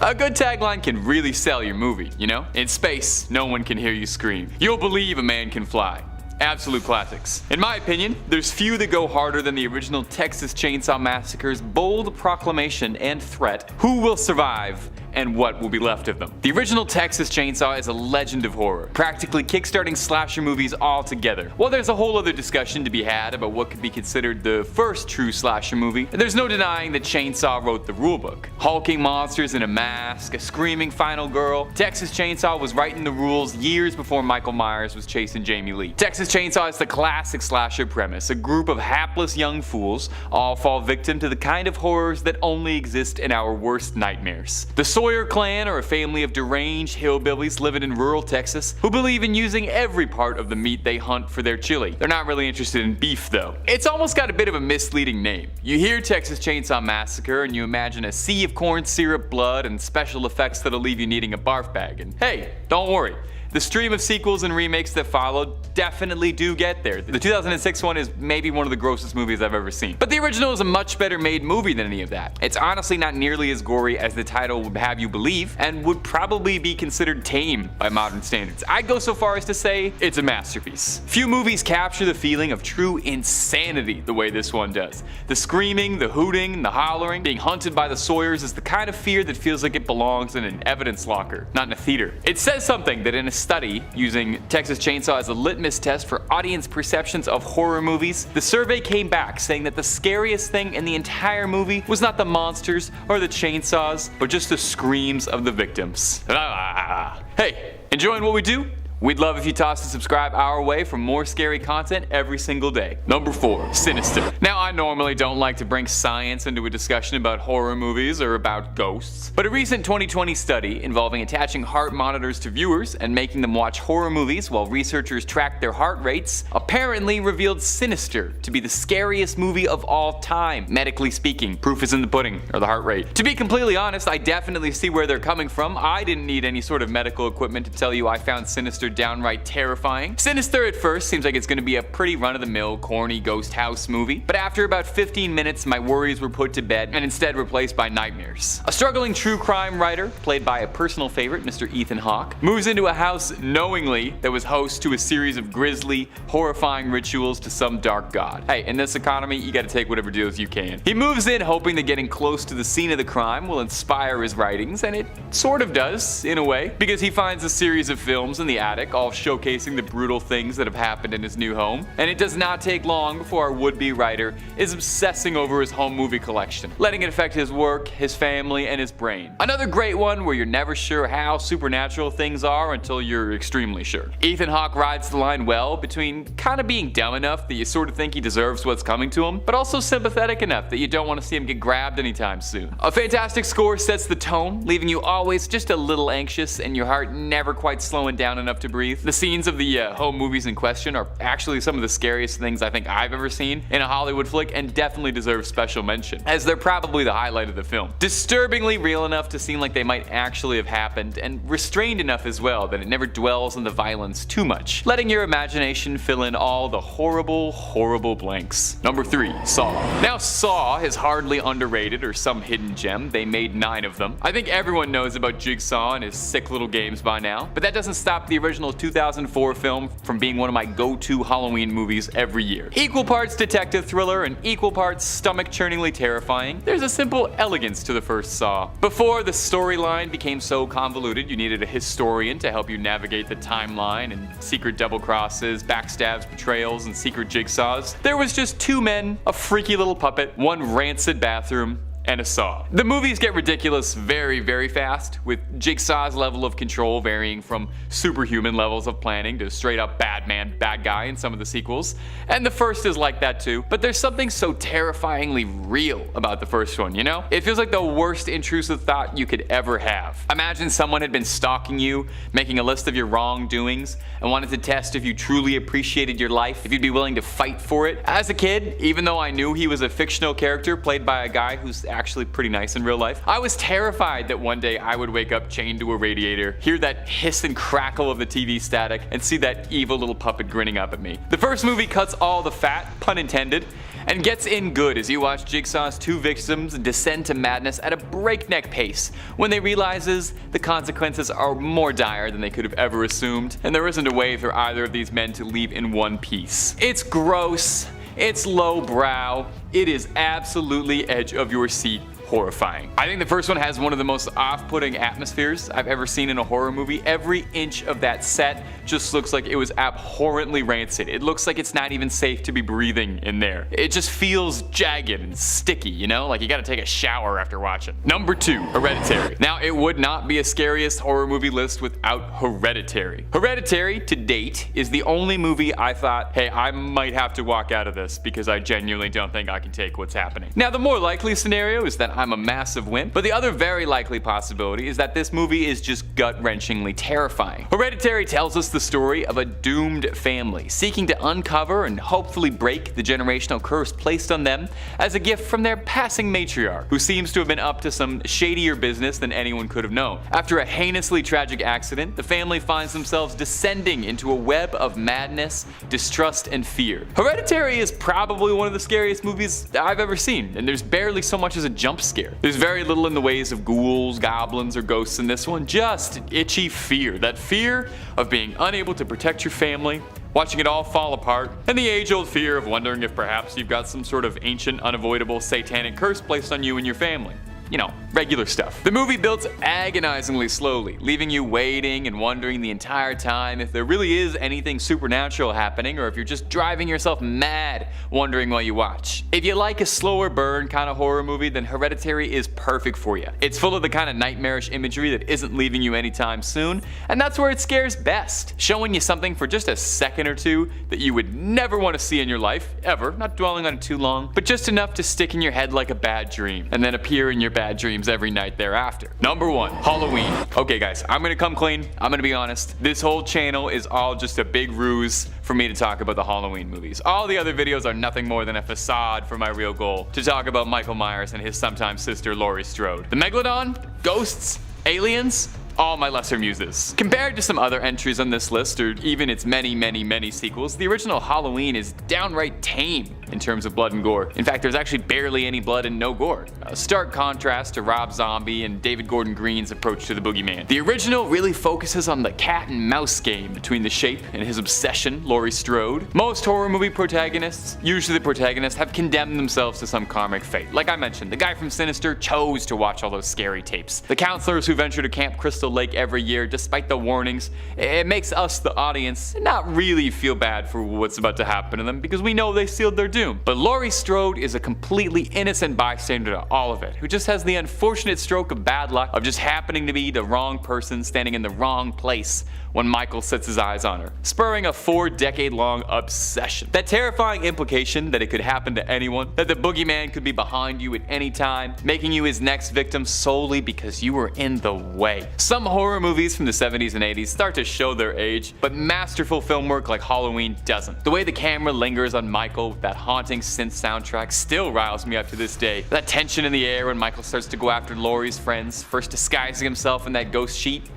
A good tagline can really sell your movie, you know? In space, no one can hear you scream. You'll believe a man can fly. Absolute classics. In my opinion, there's few that go harder than the original Texas Chainsaw Massacre's bold proclamation and threat: who will survive and what will be left of them. The original Texas Chainsaw is a legend of horror, practically kickstarting slasher movies altogether. While there's a whole other discussion to be had about what could be considered the first true slasher movie, there's no denying that Chainsaw wrote the rulebook. Hulking monsters in a mask, a screaming final girl. Texas Chainsaw was writing the rules years before Michael Myers was chasing Jamie Lee. Texas Chainsaw is the classic slasher premise. A group of hapless young fools all fall victim to the kind of horrors that only exist in our worst nightmares. The Sawyer clan are a family of deranged hillbillies living in rural Texas who believe in using every part of the meat they hunt for their chili. They're not really interested in beef though. It's almost got a bit of a misleading name. You hear Texas Chainsaw Massacre and you imagine a sea of corn syrup, blood, and special effects that'll leave you needing a barf bag. And hey, don't worry. The stream of sequels and remakes that followed definitely do get there. The 2006 one is maybe one of the grossest movies I've ever seen. But the original is a much better made movie than any of that. It's honestly not nearly as gory as the title would have you believe, and would probably be considered tame by modern standards. I'd go so far as to say it's a masterpiece. Few movies capture the feeling of true insanity the way this one does. The screaming, the hooting, the hollering, being hunted by the Sawyers is the kind of fear that feels like it belongs in an evidence locker, not in a theater. It says something that in a study using Texas Chainsaw as a litmus test for audience perceptions of horror movies, the survey came back saying that the scariest thing in the entire movie was not the monsters or the chainsaws, but just the screams of the victims. Hey, enjoying what we do? We'd love if you toss a subscribe our way for more scary content every single day. Number 4. Sinister. Now, I normally don't like to bring science into a discussion about horror movies or about ghosts, but a recent 2020 study involving attaching heart monitors to viewers and making them watch horror movies while researchers tracked their heart rates apparently revealed Sinister to be the scariest movie of all time. Medically speaking, proof is in the pudding, or the heart rate. To be completely honest, I definitely see where they're coming from. I didn't need any sort of medical equipment to tell you I found Sinister downright terrifying. Sinister at first seems like it's going to be a pretty run-of-the-mill, corny ghost house movie, but after about 15 minutes my worries were put to bed and instead replaced by nightmares. A struggling true crime writer, played by a personal favorite, Mr. Ethan Hawke, moves into a house knowingly that was host to a series of grisly, horrifying rituals to some dark god. Hey, in this economy, you gotta take whatever deals you can. He moves in hoping that getting close to the scene of the crime will inspire his writings, and it sort of does, in a way, because he finds a series of films in the attic all showcasing the brutal things that have happened in his new home. And it does not take long before our would-be writer is obsessing over his home movie collection, letting it affect his work, his family, and his brain. Another great one where you're never sure how supernatural things are until you're extremely sure. Ethan Hawke rides the line well between kind of being dumb enough that you sort of think he deserves what's coming to him, but also sympathetic enough that you don't want to see him get grabbed anytime soon. A fantastic score sets the tone, leaving you always just a little anxious and your heart never quite slowing down enough to breathe. The scenes of the home movies in question are actually some of the scariest things I think I've ever seen in a Hollywood flick, and definitely deserve special mention, as they're probably the highlight of the film. Disturbingly real enough to seem like they might actually have happened, and restrained enough as well that it never dwells on the violence too much, letting your imagination fill in all the horrible, horrible blanks. Number 3. Saw. Now, Saw is hardly underrated or some hidden gem. They made 9 of them. I think everyone knows about Jigsaw and his sick little games by now, but that doesn't stop the original 2004 film from being one of my go-to Halloween movies every year. Equal parts detective thriller and equal parts stomach-churningly terrifying, there's a simple elegance to the first Saw. Before the storyline became so convoluted you needed a historian to help you navigate the timeline and secret double crosses, backstabs, betrayals, and secret jigsaws, there was just 2 men, a freaky little puppet, 1 rancid bathroom, and a saw. The movies get ridiculous very, very fast, with Jigsaw's level of control varying from superhuman levels of planning to straight up bad man, bad guy in some of the sequels. And the first is like that too, but there's something so terrifyingly real about the first one, you know? It feels like the worst intrusive thought you could ever have. Imagine someone had been stalking you, making a list of your wrongdoings, and wanted to test if you truly appreciated your life, if you'd be willing to fight for it. As a kid, even though I knew he was a fictional character played by a guy who's actually pretty nice in real life, I was terrified that one day I would wake up chained to a radiator, hear that hiss and crackle of the TV static, and see that evil little puppet grinning up at me. The first movie cuts all the fat, pun intended, and gets in good as you watch Jigsaw's two victims descend to madness at a breakneck pace when they realizes the consequences are more dire than they could have ever assumed, and there isn't a way for either of these men to leave in one piece. It's gross, it's lowbrow, it is absolutely edge of your seat horrifying. I think the first one has one of the most off-putting atmospheres I've ever seen in a horror movie. Every inch of that set just looks like it was abhorrently rancid. It looks like it's not even safe to be breathing in there. It just feels jagged and sticky, you know? Like you gotta take a shower after watching. Number 2, Hereditary. Now, it would not be a scariest horror movie list without Hereditary. Hereditary, to date, is the only movie I thought, hey, I might have to walk out of this because I genuinely don't think I can take what's happening. Now, the more likely scenario is that I'm a massive wimp, but the other very likely possibility is that this movie is just gut-wrenchingly terrifying. Hereditary tells us the story of a doomed family seeking to uncover and hopefully break the generational curse placed on them as a gift from their passing matriarch, who seems to have been up to some shadier business than anyone could have known. After a heinously tragic accident, the family finds themselves descending into a web of madness, distrust, and fear. Hereditary is probably one of the scariest movies I've ever seen, and there's barely so much as a jump scare. There's very little in the ways of ghouls, goblins, or ghosts in this one, just itchy fear. That fear of being unable to protect your family, watching it all fall apart, and the age-old fear of wondering if perhaps you've got some sort of ancient, unavoidable satanic curse placed on you and your family. You know, regular stuff. The movie builds agonizingly slowly, leaving you waiting and wondering the entire time if there really is anything supernatural happening or if you're just driving yourself mad wondering while you watch. If you like a slower burn kind of horror movie, then Hereditary is perfect for you. It's full of the kind of nightmarish imagery that isn't leaving you anytime soon, and that's where it scares best, showing you something for just a second or two that you would never want to see in your life, ever, not dwelling on it too long, but just enough to stick in your head like a bad dream, and then appear in your bad dreams every night thereafter. Number 1, Halloween. Okay guys, I'm gonna come clean, I'm gonna be honest. This whole channel is all just a big ruse for me to talk about the Halloween movies. All the other videos are nothing more than a facade for my real goal, to talk about Michael Myers and his sometime sister Laurie Strode. The Megalodon? Ghosts? Aliens? All my lesser muses. Compared to some other entries on this list, or even its many sequels, the original Halloween is downright tame in terms of blood and gore. In fact, there's actually barely any blood and no gore. A stark contrast to Rob Zombie and David Gordon Green's approach to the boogeyman. The original really focuses on the cat and mouse game between the Shape and his obsession, Laurie Strode. Most horror movie protagonists, usually the protagonists, have condemned themselves to some karmic fate. Like I mentioned, the guy from Sinister chose to watch all those scary tapes. The counselors who venture to Camp Crystal Lake every year, despite the warnings, it makes us, the audience, not really feel bad for what's about to happen to them because we know they sealed their doom. But Laurie Strode is a completely innocent bystander to all of it, who just has the unfortunate stroke of bad luck of just happening to be the wrong person standing in the wrong place when Michael sets his eyes on her, spurring a 4-decade-long obsession. That terrifying implication that it could happen to anyone, that the boogeyman could be behind you at any time, making you his next victim solely because you were in the way. Some horror movies from the 70s and 80s start to show their age, but masterful film work like Halloween doesn't. The way the camera lingers on Michael with that haunting synth soundtrack still riles me up to this day. That tension in the air when Michael starts to go after Laurie's friends, first disguising himself in that ghost sheet.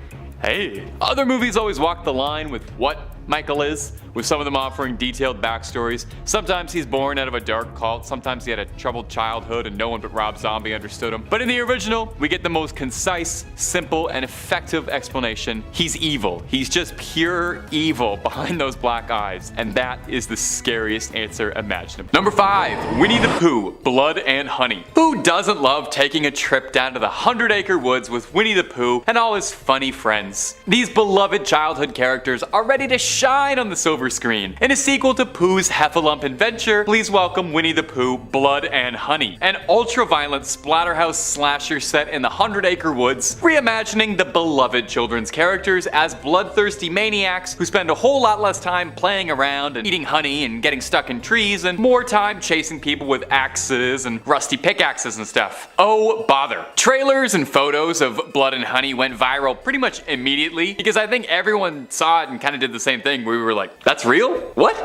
Hey. Other movies always walk the line with what Michael is, with some of them offering detailed backstories. Sometimes he's born out of a dark cult, sometimes he had a troubled childhood and no one but Rob Zombie understood him. But in the original, we get the most concise, simple, and effective explanation. He's evil. He's just pure evil behind those black eyes, and that is the scariest answer imaginable. Number 5, Winnie the Pooh, Blood and Honey. Who doesn't love taking a trip down to the 100-acre woods with Winnie the Pooh and all his funny friends? These beloved childhood characters are ready to shine on the silver screen. In a sequel to Pooh's Heffalump adventure, please welcome Winnie the Pooh, Blood and Honey, an ultra-violent splatterhouse slasher set in the 100-acre woods, reimagining the beloved children's characters as bloodthirsty maniacs who spend a whole lot less time playing around and eating honey and getting stuck in trees and more time chasing people with axes and rusty pickaxes and stuff. Oh bother. Trailers and photos of Blood and Honey went viral pretty much immediately because I think everyone saw it and kind of did the same thing where we were like, that's real? What?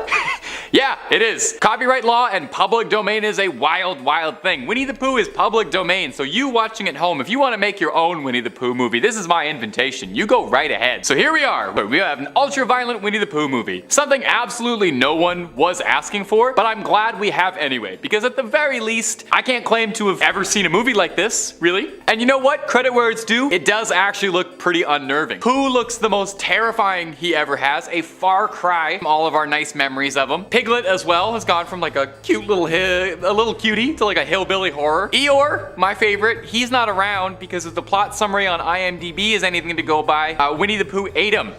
Yeah, it is. Copyright law and public domain is a wild, wild thing. Winnie the Pooh is public domain, so you watching at home, if you want to make your own Winnie the Pooh movie, this is my invitation. You go right ahead. So here we are. We have an ultra-violent Winnie the Pooh movie. Something absolutely no one was asking for, but I'm glad we have anyway, because at the very least, I can't claim to have ever seen a movie like this, really. And you know what? Credit where it's due, it does actually look pretty unnerving. Pooh looks the most terrifying he ever has, a far cry from all of our nice memories of him. Piglet as well has gone from like a cute little cutie to like a hillbilly horror. Eeyore, my favorite, he's not around because if the plot summary on IMDb is anything to go by, Winnie the Pooh ate him.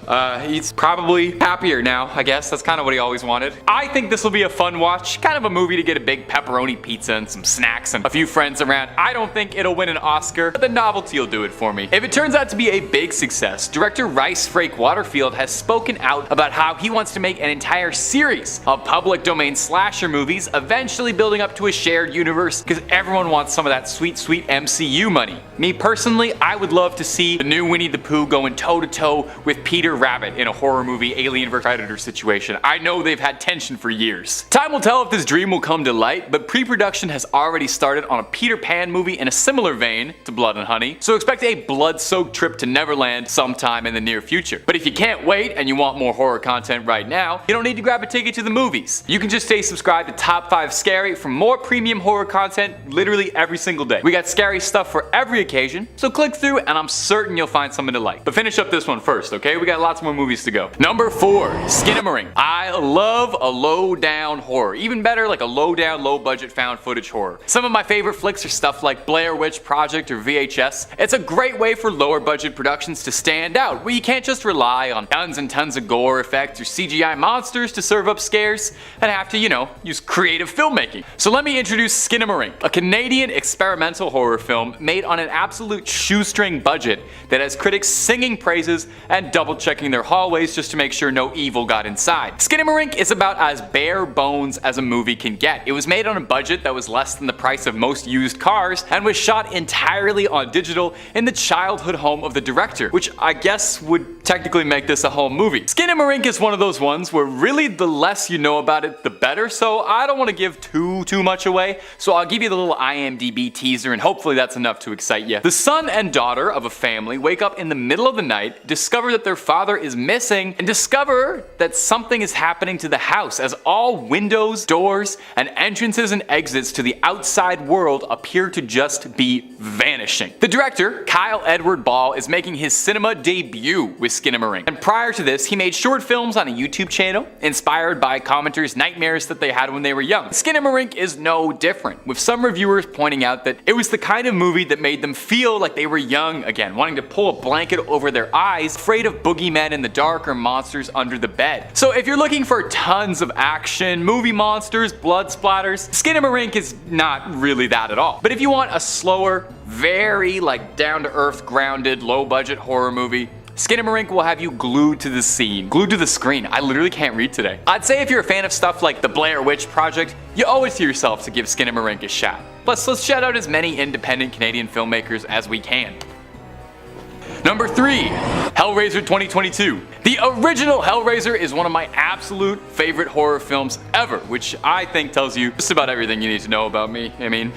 He's probably happier now, I guess. That's kind of what he always wanted. I think this will be a fun watch, kind of a movie to get a big pepperoni pizza and some snacks and a few friends around. I don't think it'll win an Oscar, but the novelty will do it for me. If it turns out to be a big success, director Rice Frake Waterfield has spoken out about how he wants to make an entire series of public domain slasher movies, eventually building up to a shared universe because everyone wants some of that sweet, sweet MCU money. Me personally, I would love to see the new Winnie the Pooh going toe-to-toe with Peter Rabbit in a horror movie Alien vs. Predator situation. I know they've had tension for years. Time will tell if this dream will come to light, but pre-production has already started on a Peter Pan movie in a similar vein to Blood and Honey, so expect a blood-soaked trip to Neverland sometime in the near future. But if you can't wait and you want more horror content right now, you don't need to grab a ticket to the movies. You can just stay subscribed to Top 5 Scary for more premium horror content literally every single day. We got scary stuff for every occasion, so click through and I'm certain you'll find something to like. But finish up this one first, okay? We got lots more movies to go. Number 4, Skinamarink. I love a low-down horror. Even better, like a low-down, low-budget found footage horror. Some of my favorite flicks are stuff like Blair Witch Project or VHS. It's a great way for lower budget productions to stand out, where you can't just rely on tons and tons of gore effects or CGI monsters to serve up scares and have to, use creative filmmaking. So let me introduce Skinamarink, a Canadian experimental horror film made on an absolute shoestring budget that has critics singing praises and double checking their hallways just to make sure no evil got inside. Skinamarink is about as bare bones as a movie can get. It was made on a budget that was less than the price of most used cars and was shot entirely on digital in the childhood home of the director, which I guess would technically make this a home movie. Skinamarink is one of those ones where really the less you know about it, the better, so I don't want to give too much away, so I'll give you the little IMDb teaser and hopefully that's enough to excite you. The son and daughter of a family wake up in the middle of the night, discover that their father is missing, and discover that something is happening to the house as all windows, doors, and entrances and exits to the outside world appear to just be vanishing. The director, Kyle Edward Ball, is making his cinema debut with Skinamarink, and prior to this he made short films on a YouTube channel inspired by commenters' nightmares that they had when they were young. Skinamarink is no different, with some reviewers pointing out that it was the kind of movie that made them feel like they were young again, wanting to pull a blanket over their eyes, afraid of boogeymen in the dark or monsters under the bed. So if you're looking for tons of action, movie monsters, blood splatters, Skinamarink is not really that at all. But if you want a slower, very down-to-earth, grounded, low-budget horror movie, Skinamarink will have you glued to the scene, glued to the screen. I literally can't read today. I'd say if you're a fan of stuff like the Blair Witch Project, you owe it to yourself to give Skinamarink a shot. Plus, let's shout out as many independent Canadian filmmakers as we can. Number 3, Hellraiser 2022. The original Hellraiser is one of my absolute favorite horror films ever, which I think tells you just about everything you need to know about me. I mean,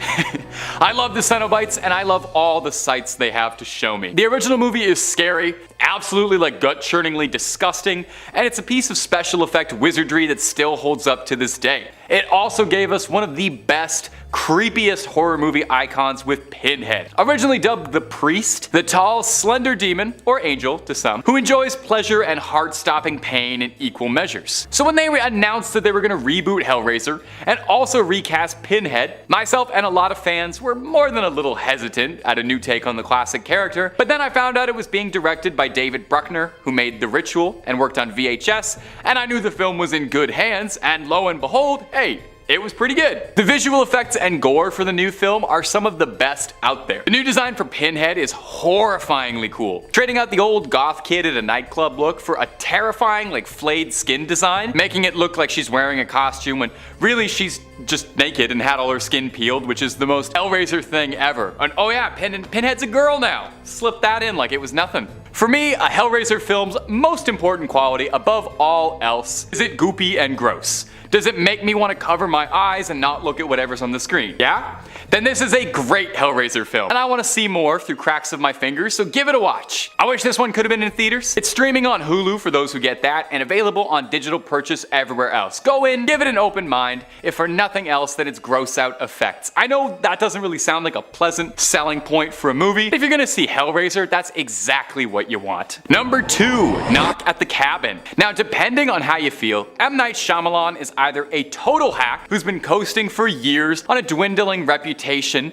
I love the Cenobites and I love all the sights they have to show me. The original movie is scary, absolutely gut-churningly disgusting, and it's a piece of special effect wizardry that still holds up to this day. It also gave us one of the best, creepiest horror movie icons with Pinhead. Originally dubbed the Priest, the tall, slender demon, or angel to some, who enjoys pleasure and heart-stopping pain in equal measures. So when they announced that they were going to reboot Hellraiser and also recast Pinhead, myself and a lot of fans were more than a little hesitant at a new take on the classic character, but then I found out it was being directed by David Bruckner, who made The Ritual and worked on VHS, and I knew the film was in good hands, and lo and behold, hey, it was pretty good. The visual effects and gore for the new film are some of the best out there. The new design for Pinhead is horrifyingly cool, trading out the old goth kid at a nightclub look for a terrifying flayed skin design, making it look like she's wearing a costume when really she's just naked and had all her skin peeled, which is the most Hellraiser thing ever. And oh yeah, Pinhead's a girl now. Slip that in like it was nothing. For me, a Hellraiser film's most important quality above all else is it goopy and gross. Does it make me want to cover my eyes and not look at whatever's on the screen? Yeah? Then this is a great Hellraiser film, and I want to see more through cracks of my fingers, so give it a watch. I wish this one could have been in theaters. It's streaming on Hulu for those who get that, and available on digital purchase everywhere else. Go in, give it an open mind, if for nothing else than its gross out effects. I know that doesn't really sound like a pleasant selling point for a movie. If you're gonna see Hellraiser, that's exactly what you want. Number 2, Knock at the Cabin. Now, depending on how you feel, M. Night Shyamalan is either a total hack who's been coasting for years on a dwindling reputation,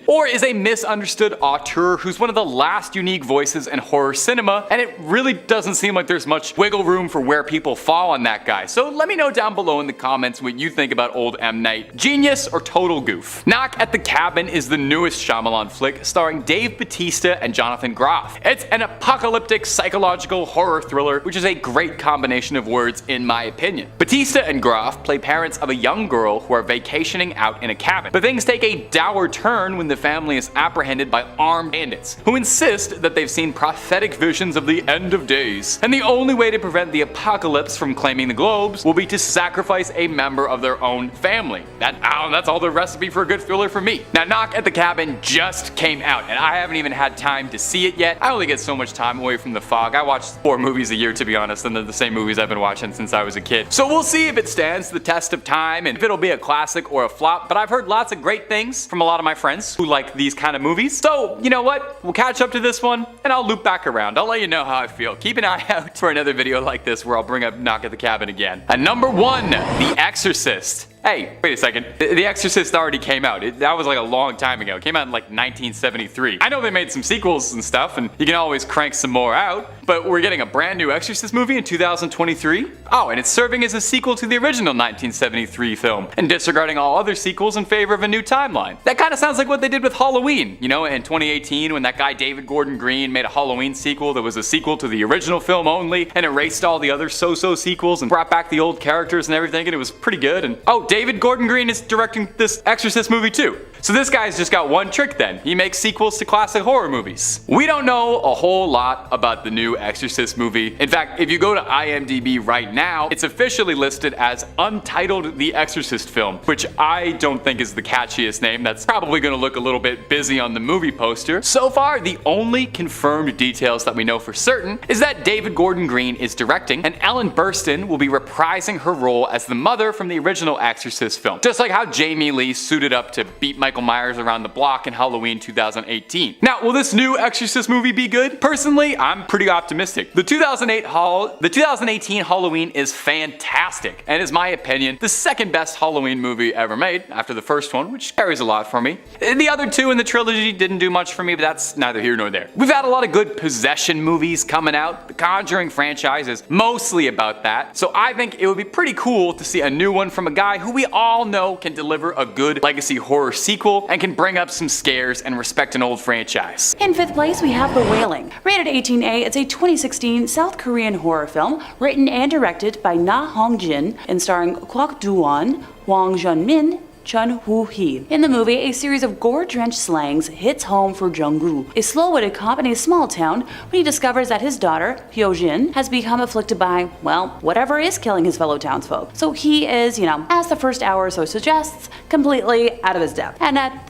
or is a misunderstood auteur who's one of the last unique voices in horror cinema, and it really doesn't seem like there's much wiggle room for where people fall on that guy. So let me know down below in the comments what you think about old M. Night. Genius or total goof? Knock at the Cabin is the newest Shyamalan flick starring Dave Bautista and Jonathan Groff. It's an apocalyptic psychological horror thriller, which is a great combination of words in my opinion. Bautista and Groff play parents of a young girl who are vacationing out in a cabin. But things take a dour turn when the family is apprehended by armed bandits who insist that they've seen prophetic visions of the end of days. And the only way to prevent the apocalypse from claiming the globes will be to sacrifice a member of their own family. That's all the recipe for a good thriller for me. Now, Knock at the Cabin just came out, and I haven't even had time to see it yet. I only get so much time away from the fog. I watch 4 movies a year, to be honest, and they're the same movies I've been watching since I was a kid. So we'll see if it stands the test of time and if it'll be a classic or a flop, but I've heard lots of great things from a lot of my friends who like these kind of movies. So, you know what? We'll catch up to this one, and I'll loop back around. I'll let you know how I feel. Keep an eye out for another video like this where I'll bring up Knock at the Cabin again. And number 1, The Exorcist. Hey, wait a second. The Exorcist already came out. That was like a long time ago. It came out in like 1973. I know they made some sequels and stuff, and you can always crank some more out, but we're getting a brand new Exorcist movie in 2023? Oh, and it's serving as a sequel to the original 1973 film, and disregarding all other sequels in favor of a new timeline. That kind of sounds like what they did with Halloween, you know, in 2018 when that guy David Gordon Green made a Halloween sequel that was a sequel to the original film only, and erased all the other so-so sequels and brought back the old characters and everything, and it was pretty good. And oh, David Gordon Green is directing this Exorcist movie too. So this guy's just got one trick then. He makes sequels to classic horror movies. We don't know a whole lot about the new Exorcist movie. In fact, if you go to IMDb right now, it's officially listed as Untitled The Exorcist Film, which I don't think is the catchiest name. That's probably gonna look a little bit busy on the movie poster. So far, the only confirmed details that we know for certain is that David Gordon Green is directing, and Ellen Burstyn will be reprising her role as the mother from the original Exorcist film. Just like how Jamie Lee suited up to beat Michael Myers around the block in Halloween 2018. Now, will this new Exorcist movie be good? Personally, I'm pretty optimistic. The 2018 Halloween is fantastic, and is my opinion the second best Halloween movie ever made, after the first one, which carries a lot for me. The other 2 in the trilogy didn't do much for me, but that's neither here nor there. We've had a lot of good possession movies coming out. The Conjuring franchise is mostly about that, so I think it would be pretty cool to see a new one from a guy who we all know can deliver a good legacy horror sequel and can bring up some scares and respect an old franchise. In 5th place, we have The Wailing. Rated 18A, it's a 2016 South Korean horror film written and directed by Na Hong-jin and starring Kwak Do-won, Wang Jun-min, Chun Woo-hee. In the movie, a series of gore-drenched slangs hits home for Jung-gu, a slow-witted cop in a small town, when he discovers that his daughter, Hyo-jin, has become afflicted by, well, whatever is killing his fellow townsfolk. So he is, as the first hour or so suggests, completely out of his depth. And at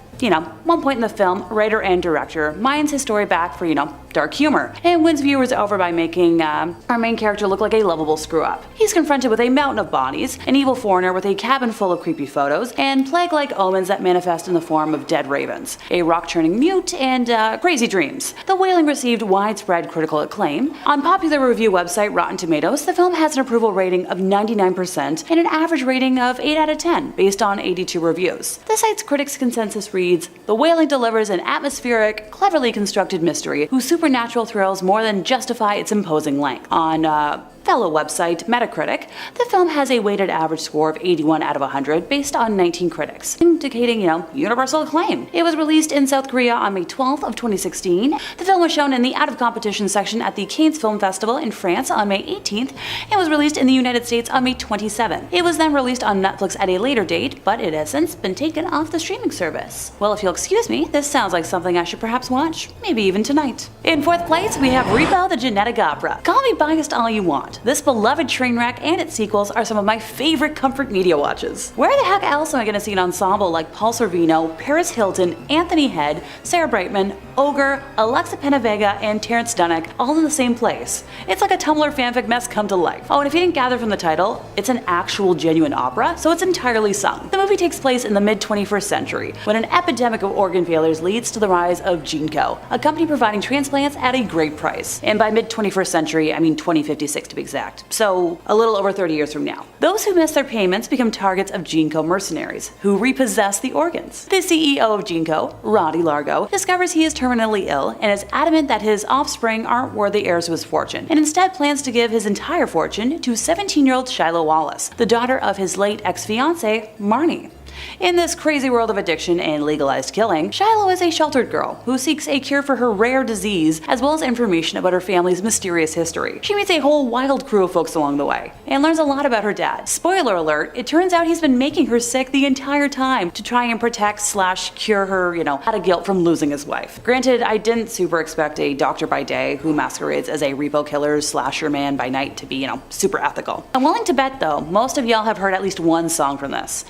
one point in the film, writer and director minds his story back for, dark humor, and wins viewers over by making our main character look like a lovable screw-up. He's confronted with a mountain of bodies, an evil foreigner with a cabin full of creepy photos, and plague-like omens that manifest in the form of dead ravens, a rock-churning mute, and crazy dreams. The Wailing received widespread critical acclaim. On popular review website Rotten Tomatoes, the film has an approval rating of 99% and an average rating of 8 out of 10, based on 82 reviews. The site's critics' consensus reads, "The Wailing delivers an atmospheric, cleverly constructed mystery whose supernatural thrills more than justify its imposing length." On fellow website Metacritic, the film has a weighted average score of 81 out of 100 based on 19 critics, indicating, universal acclaim. It was released in South Korea on May 12th of 2016. The film was shown in the out of competition section at the Cannes Film Festival in France on May 18th and was released in the United States on May 27th. It was then released on Netflix at a later date, but it has since been taken off the streaming service. Well, if you'll excuse me, this sounds like something I should perhaps watch, maybe even tonight. In fourth place, we have Repo the Genetic Opera. Call me biased all you want. This beloved train wreck and its sequels are some of my favorite comfort media watches. Where the heck else am I going to see an ensemble like Paul Sorvino, Paris Hilton, Anthony Head, Sarah Brightman, Ogre, Alexa Penavega, and Terrence Dunnock all in the same place? It's like a Tumblr fanfic mess come to life. Oh, and if you didn't gather from the title, it's an actual genuine opera, so it's entirely sung. The movie takes place in the mid-21st century, when an epidemic of organ failures leads to the rise of GeneCo, a company providing transplants at a great price. And by mid-21st century, I mean 2056 to be exact, so a little over 30 years from now. Those who miss their payments become targets of GeneCo mercenaries, who repossess the organs. The CEO of GeneCo, Roddy Largo, discovers he is terminally ill and is adamant that his offspring aren't worthy heirs to his fortune, and instead plans to give his entire fortune to 17-year-old Shiloh Wallace, the daughter of his late ex-fiancée, Marnie. In this crazy world of addiction and legalized killing, Shiloh is a sheltered girl who seeks a cure for her rare disease as well as information about her family's mysterious history. She meets a whole wild crew of folks along the way and learns a lot about her dad. Spoiler alert, it turns out he's been making her sick the entire time to try and protect/cure her, out of guilt from losing his wife. Granted, I didn't super expect a doctor by day who masquerades as a repo killer slasher man by night to be, super ethical. I'm willing to bet though, most of y'all have heard at least one song from this.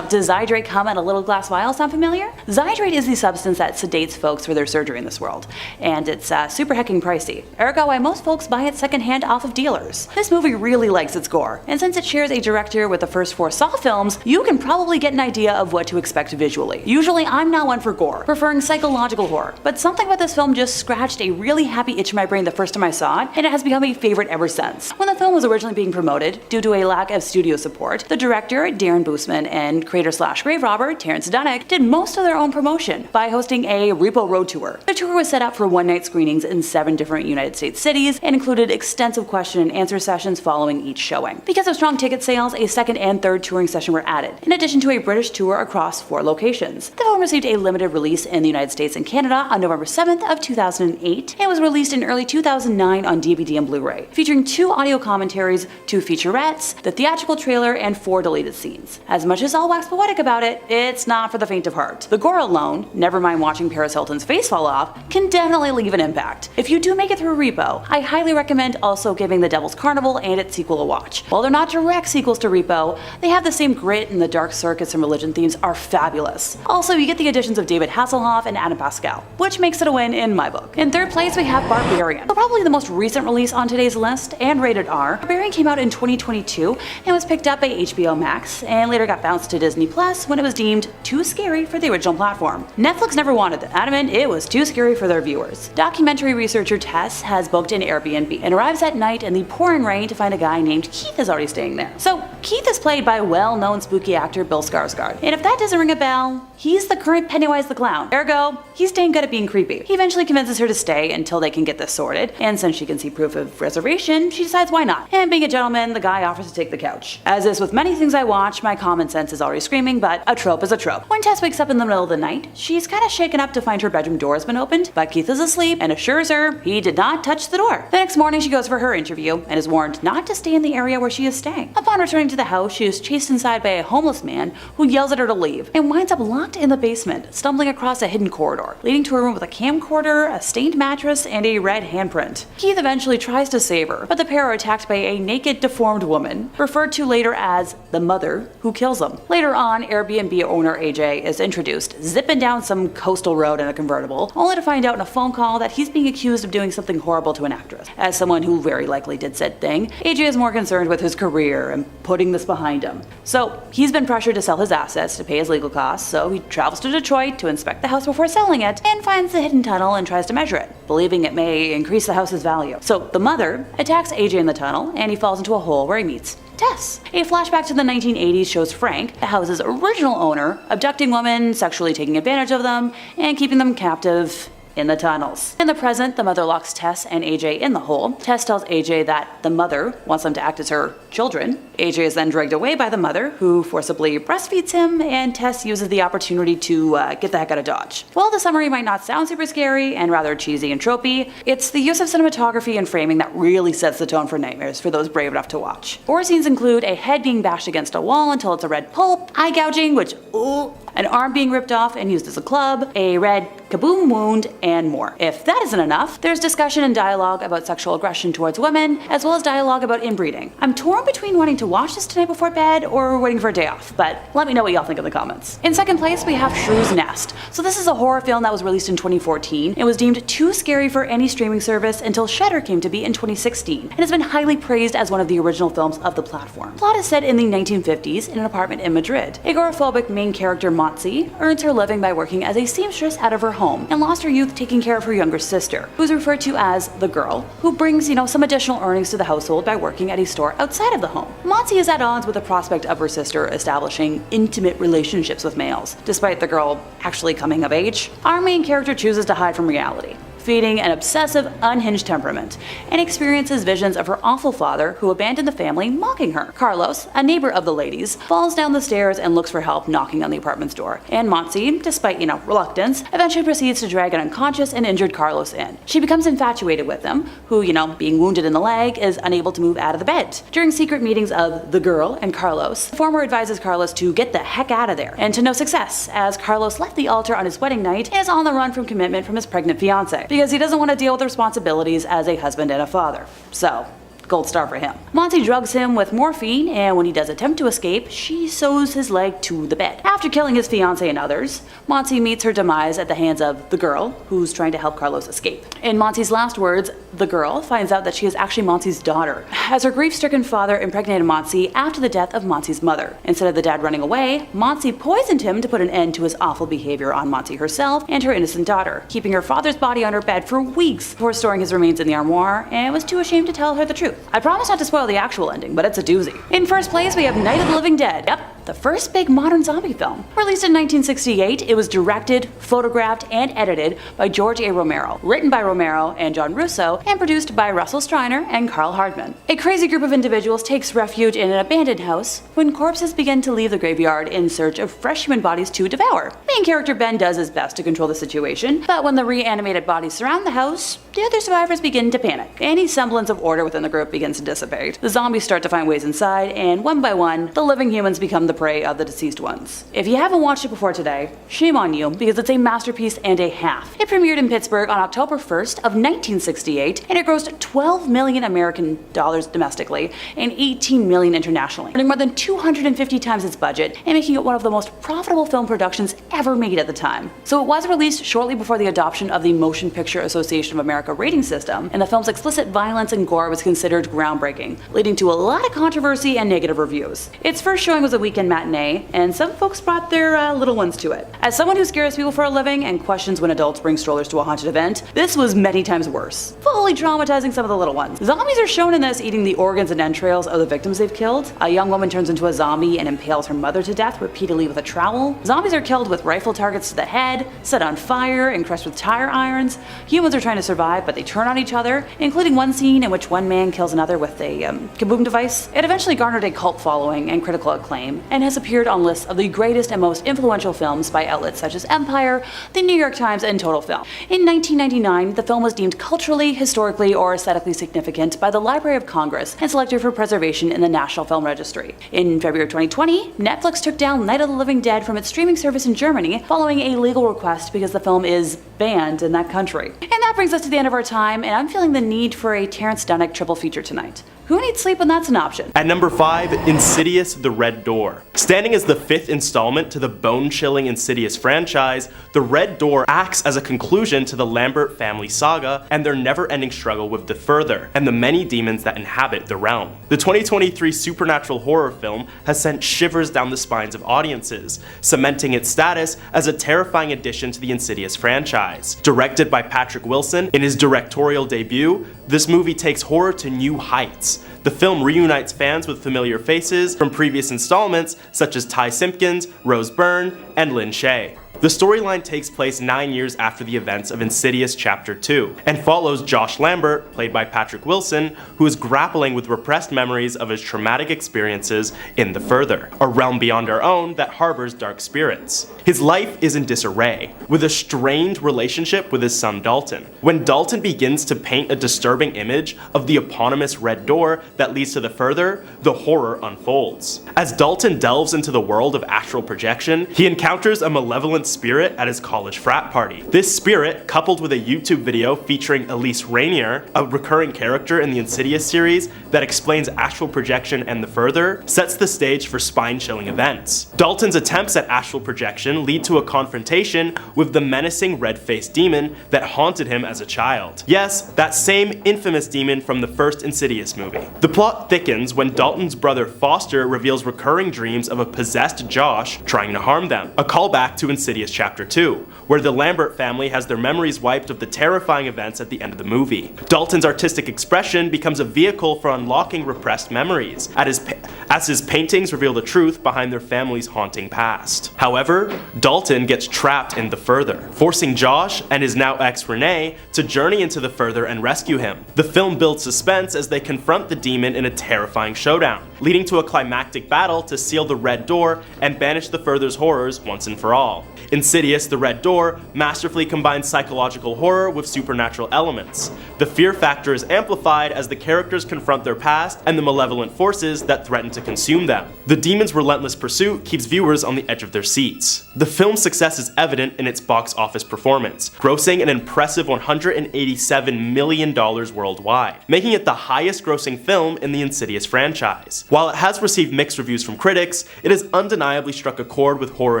Does Zydrate come in a little glass vial sound familiar? Zydrate is the substance that sedates folks for their surgery in this world, and it's super hecking pricey, ergo why most folks buy it secondhand off of dealers. This movie really likes its gore, and since it shares a director with the first 4 Saw films, you can probably get an idea of what to expect visually. Usually I'm not one for gore, preferring psychological horror, but something about this film just scratched a really happy itch in my brain the first time I saw it, and it has become a favorite ever since. When the film was originally being promoted, due to a lack of studio support, the director, Darren Bousman, and creator/grave robber, Terrence Dunnock, did most of their own promotion by hosting a Repo Road Tour. The tour was set up for one-night screenings in 7 different United States cities and included extensive question and answer sessions following each showing. Because of strong ticket sales, a second and third touring session were added, in addition to a British tour across 4 locations. The film received a limited release in the United States and Canada on November 7th of 2008 and was released in early 2009 on DVD and Blu-ray, featuring 2 audio commentaries, 2 featurettes, the theatrical trailer, and 4 deleted scenes. As much as I'll wax poetic about it, it's not for the faint of heart. The gore alone, never mind watching Paris Hilton's face fall off, can definitely leave an impact. If you do make it through Repo, I highly recommend also giving The Devil's Carnival and its sequel a watch. While they're not direct sequels to Repo, they have the same grit, and the dark circus and religion themes are fabulous. Also, you get the additions of David Hasselhoff and Adam Pascal, which makes it a win in my book. In third place, we have Barbarian. So probably the most recent release on today's list, and rated R. Barbarian came out in 2022 and was picked up by HBO Max, and later got bounced to Disney Plus when it was deemed too scary for the original platform. Netflix never wanted it, adamant it was too scary for their viewers. Documentary researcher Tess has booked an Airbnb and arrives at night in the pouring rain to find a guy named Keith is already staying there. So Keith is played by well-known spooky actor Bill Skarsgård, and if that doesn't ring a bell, he's the current Pennywise the Clown, ergo, he's dang good at being creepy. He eventually convinces her to stay until they can get this sorted, and since she can see proof of reservation, she decides why not. And being a gentleman, the guy offers to take the couch. As is with many things I watch, my common sense is already screaming, but a trope is a trope. When Tess wakes up in the middle of the night, she's kinda shaken up to find her bedroom door has been opened, but Keith is asleep and assures her he did not touch the door. The next morning she goes for her interview and is warned not to stay in the area where she is staying. Upon returning to the house, she is chased inside by a homeless man who yells at her to leave and winds up locked in the basement, stumbling across a hidden corridor, leading to a room with a camcorder, a stained mattress, and a red handprint. Keith eventually tries to save her, but the pair are attacked by a naked, deformed woman, referred to later as the mother, who kills them. Later on, Airbnb owner AJ is introduced, zipping down some coastal road in a convertible, only to find out in a phone call that he's being accused of doing something horrible to an actress. As someone who very likely did said thing, AJ is more concerned with his career and putting this behind him. So he's been pressured to sell his assets to pay his legal costs, so he travels to Detroit to inspect the house before selling it, and finds the hidden tunnel and tries to measure it, believing it may increase the house's value. So the mother attacks AJ in the tunnel, and he falls into a hole where he meets Tess. A flashback to the 1980s shows Frank, the house's original owner, abducting women, sexually taking advantage of them, and keeping them captive in the tunnels. In the present, the mother locks Tess and AJ in the hole. Tess tells AJ that the mother wants them to act as her children. AJ is then dragged away by the mother, who forcibly breastfeeds him, and Tess uses the opportunity to get the heck out of Dodge. While the summary might not sound super scary and rather cheesy and tropey, it's the use of cinematography and framing that really sets the tone for nightmares for those brave enough to watch. Horror scenes include a head being bashed against a wall until it's a red pulp, eye gouging, which ooh, an arm being ripped off and used as a club, a red kaboom wound, and more. If that isn't enough, there's discussion and dialogue about sexual aggression towards women, as well as dialogue about inbreeding. I'm torn between wanting to watch this tonight before bed or waiting for a day off, but let me know what y'all think in the comments. In second place, we have Shrews Nest. So this is a horror film that was released in 2014. It was deemed too scary for any streaming service until Shudder came to be in 2016, and has been highly praised as one of the original films of the platform. Plot is set in the 1950s in an apartment in Madrid. Agoraphobic main character Motzi earns her living by working as a seamstress out of her home, and lost her youth taking care of her younger sister, who is referred to as the girl, who brings, some additional earnings to the household by working at a store outside of the home. Motzi is at odds with the prospect of her sister establishing intimate relationships with males, despite the girl actually coming of age. Our main character chooses to hide from reality, feeding an obsessive, unhinged temperament, and experiences visions of her awful father who abandoned the family, mocking her. Carlos, a neighbor of the ladies, falls down the stairs and looks for help knocking on the apartment's door, and Motzi, despite, reluctance, eventually proceeds to drag an unconscious and injured Carlos in. She becomes infatuated with him, who, being wounded in the leg, is unable to move out of the bed. During secret meetings of the girl and Carlos, the former advises Carlos to get the heck out of there, and to no success, as Carlos left the altar on his wedding night and is on the run from commitment from his pregnant fiancée, because he doesn't want to deal with the responsibilities as a husband and a father. So, gold star for him. Motzi drugs him with morphine, and when he does attempt to escape, she sews his leg to the bed. After killing his fiancé and others, Motzi meets her demise at the hands of the girl, who's trying to help Carlos escape. In Motzi's last words, the girl finds out that she is actually Motzi's daughter, as her grief-stricken father impregnated Motzi after the death of Motzi's mother. Instead of the dad running away, Motzi poisoned him to put an end to his awful behavior on Motzi herself and her innocent daughter, keeping her father's body on her bed for weeks before storing his remains in the armoire, and was too ashamed to tell her the truth. I promise not to spoil the actual ending, but it's a doozy. In first place, we have Night of the Living Dead. Yep, the first big modern zombie film. Released in 1968, it was directed, photographed, and edited by George A. Romero, written by Romero and John Russo, and produced by Russell Streiner and Carl Hardman. A crazy group of individuals takes refuge in an abandoned house when corpses begin to leave the graveyard in search of fresh human bodies to devour. Main character Ben does his best to control the situation, but when the reanimated bodies surround the house, the other survivors begin to panic. Any semblance of order within the group begins to dissipate. The zombies start to find ways inside, and one by one, the living humans become the prey of the deceased ones. If you haven't watched it before today, shame on you, because it's a masterpiece and a half. It premiered in Pittsburgh on October 1st of 1968, and it grossed 12 million American dollars domestically and 18 million internationally, earning more than 250 times its budget and making it one of the most profitable film productions ever made at the time. So it was released shortly before the adoption of the Motion Picture Association of America rating system, and the film's explicit violence and gore was considered groundbreaking, leading to a lot of controversy and negative reviews. Its first showing was a weekend matinee, and some folks brought their little ones to it. As someone who scares people for a living and questions when adults bring strollers to a haunted event, this was many times worse, fully traumatizing some of the little ones. Zombies are shown in this eating the organs and entrails of the victims they've killed. A young woman turns into a zombie and impales her mother to death repeatedly with a trowel. Zombies are killed with rifle targets to the head, set on fire, and crushed with tire irons. Humans are trying to survive, but they turn on each other, including one scene in which one man kills another with a kaboom device. It eventually garnered a cult following and critical acclaim, and has appeared on lists of the greatest and most influential films by outlets such as Empire, the New York Times, and Total Film. In 1999, the film was deemed culturally, historically, or aesthetically significant by the Library of Congress and selected for preservation in the National Film Registry. In February 2020, Netflix took down Night of the Living Dead from its streaming service in Germany following a legal request because the film is banned in that country. And that brings us to the end of our time, and I'm feeling the need for a Terrence Dunick triple feature tonight. Who needs sleep when that's an option? At number 5, Insidious The Red Door. Standing as the 5th installment to the bone-chilling Insidious franchise, The Red Door acts as a conclusion to the Lambert family saga and their never-ending struggle with the Further and the many demons that inhabit the realm. The 2023 supernatural horror film has sent shivers down the spines of audiences, cementing its status as a terrifying addition to the Insidious franchise. Directed by Patrick Wilson in his directorial debut, this movie takes horror to new heights. The film reunites fans with familiar faces from previous installments such as Ty Simpkins, Rose Byrne, and Lynn Shay. The storyline takes place 9 years after the events of Insidious Chapter 2, and follows Josh Lambert, played by Patrick Wilson, who is grappling with repressed memories of his traumatic experiences in the Further, a realm beyond our own that harbors dark spirits. His life is in disarray, with a strained relationship with his son Dalton. When Dalton begins to paint a disturbing image of the eponymous red door that leads to the Further, the horror unfolds. As Dalton delves into the world of astral projection, he encounters a malevolent spirit at his college frat party. This spirit, coupled with a YouTube video featuring Elise Rainier, a recurring character in the Insidious series that explains astral projection and the Further, sets the stage for spine-chilling events. Dalton's attempts at astral projection lead to a confrontation with the menacing red-faced demon that haunted him as a child. Yes, that same infamous demon from the first Insidious movie. The plot thickens when Dalton's brother Foster reveals recurring dreams of a possessed Josh trying to harm them, a callback to Insidious Chapter 2, where the Lambert family has their memories wiped of the terrifying events at the end of the movie. Dalton's artistic expression becomes a vehicle for unlocking repressed memories, as his paintings reveal the truth behind their family's haunting past. However, Dalton gets trapped in the Further, forcing Josh and his now ex Renee to journey into the Further and rescue him. The film builds suspense as they confront the demon in a terrifying showdown, leading to a climactic battle to seal the red door and banish the Further's horrors once and for all. Insidious The Red Door masterfully combines psychological horror with supernatural elements. The fear factor is amplified as the characters confront their past and the malevolent forces that threaten to consume them. The demon's relentless pursuit keeps viewers on the edge of their seats. The film's success is evident in its box office performance, grossing an impressive $187 million worldwide, making it the highest grossing film in the Insidious franchise. While it has received mixed reviews from critics, it has undeniably struck a chord with horror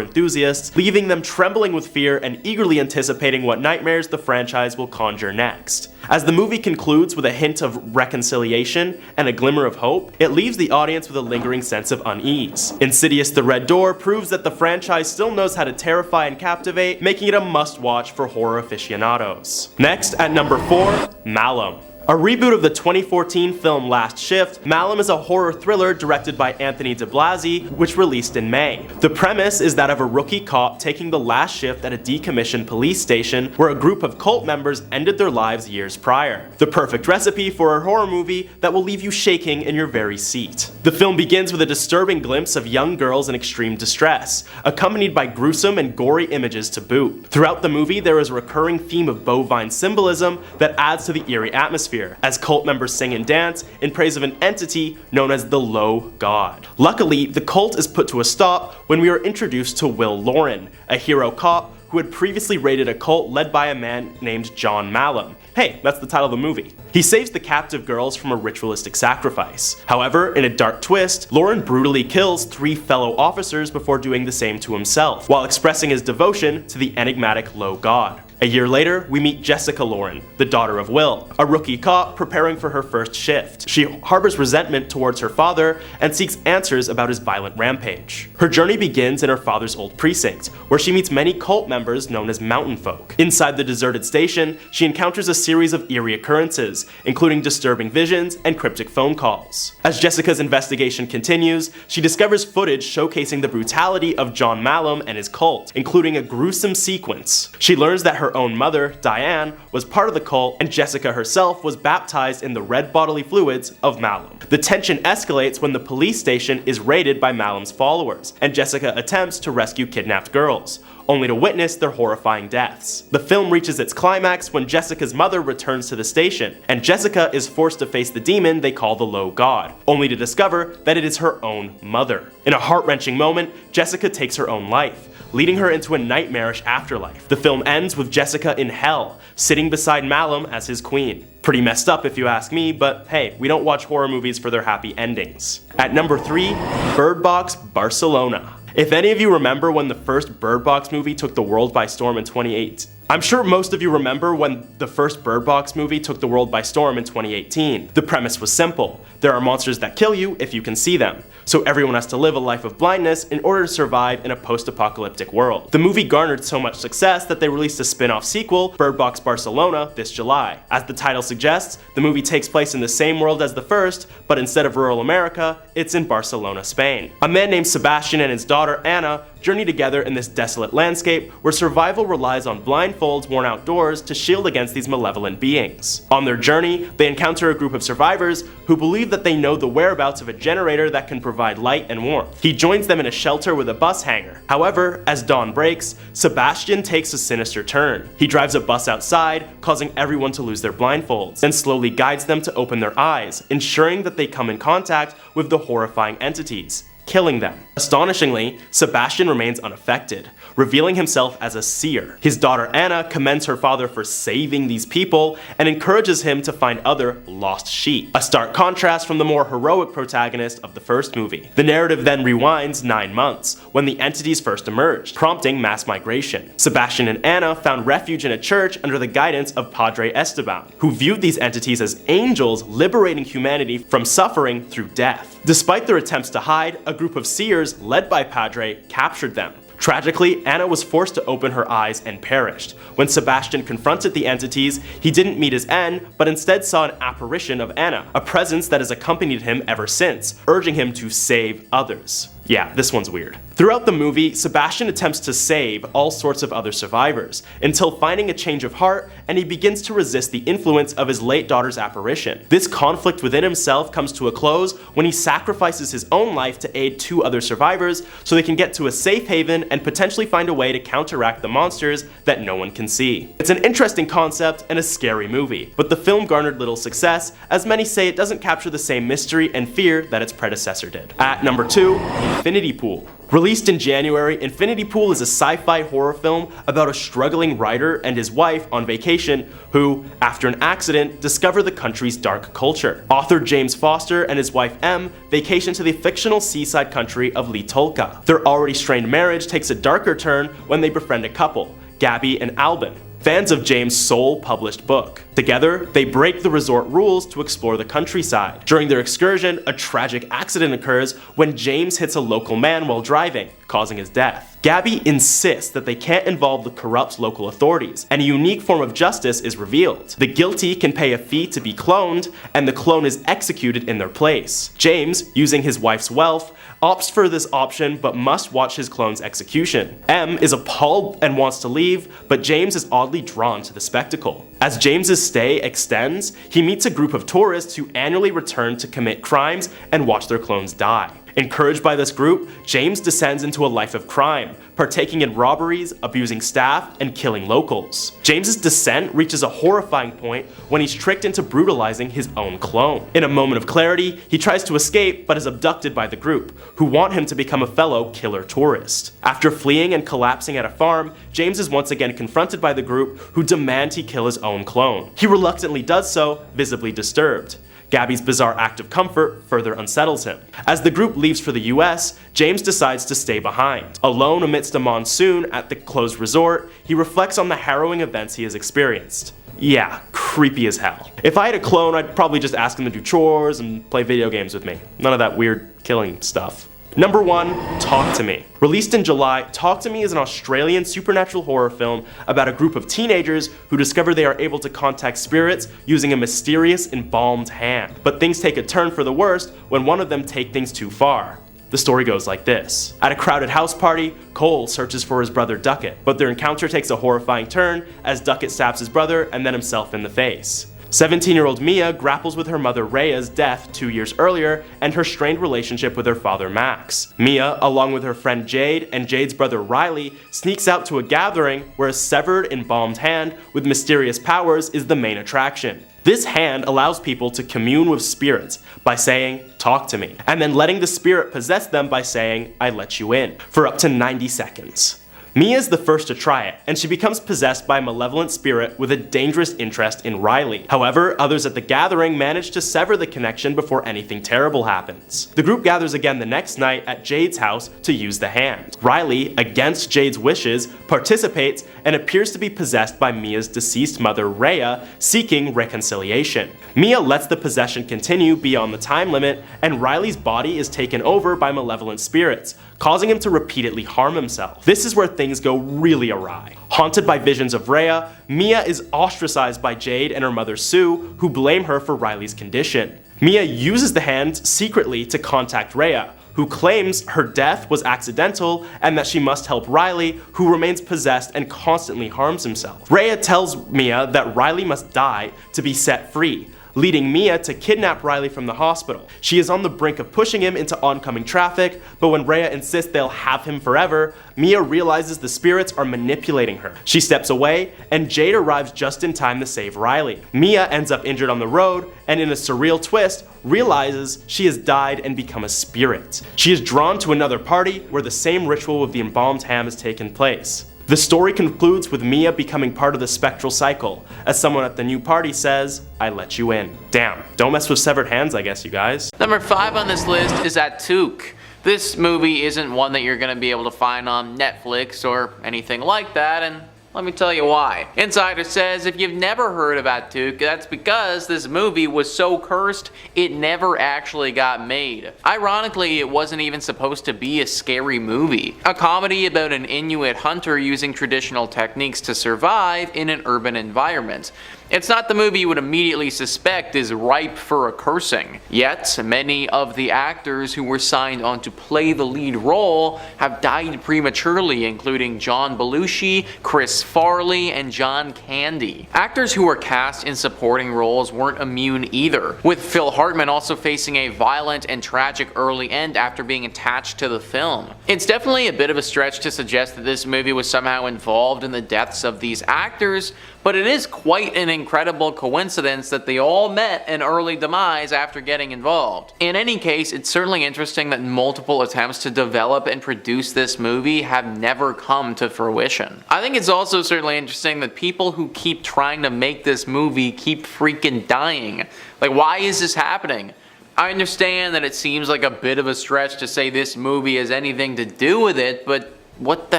enthusiasts, leaving them trembling with fear and eagerly anticipating what nightmares the franchise will conjure next. As the movie concludes with a hint of reconciliation and a glimmer of hope, it leaves the audience with a lingering sense of unease. Insidious The Red Door proves that the franchise still knows how to terrify and captivate, making it a must-watch for horror aficionados. Next, at number 4, Malum. A reboot of the 2014 film Last Shift, Malum is a horror thriller directed by Anthony de Blasi, which released in May. The premise is that of a rookie cop taking the last shift at a decommissioned police station where a group of cult members ended their lives years prior. The perfect recipe for a horror movie that will leave you shaking in your very seat. The film begins with a disturbing glimpse of young girls in extreme distress, accompanied by gruesome and gory images to boot. Throughout the movie, there is a recurring theme of bovine symbolism that adds to the eerie atmosphere, as cult members sing and dance in praise of an entity known as the Low God. Luckily, the cult is put to a stop when we are introduced to Will Lauren, a hero cop who had previously raided a cult led by a man named John Malum. Hey, that's the title of the movie. He saves the captive girls from a ritualistic sacrifice. However, in a dark twist, Lauren brutally kills 3 fellow officers before doing the same to himself, while expressing his devotion to the enigmatic Low God. A year later, we meet Jessica Lauren, the daughter of Will, a rookie cop preparing for her first shift. She harbors resentment towards her father and seeks answers about his violent rampage. Her journey begins in her father's old precinct, where she meets many cult members known as mountain folk. Inside the deserted station, she encounters a series of eerie occurrences, including disturbing visions and cryptic phone calls. As Jessica's investigation continues, she discovers footage showcasing the brutality of John Malum and his cult, including a gruesome sequence. She learns that her own mother, Diane, was part of the cult, and Jessica herself was baptized in the red bodily fluids of Malum. The tension escalates when the police station is raided by Malum's followers, and Jessica attempts to rescue kidnapped girls, only to witness their horrifying deaths. The film reaches its climax when Jessica's mother returns to the station, and Jessica is forced to face the demon they call the Low God, only to discover that it is her own mother. In a heart-wrenching moment, Jessica takes her own life, leading her into a nightmarish afterlife. The film ends with Jessica in hell, sitting beside Malum as his queen. Pretty messed up if you ask me, but hey, we don't watch horror movies for their happy endings. At number 3, Bird Box Barcelona. If any of you remember when the first Bird Box movie took the world by storm in 2018, I'm sure most of you remember when the first Bird Box movie took the world by storm in 2018. The premise was simple. There are monsters that kill you if you can see them, so everyone has to live a life of blindness in order to survive in a post-apocalyptic world. The movie garnered so much success that they released a spin-off sequel, Bird Box Barcelona, this July. As the title suggests, the movie takes place in the same world as the first, but instead of rural America, it's in Barcelona, Spain. A man named Sebastian and his daughter Anna journey together in this desolate landscape where survival relies on blindfolds worn outdoors to shield against these malevolent beings. On their journey, they encounter a group of survivors who believe that they know the whereabouts of a generator that can provide light and warmth. He joins them in a shelter with a bus hangar. However, as dawn breaks, Sebastian takes a sinister turn. He drives a bus outside, causing everyone to lose their blindfolds, and slowly guides them to open their eyes, ensuring that they come in contact with the horrifying entities, killing them. Astonishingly, Sebastian remains unaffected, revealing himself as a seer. His daughter Anna commends her father for saving these people and encourages him to find other lost sheep. A stark contrast from the more heroic protagonist of the first movie. The narrative then rewinds 9 months, when the entities first emerged, prompting mass migration. Sebastian and Anna found refuge in a church under the guidance of Padre Esteban, who viewed these entities as angels liberating humanity from suffering through death. Despite their attempts to hide, a group of seers led by Padre captured them. Tragically, Anna was forced to open her eyes and perished. When Sebastian confronted the entities, he didn't meet his end, but instead saw an apparition of Anna, a presence that has accompanied him ever since, urging him to save others. Yeah, this one's weird. Throughout the movie, Sebastian attempts to save all sorts of other survivors, until finding a change of heart, and he begins to resist the influence of his late daughter's apparition. This conflict within himself comes to a close when he sacrifices his own life to aid 2 other survivors so they can get to a safe haven and potentially find a way to counteract the monsters that no one can see. It's an interesting concept and a scary movie, but the film garnered little success, as many say it doesn't capture the same mystery and fear that its predecessor did. At number 2, Infinity Pool. Released in January, Infinity Pool is a sci-fi horror film about a struggling writer and his wife on vacation who, after an accident, discover the country's dark culture. Author James Foster and his wife Em vacation to the fictional seaside country of Litolka. Their already strained marriage takes a darker turn when they befriend a couple, Gabby and Albin, fans of James' sole published book. Together, they break the resort rules to explore the countryside. During their excursion, a tragic accident occurs when James hits a local man while driving, causing his death. Gabby insists that they can't involve the corrupt local authorities, and a unique form of justice is revealed. The guilty can pay a fee to be cloned, and the clone is executed in their place. James, using his wife's wealth, opts for this option but must watch his clone's execution. Em is appalled and wants to leave, but James is oddly drawn to the spectacle. As James's stay extends, he meets a group of tourists who annually return to commit crimes and watch their clones die. Encouraged by this group, James descends into a life of crime, partaking in robberies, abusing staff, and killing locals. James's descent reaches a horrifying point when he's tricked into brutalizing his own clone. In a moment of clarity, he tries to escape but is abducted by the group, who want him to become a fellow killer tourist. After fleeing and collapsing at a farm, James is once again confronted by the group, who demand he kill his own clone. He reluctantly does so, visibly disturbed. Gabby's bizarre act of comfort further unsettles him. As the group leaves for the US, James decides to stay behind. Alone amidst a monsoon at the closed resort, he reflects on the harrowing events he has experienced. Yeah, creepy as hell. If I had a clone, I'd probably just ask him to do chores and play video games with me. None of that weird killing stuff. Number 1, Talk to Me. Released in July, Talk to Me is an Australian supernatural horror film about a group of teenagers who discover they are able to contact spirits using a mysterious embalmed hand. But things take a turn for the worst when one of them takes things too far. The story goes like this. At a crowded house party, Cole searches for his brother Duckett, but their encounter takes a horrifying turn as Duckett stabs his brother and then himself in the face. 17-year-old Mia grapples with her mother Rhea's death 2 years earlier and her strained relationship with her father Max. Mia, along with her friend Jade and Jade's brother Riley, sneaks out to a gathering where a severed, embalmed hand with mysterious powers is the main attraction. This hand allows people to commune with spirits by saying, "Talk to me," and then letting the spirit possess them by saying, "I let you in," for up to 90 seconds. Mia is the first to try it, and she becomes possessed by a malevolent spirit with a dangerous interest in Riley. However, others at the gathering manage to sever the connection before anything terrible happens. The group gathers again the next night at Jade's house to use the hand. Riley, against Jade's wishes, participates and appears to be possessed by Mia's deceased mother Rhea, seeking reconciliation. Mia lets the possession continue beyond the time limit, and Riley's body is taken over by malevolent spirits, causing him to repeatedly harm himself. This is where things go really awry. Haunted by visions of Rhea, Mia is ostracized by Jade and her mother Sue, who blame her for Riley's condition. Mia uses the hand secretly to contact Rhea, who claims her death was accidental and that she must help Riley, who remains possessed and constantly harms himself. Rhea tells Mia that Riley must die to be set free, leading Mia to kidnap Riley from the hospital. She is on the brink of pushing him into oncoming traffic, but when Rhea insists they'll have him forever, Mia realizes the spirits are manipulating her. She steps away, and Jade arrives just in time to save Riley. Mia ends up injured on the road, and in a surreal twist, realizes she has died and become a spirit. She is drawn to another party where the same ritual with the embalmed ham has taken place. The story concludes with Mia becoming part of the spectral cycle, as someone at the new party says, "I let you in." Damn, don't mess with severed hands, I guess, you guys. Number 5 on this list is Atuk. This movie isn't one that you're going to be able to find on Netflix or anything like that, and let me tell you why. Insider says if you've never heard of Atuk, that's because this movie was so cursed, it never actually got made. Ironically, it wasn't even supposed to be a scary movie. A comedy about an Inuit hunter using traditional techniques to survive in an urban environment. It's not the movie you would immediately suspect is ripe for a cursing. Yet, many of the actors who were signed on to play the lead role have died prematurely, including John Belushi, Chris Farley, and John Candy. Actors who were cast in supporting roles weren't immune either, with Phil Hartman also facing a violent and tragic early end after being attached to the film. It's definitely a bit of a stretch to suggest that this movie was somehow involved in the deaths of these actors, but it is quite an incredible coincidence that they all met an early demise after getting involved. In any case, it's certainly interesting that multiple attempts to develop and produce this movie have never come to fruition. I think it's also certainly interesting that people who keep trying to make this movie keep freaking dying. Like, why is this happening? I understand that it seems like a bit of a stretch to say this movie has anything to do with it, but what the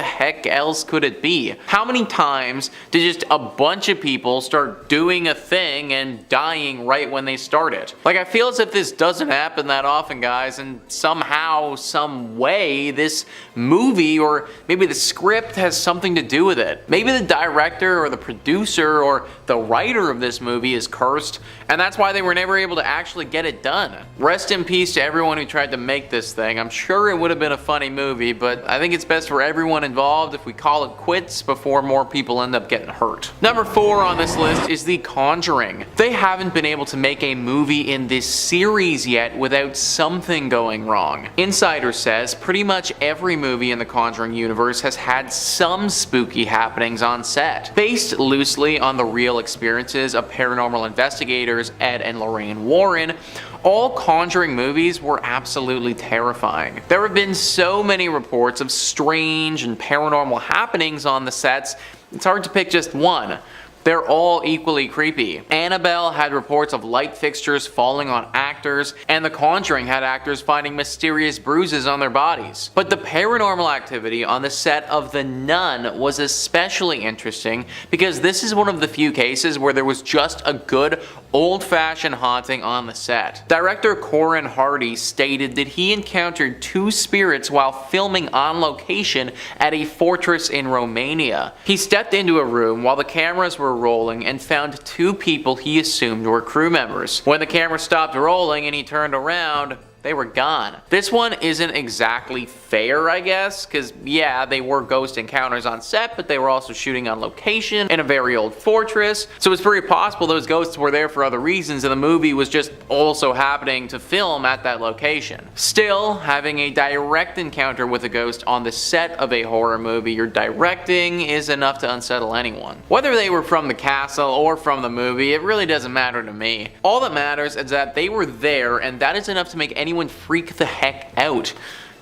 heck else could it be? How many times did just a bunch of people start doing a thing and dying right when they start it? Like, I feel as if this doesn't happen that often, guys, and somehow, some way, this movie or maybe the script has something to do with it. Maybe the director or the producer or the writer of this movie is cursed, and that's why they were never able to actually get it done. Rest in peace to everyone who tried to make this thing. I'm sure it would have been a funny movie, but I think it's best for everyone involved if we call it quits before more people end up getting hurt. Number 4 on this list is The Conjuring. They haven't been able to make a movie in this series yet without something going wrong. Insider says pretty much every movie in the Conjuring universe has had some spooky happenings on set. Based loosely on the real experiences of paranormal investigators Ed and Lorraine Warren, all Conjuring movies were absolutely terrifying. There have been so many reports of strange and paranormal happenings on the sets, it's hard to pick just one. They're all equally creepy. Annabelle had reports of light fixtures falling on actors, and The Conjuring had actors finding mysterious bruises on their bodies. But the paranormal activity on the set of The Nun was especially interesting because this is one of the few cases where there was just a good old-fashioned haunting on the set. Director Corin Hardy stated that he encountered 2 spirits while filming on location at a fortress in Romania. He stepped into a room while the cameras were rolling and found 2 people he assumed were crew members. When the camera stopped rolling and he turned around, they were gone. This one isn't exactly fair, I guess, because yeah, they were ghost encounters on set, but they were also shooting on location in a very old fortress, so it's very possible those ghosts were there for other reasons and the movie was just also happening to film at that location. Still, having a direct encounter with a ghost on the set of a horror movie you're directing is enough to unsettle anyone. Whether they were from the castle or from the movie, it really doesn't matter to me. All that matters is that they were there, and that is enough to make anyone freak the heck out.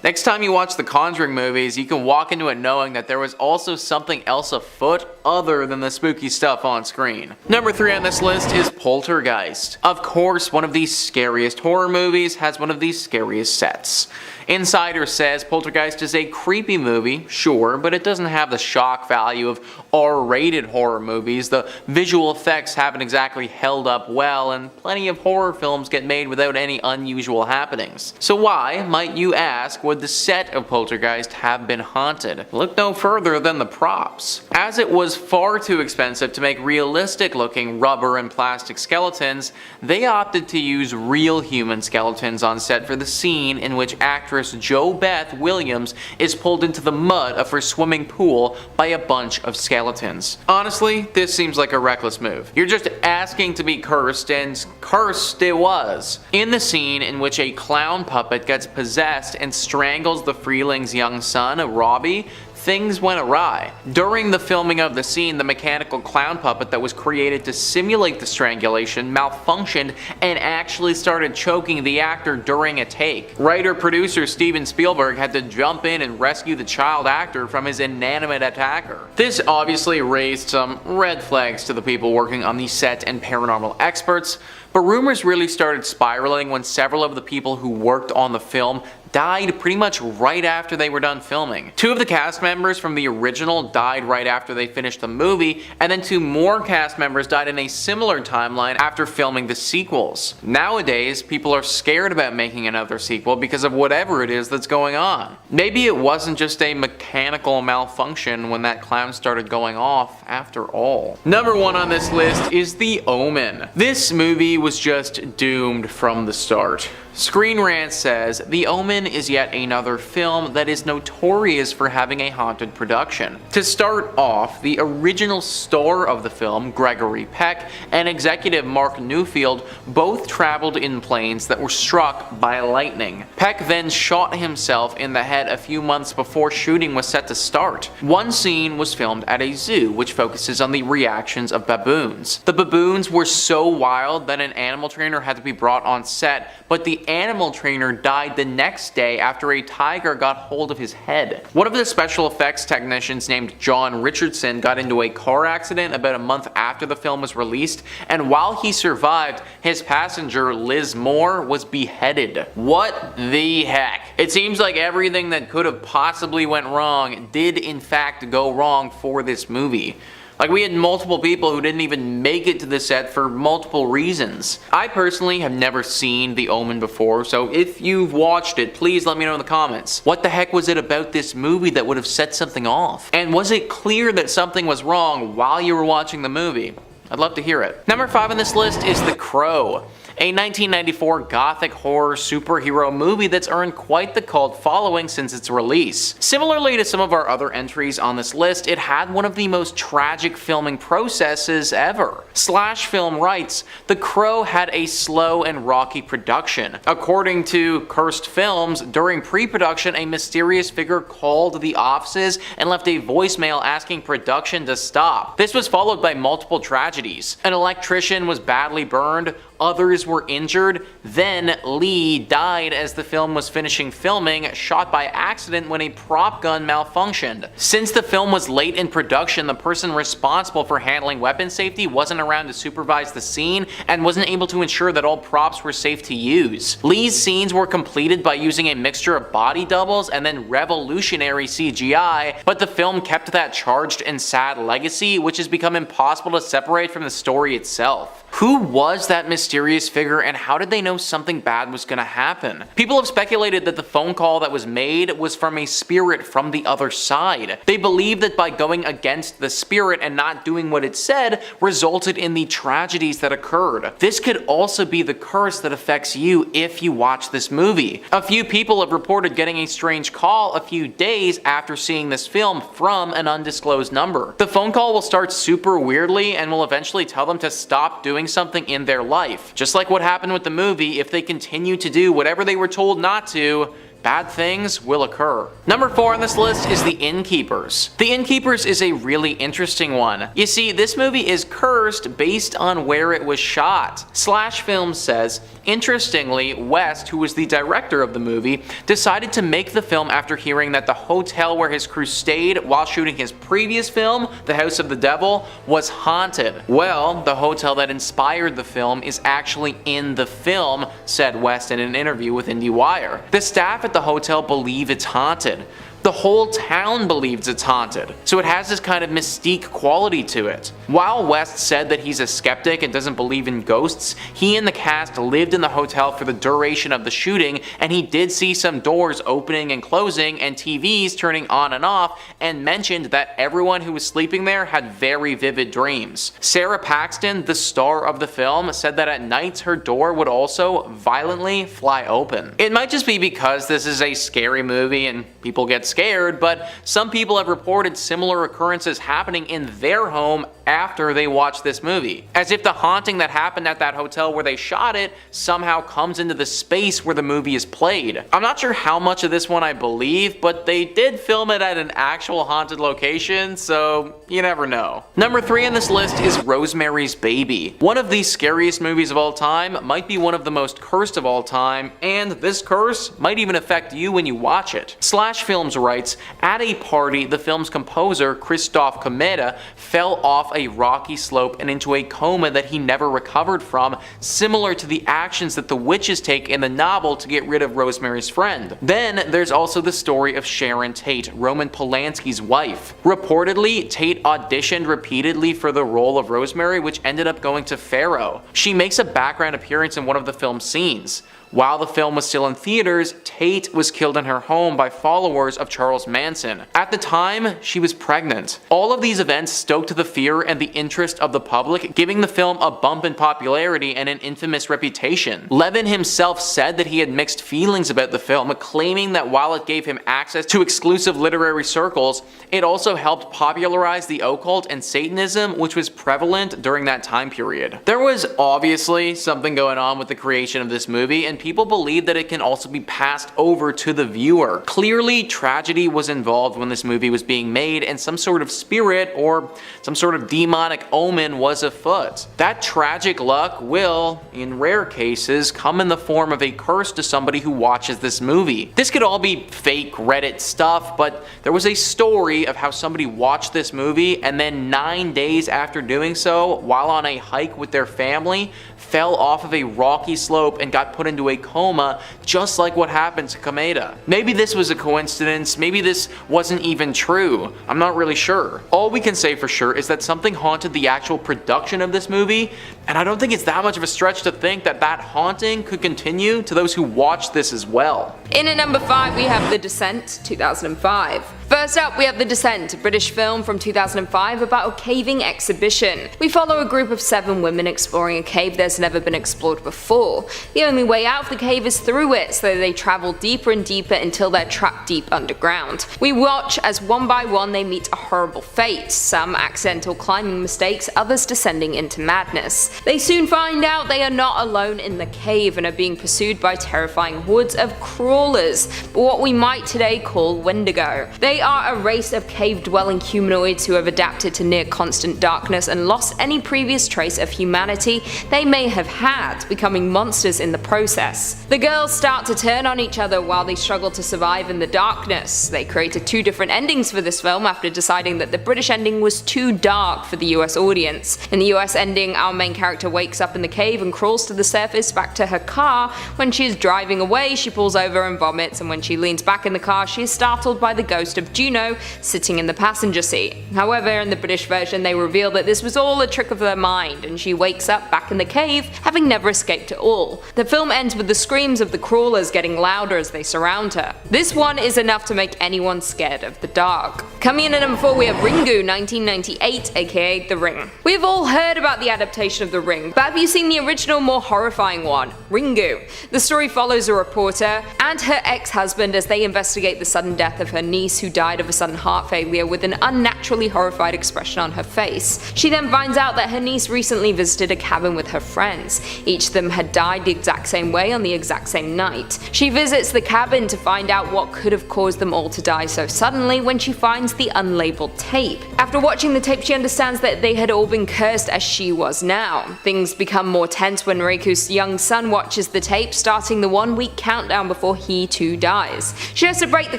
Next time you watch the Conjuring movies, you can walk into it knowing that there was also something else afoot other than the spooky stuff on screen. Number 3 on this list is Poltergeist. Of course, one of the scariest horror movies has one of the scariest sets. Insider says Poltergeist is a creepy movie, sure, but it doesn't have the shock value of R-rated horror movies, the visual effects haven't exactly held up well, and plenty of horror films get made without any unusual happenings. So why, might you ask, would the set of Poltergeist have been haunted? Look no further than the props. As it was far too expensive to make realistic looking rubber and plastic skeletons, they opted to use real human skeletons on set for the scene in which actress Jo Beth Williams is pulled into the mud of her swimming pool by a bunch of skeletons. Honestly, this seems like a reckless move. You're just asking to be cursed, and cursed it was. In the scene in which a clown puppet gets possessed and strangles the Freeling's young son, Robbie, things went awry. During the filming of the scene, the mechanical clown puppet that was created to simulate the strangulation malfunctioned and actually started choking the actor during a take. Writer-producer Steven Spielberg had to jump in and rescue the child actor from his inanimate attacker. This obviously raised some red flags to the people working on the set and paranormal experts, but rumors really started spiraling when several of the people who worked on the film died pretty much right after they were done filming. 2 of the cast members from the original died right after they finished the movie, and then 2 more cast members died in a similar timeline after filming the sequels. Nowadays, people are scared about making another sequel because of whatever it is that's going on. Maybe it wasn't just a mechanical malfunction when that clown started going off after all. Number 1 on this list is The Omen. This movie was just doomed from the start. Screen Rant says, The Omen is yet another film that is notorious for having a haunted production. To start off, the original star of the film, Gregory Peck, and executive Mark Newfield both traveled in planes that were struck by lightning. Peck then shot himself in the head a few months before shooting was set to start. One scene was filmed at a zoo, which focuses on the reactions of baboons. The baboons were so wild that an animal trainer had to be brought on set, but the animal trainer died the next day after a tiger got hold of his head. One of the special effects technicians named John Richardson got into a car accident about a month after the film was released, and while he survived, his passenger Liz Moore was beheaded. What the heck? It seems like everything that could have possibly went wrong did in fact go wrong for this movie. Like, we had multiple people who didn't even make it to the set for multiple reasons. I personally have never seen The Omen before, so if you've watched it, please let me know in the comments. What the heck was it about this movie that would have set something off? And was it clear that something was wrong while you were watching the movie? I'd love to hear it. Number 5 on this list is The Crow, a 1994 gothic horror superhero movie that's earned quite the cult following since its release. Similarly to some of our other entries on this list, it had one of the most tragic filming processes ever. Slash Film writes, The Crow had a slow and rocky production. According to Cursed Films, during pre-production, a mysterious figure called the offices and left a voicemail asking production to stop. This was followed by multiple tragedies. An electrician was badly burned, others were injured, then Lee died as the film was finishing filming, shot by accident when a prop gun malfunctioned. Since the film was late in production, the person responsible for handling weapon safety wasn't around to supervise the scene and wasn't able to ensure that all props were safe to use. Lee's scenes were completed by using a mixture of body doubles and then revolutionary CGI, but the film kept that charged and sad legacy, which has become impossible to separate from the story itself. Who was that mysterious figure, and how did they know something bad was gonna happen? People have speculated that the phone call that was made was from a spirit from the other side. They believe that by going against the spirit and not doing what it said resulted in the tragedies that occurred. This could also be the curse that affects you if you watch this movie. A few people have reported getting a strange call a few days after seeing this film from an undisclosed number. The phone call will start super weirdly and will eventually tell them to stop doing something in their life. Just like what happened with the movie, if they continue to do whatever they were told not to, bad things will occur. Number 4 on this list is The Innkeepers. The Innkeepers is a really interesting one. You see, this movie is cursed based on where it was shot. Slash Film says, interestingly, West, who was the director of the movie, decided to make the film after hearing that the hotel where his crew stayed while shooting his previous film, The House of the Devil, was haunted. Well, the hotel that inspired the film is actually in the film, said West in an interview with IndieWire. The staff at the hotel believe it's haunted. The whole town believes it's haunted, so it has this kind of mystique quality to it. While West said that he's a skeptic and doesn't believe in ghosts, he and the cast lived in the hotel for the duration of the shooting, and he did see some doors opening and closing and TVs turning on and off, and mentioned that everyone who was sleeping there had very vivid dreams. Sarah Paxton, the star of the film, said that at nights her door would also violently fly open. It might just be because this is a scary movie and people get scared, but some people have reported similar occurrences happening in their home after they watch this movie, as if the haunting that happened at that hotel where they shot it somehow comes into the space where the movie is played. I'm not sure how much of this one I believe, but they did film it at an actual haunted location, so you never know. Number 3 on this list is Rosemary's Baby. One of the scariest movies of all time, might be one of the most cursed of all time, and this curse might even affect you when you watch it. Slash Films writes, at a party, the film's composer, Christoph Komeda, fell off a rocky slope and into a coma that he never recovered from, similar to the actions that the witches take in the novel to get rid of Rosemary's friend. Then there's also the story of Sharon Tate, Roman Polanski's wife. Reportedly, Tate auditioned repeatedly for the role of Rosemary, which ended up going to Pharaoh. She makes a background appearance in one of the film's scenes. While the film was still in theaters, Tate was killed in her home by followers of Charles Manson. At the time, she was pregnant. All of these events stoked the fear and the interest of the public, giving the film a bump in popularity and an infamous reputation. Levin himself said that he had mixed feelings about the film, claiming that while it gave him access to exclusive literary circles, it also helped popularize the occult and Satanism, which was prevalent during that time period. There was obviously something going on with the creation of this movie, and people believe that it can also be passed over to the viewer. Clearly, tragedy was involved when this movie was being made, and some sort of spirit or some sort of demonic omen was afoot. That tragic luck will, in rare cases, come in the form of a curse to somebody who watches this movie. This could all be fake Reddit stuff, but there was a story of how somebody watched this movie and then 9 days after doing so, while on a hike with their family, fell off of a rocky slope and got put into a coma, just like what happened to Komeda. Maybe this was a coincidence, maybe this wasn't even true, I'm not really sure. All we can say for sure is that something haunted the actual production of this movie, and I don't think it's that much of a stretch to think that that haunting could continue to those who watch this as well. In at number 5 we have The Descent, 2005. First up, we have The Descent, a British film from 2005 about a caving exhibition. We follow a group of 7 women exploring a cave that's never been explored before. The only way out of the cave is through it, so they travel deeper and deeper until they're trapped deep underground. We watch as one by one they meet a horrible fate, some accidental climbing mistakes, others descending into madness. They soon find out they are not alone in the cave and are being pursued by terrifying hordes of crawlers, what we might today call Wendigo. They are a race of cave-dwelling humanoids who have adapted to near-constant darkness and lost any previous trace of humanity they may have had, becoming monsters in the process. The girls start to turn on each other while they struggle to survive in the darkness. They created 2 different endings for this film after deciding that the British ending was too dark for the US audience. In the US ending, our main character wakes up in the cave and crawls to the surface back to her car. When she is driving away, she pulls over and vomits, and when she leans back in the car, she is startled by the ghost of Juno sitting in the passenger seat. However, in the British version they reveal that this was all a trick of their mind, and she wakes up back in the cave, having never escaped at all. The film ends with the screams of the crawlers getting louder as they surround her. This one is enough to make anyone scared of the dark. Coming in at number 4 we have Ringu, 1998, aka The Ring. We have all heard about the adaptation of The Ring, but have you seen the original, more horrifying one, Ringu? The story follows a reporter and her ex-husband as they investigate the sudden death of her niece, who died of a sudden heart failure with an unnaturally horrified expression on her face. She then finds out that her niece recently visited a cabin with her friends. Each of them had died the exact same way on the exact same night. She visits the cabin to find out what could have caused them all to die so suddenly when she finds the unlabeled tape. After watching the tape, she understands that they had all been cursed as she was now. Things become more tense when Reiku's young son watches the tape, starting the 1-week countdown before he too dies. She has to break the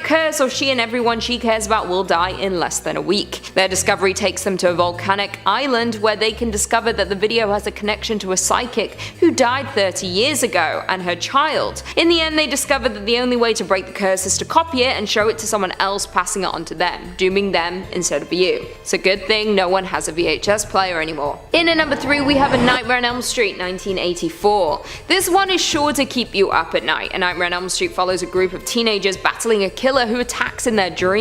curse or she and everyone she cares about will die in less than a week. Their discovery takes them to a volcanic island where they can discover that the video has a connection to a psychic who died 30 years ago and her child. In the end, they discover that the only way to break the curse is to copy it and show it to someone else, passing it on to them, dooming them instead of you. It's a good thing no one has a VHS player anymore. In at number 3, we have A Nightmare on Elm Street 1984. This one is sure to keep you up at night. A Nightmare on Elm Street follows a group of teenagers battling a killer who attacks in their dreams.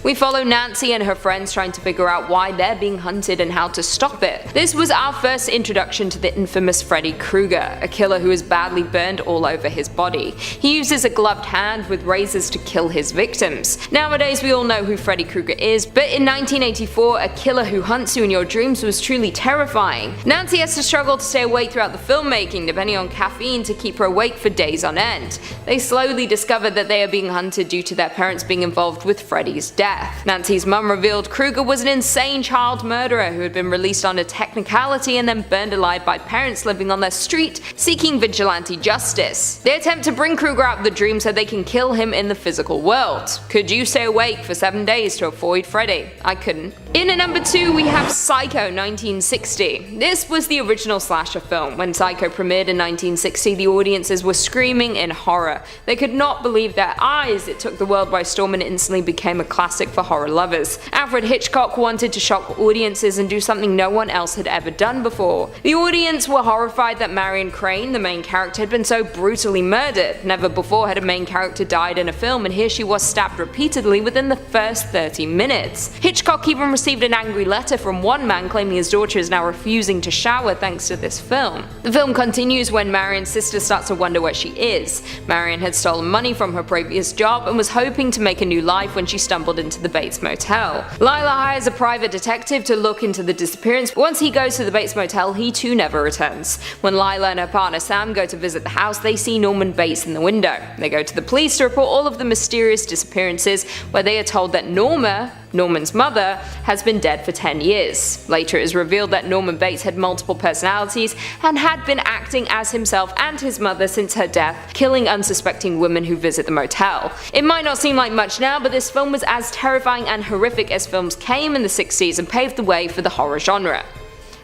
We follow Nancy and her friends trying to figure out why they're being hunted and how to stop it. This was our first introduction to the infamous Freddy Krueger, a killer who is badly burned all over his body. He uses a gloved hand with razors to kill his victims. Nowadays we all know who Freddy Krueger is, but in 1984 a killer who hunts you in your dreams was truly terrifying. Nancy has to struggle to stay awake throughout the filmmaking, depending on caffeine to keep her awake for days on end. They slowly discover that they are being hunted due to their parents being involved with Freddy's death. Nancy's mum revealed Krueger was an insane child murderer who had been released on a technicality and then burned alive by parents living on their street seeking vigilante justice. They attempt to bring Krueger out of the dream so they can kill him in the physical world. Could you stay awake for 7 days to avoid Freddy? I couldn't. In at number 2 we have Psycho 1960. This was the original slasher film. When Psycho premiered in 1960, the audiences were screaming in horror. They could not believe their eyes. It took the world by storm and instantly became a classic for horror lovers. Alfred Hitchcock wanted to shock audiences and do something no one else had ever done before. The audience were horrified that Marion Crane, the main character, had been so brutally murdered. Never before had a main character died in a film, and here she was stabbed repeatedly within the first 30 minutes. Hitchcock even received an angry letter from one man claiming his daughter is now refusing to shower thanks to this film. The film continues when Marion's sister starts to wonder where she is. Marion had stolen money from her previous job and was hoping to make a new life when she stumbled into the Bates Motel. Lila hires a private detective to look into the disappearance, but once he goes to the Bates Motel, he too never returns. When Lila and her partner Sam go to visit the house, they see Norman Bates in the window. They go to the police to report all of the mysterious disappearances, where they are told that Norman's mother, has been dead for 10 years. Later it is revealed that Norman Bates had multiple personalities and had been acting as himself and his mother since her death, killing unsuspecting women who visit the motel. It might not seem like much now, but this film was as terrifying and horrific as films came in the 60s and paved the way for the horror genre.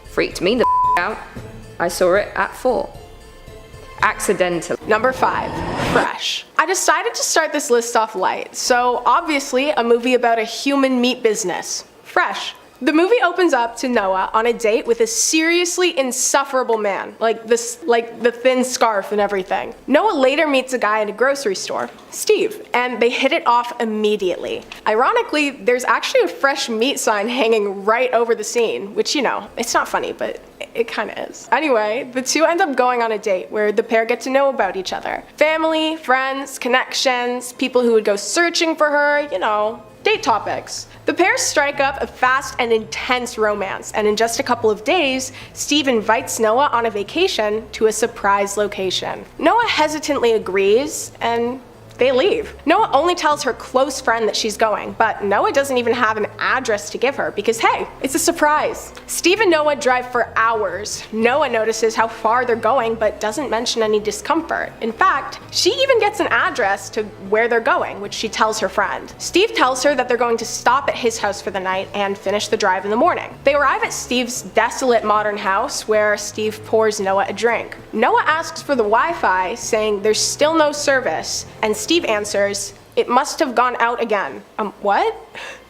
Freaked me the out. I saw it at 4. Accidental. Number 5, Fresh. I decided to start this list off light, so obviously a movie about a human meat business. Fresh. The movie opens up to Noah on a date with a seriously insufferable man, like the thin scarf and everything. Noah later meets a guy in a grocery store, Steve, and they hit it off immediately. Ironically, there's actually a fresh meat sign hanging right over the scene, which, you know, it's not funny, but it kind of is. Anyway, the two end up going on a date where the pair get to know about each other. Family, friends, connections, people who would go searching for her, you know, date topics. The pair strike up a fast and intense romance, and in just a couple of days, Steve invites Noah on a vacation to a surprise location. Noah hesitantly agrees, and they leave. Noah only tells her close friend that she's going, but Noah doesn't even have an address to give her because, hey, it's a surprise. Steve and Noah drive for hours. Noah notices how far they're going, but doesn't mention any discomfort. In fact, she even gets an address to where they're going, which she tells her friend. Steve tells her that they're going to stop at his house for the night and finish the drive in the morning. They arrive at Steve's desolate modern house, where Steve pours Noah a drink. Noah asks for the Wi-Fi, saying there's still no service, and Steve answers, "It must have gone out again." What?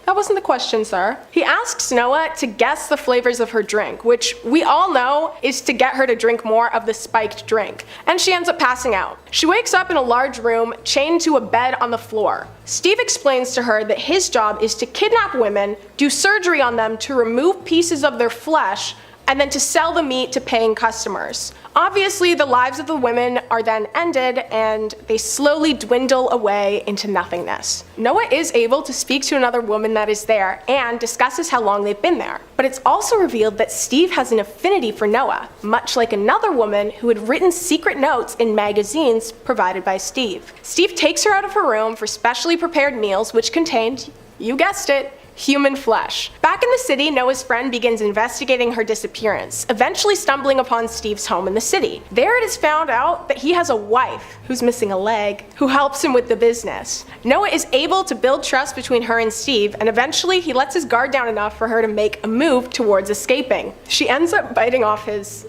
That wasn't the question, sir. He asks Noah to guess the flavors of her drink, which we all know is to get her to drink more of the spiked drink, and she ends up passing out. She wakes up in a large room, chained to a bed on the floor. Steve explains to her that his job is to kidnap women, do surgery on them to remove pieces of their flesh, and then to sell the meat to paying customers. Obviously, the lives of the women are then ended, and they slowly dwindle away into nothingness. Noah is able to speak to another woman that is there and discusses how long they've been there. But it's also revealed that Steve has an affinity for Noah, much like another woman who had written secret notes in magazines provided by Steve. Steve takes her out of her room for specially prepared meals which contained, you guessed it, human flesh. Back in the city, Noah's friend begins investigating her disappearance, eventually stumbling upon Steve's home in the city. There it is found out that he has a wife who's missing a leg, who helps him with the business. Noah is able to build trust between her and Steve, and eventually he lets his guard down enough for her to make a move towards escaping. She ends up biting off his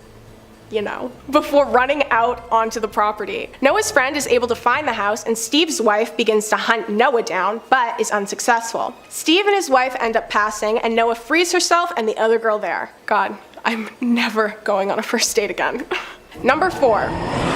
before running out onto the property. Noah's friend is able to find the house, and Steve's wife begins to hunt Noah down, but is unsuccessful. Steve and his wife end up passing, and Noah frees herself and the other girl there. God, I'm never going on a first date again. Number 4,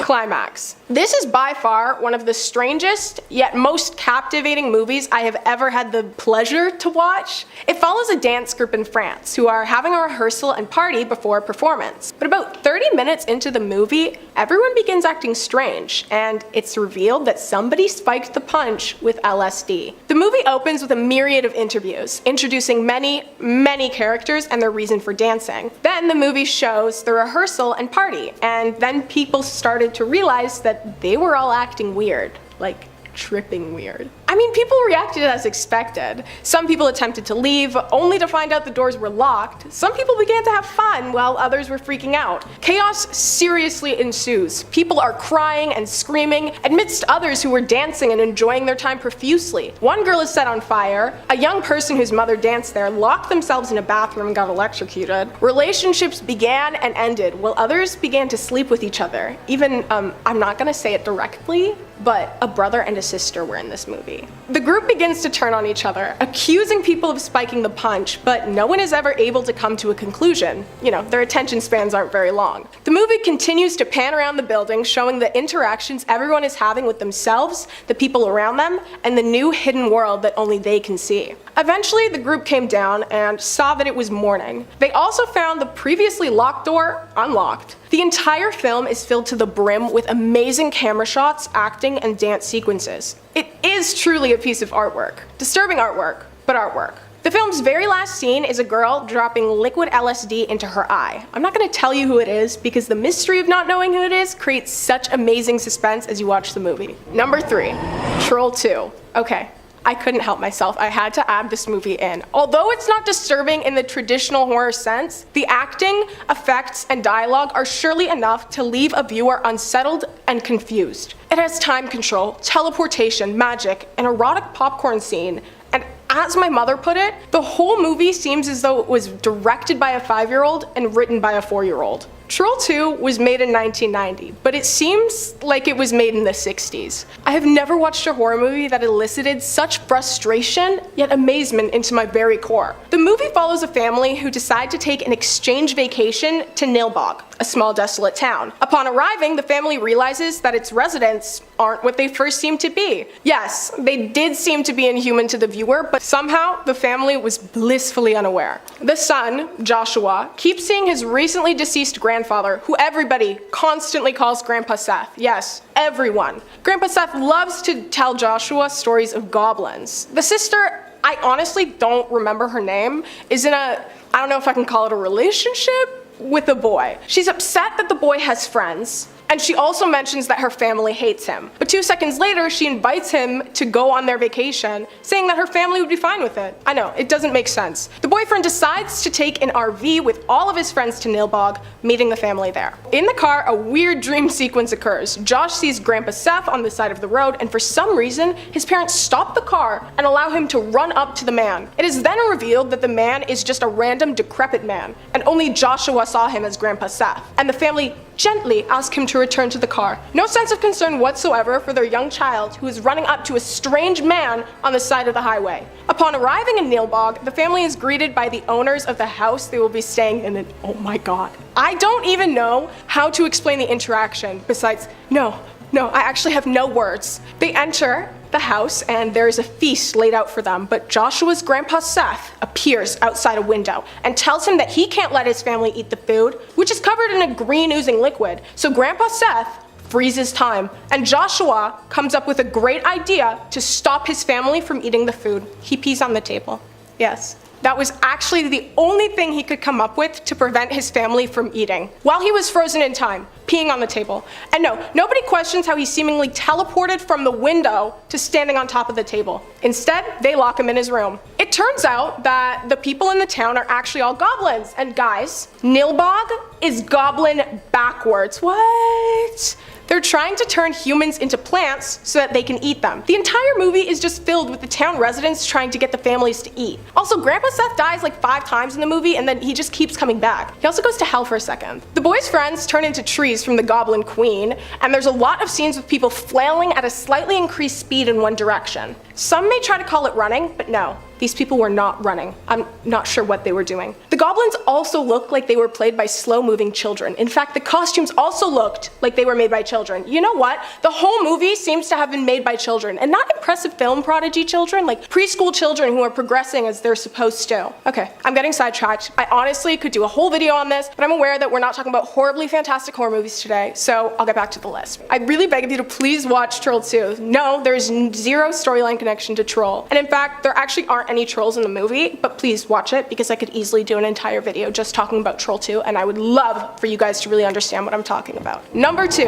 Climax. This is by far one of the strangest yet most captivating movies I have ever had the pleasure to watch. It follows a dance group in France who are having a rehearsal and party before a performance. But about 30 minutes into the movie, everyone begins acting strange, and it's revealed that somebody spiked the punch with LSD. The movie opens with a myriad of interviews, introducing many characters and their reason for dancing. Then the movie shows the rehearsal and party, and then people started to realize that they were all acting weird, like tripping weird. I mean, people reacted as expected. Some people attempted to leave, only to find out the doors were locked. Some people began to have fun, while others were freaking out. Chaos seriously ensues. People are crying and screaming, amidst others who were dancing and enjoying their time profusely. One girl is set on fire. A young person whose mother danced there locked themselves in a bathroom and got electrocuted. Relationships began and ended, while others began to sleep with each other. Even, I'm not gonna say it directly, but a brother and a sister were in this movie. The group begins to turn on each other, accusing people of spiking the punch, but no one is ever able to come to a conclusion. Their attention spans aren't very long. The movie continues to pan around the building, showing the interactions everyone is having with themselves, the people around them, and the new hidden world that only they can see. Eventually, the group came down and saw that it was morning. They also found the previously locked door unlocked. The entire film is filled to the brim with amazing camera shots, acting, and dance sequences. It is truly a piece of artwork. Disturbing artwork, but artwork. The film's very last scene is a girl dropping liquid LSD into her eye. I'm not going to tell you who it is because the mystery of not knowing who it is creates such amazing suspense as you watch the movie. Number 3, Troll 2. Okay. I couldn't help myself. I had to add this movie in. Although it's not disturbing in the traditional horror sense, the acting, effects, and dialogue are surely enough to leave a viewer unsettled and confused. It has time control, teleportation, magic, an erotic popcorn scene, and as my mother put it, the whole movie seems as though it was directed by a 5-year-old and written by a 4-year-old. Troll 2 was made in 1990, but it seems like it was made in the 60s. I have never watched a horror movie that elicited such frustration yet amazement into my very core. The movie follows a family who decide to take an exchange vacation to Nilbog, a small desolate town. Upon arriving, the family realizes that its residents aren't what they first seemed to be. Yes, they did seem to be inhuman to the viewer, but somehow the family was blissfully unaware. The son, Joshua, keeps seeing his recently deceased grandfather, who everybody constantly calls Grandpa Seth. Yes, everyone. Grandpa Seth loves to tell Joshua stories of goblins. The sister, I honestly don't remember her name, is in I don't know if I can call it a relationship with a boy. She's upset that the boy has friends, and she also mentions that her family hates him. But 2 seconds later, she invites him to go on their vacation, saying that her family would be fine with it. I know, it doesn't make sense. The boyfriend decides to take an RV with all of his friends to Nilbog, meeting the family there. In the car, a weird dream sequence occurs. Josh sees Grandpa Seth on the side of the road, and for some reason, his parents stop the car and allow him to run up to the man. It is then revealed that the man is just a random decrepit man, and only Joshua saw him as Grandpa Seth. And the family gently ask him to return to the car. No sense of concern whatsoever for their young child who is running up to a strange man on the side of the highway. Upon arriving in Nilbog, the family is greeted by the owners of the house they will be staying in, and oh my god. I don't even know how to explain the interaction besides, no, I actually have no words. They enter the house and there is a feast laid out for them, but Joshua's Grandpa Seth appears outside a window and tells him that he can't let his family eat the food, which is covered in a green oozing liquid. So Grandpa Seth freezes time, and Joshua comes up with a great idea to stop his family from eating the food. He pees on the table. Yes. That was actually the only thing he could come up with to prevent his family from eating. While he was frozen in time, peeing on the table. And no, nobody questions how he seemingly teleported from the window to standing on top of the table. Instead, they lock him in his room. It turns out that the people in the town are actually all goblins. And guys, Nilbog is goblin backwards. What? They're trying to turn humans into plants so that they can eat them. The entire movie is just filled with the town residents trying to get the families to eat. Also, Grandpa Seth dies like 5 times in the movie and then he just keeps coming back. He also goes to hell for a second. The boys' friends turn into trees from the Goblin Queen, and there's a lot of scenes with people flailing at a slightly increased speed in one direction. Some may try to call it running, but no. These people were not running. I'm not sure what they were doing. The goblins also looked like they were played by slow-moving children. In fact, the costumes also looked like they were made by children. You know what? The whole movie seems to have been made by children, and not impressive film prodigy children, like preschool children who are progressing as they're supposed to. Okay, I'm getting sidetracked. I honestly could do a whole video on this, but I'm aware that we're not talking about horribly fantastic horror movies today, so I'll get back to the list. I really beg of you to please watch Troll 2. No, there's zero storyline connection to Troll. And in fact, there actually aren't any trolls in the movie, but please watch it because I could easily do an entire video just talking about Troll 2, and I would love for you guys to really understand what I'm talking about. Number 2,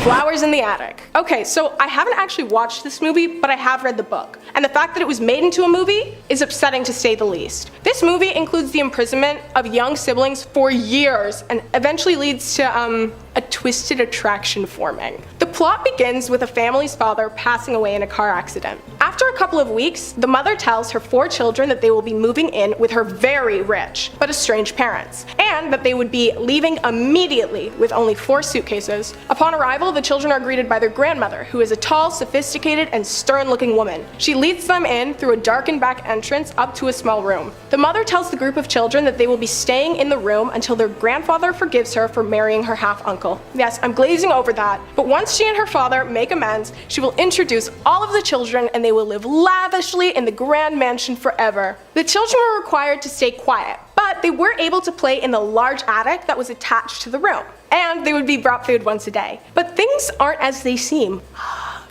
Flowers in the Attic. Okay, so I haven't actually watched this movie, but I have read the book. And the fact that it was made into a movie is upsetting to say the least. This movie includes the imprisonment of young siblings for years and eventually leads to, a twisted attraction forming. The plot begins with a family's father passing away in a car accident. After a couple of weeks, the mother tells her 4 children that they will be moving in with her very rich but estranged parents, and that they would be leaving immediately with only 4 suitcases. Upon arrival, the children are greeted by their grandmother, who is a tall, sophisticated, and stern-looking woman. She leads them in through a darkened back entrance up to a small room. The mother tells the group of children that they will be staying in the room until their grandfather forgives her for marrying her half-uncle. Yes, I'm glazing over that, but once she and her father make amends, she will introduce all of the children and they will live lavishly in the grand mansion forever. The children were required to stay quiet, but they were able to play in the large attic that was attached to the room, and they would be brought food once a day. But things aren't as they seem.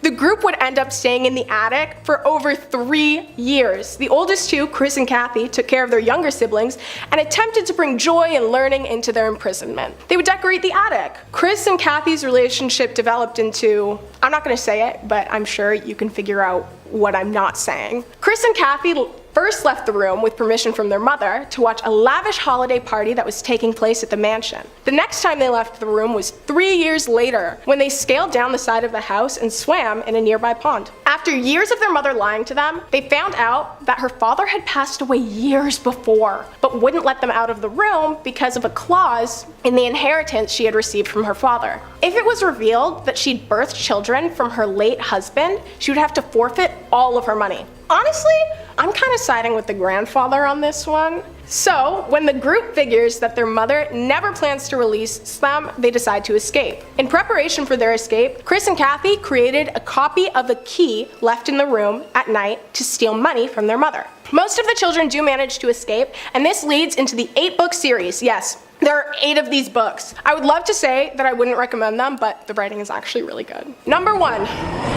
The group would end up staying in the attic for over 3 years. The oldest 2, Chris and Kathy, took care of their younger siblings and attempted to bring joy and learning into their imprisonment. They would decorate the attic. Chris and Kathy's relationship developed into, I'm not going to say it, but I'm sure you can figure out what I'm not saying. Chris and Kathy first left the room with permission from their mother to watch a lavish holiday party that was taking place at the mansion. The next time they left the room was 3 years later, when they scaled down the side of the house and swam in a nearby pond. After years of their mother lying to them, they found out that her father had passed away years before, but wouldn't let them out of the room because of a clause in the inheritance she had received from her father. If it was revealed that she'd birthed children from her late husband, she would have to forfeit all of her money. Honestly, I'm kind of siding with the grandfather on this one. So, when the group figures that their mother never plans to release them, they decide to escape. In preparation for their escape, Chris and Kathy created a copy of the key left in the room at night to steal money from their mother. Most of the children do manage to escape, and this leads into the 8-book series. Yes, there are 8 of these books. I would love to say that I wouldn't recommend them, but the writing is actually really good. Number 1,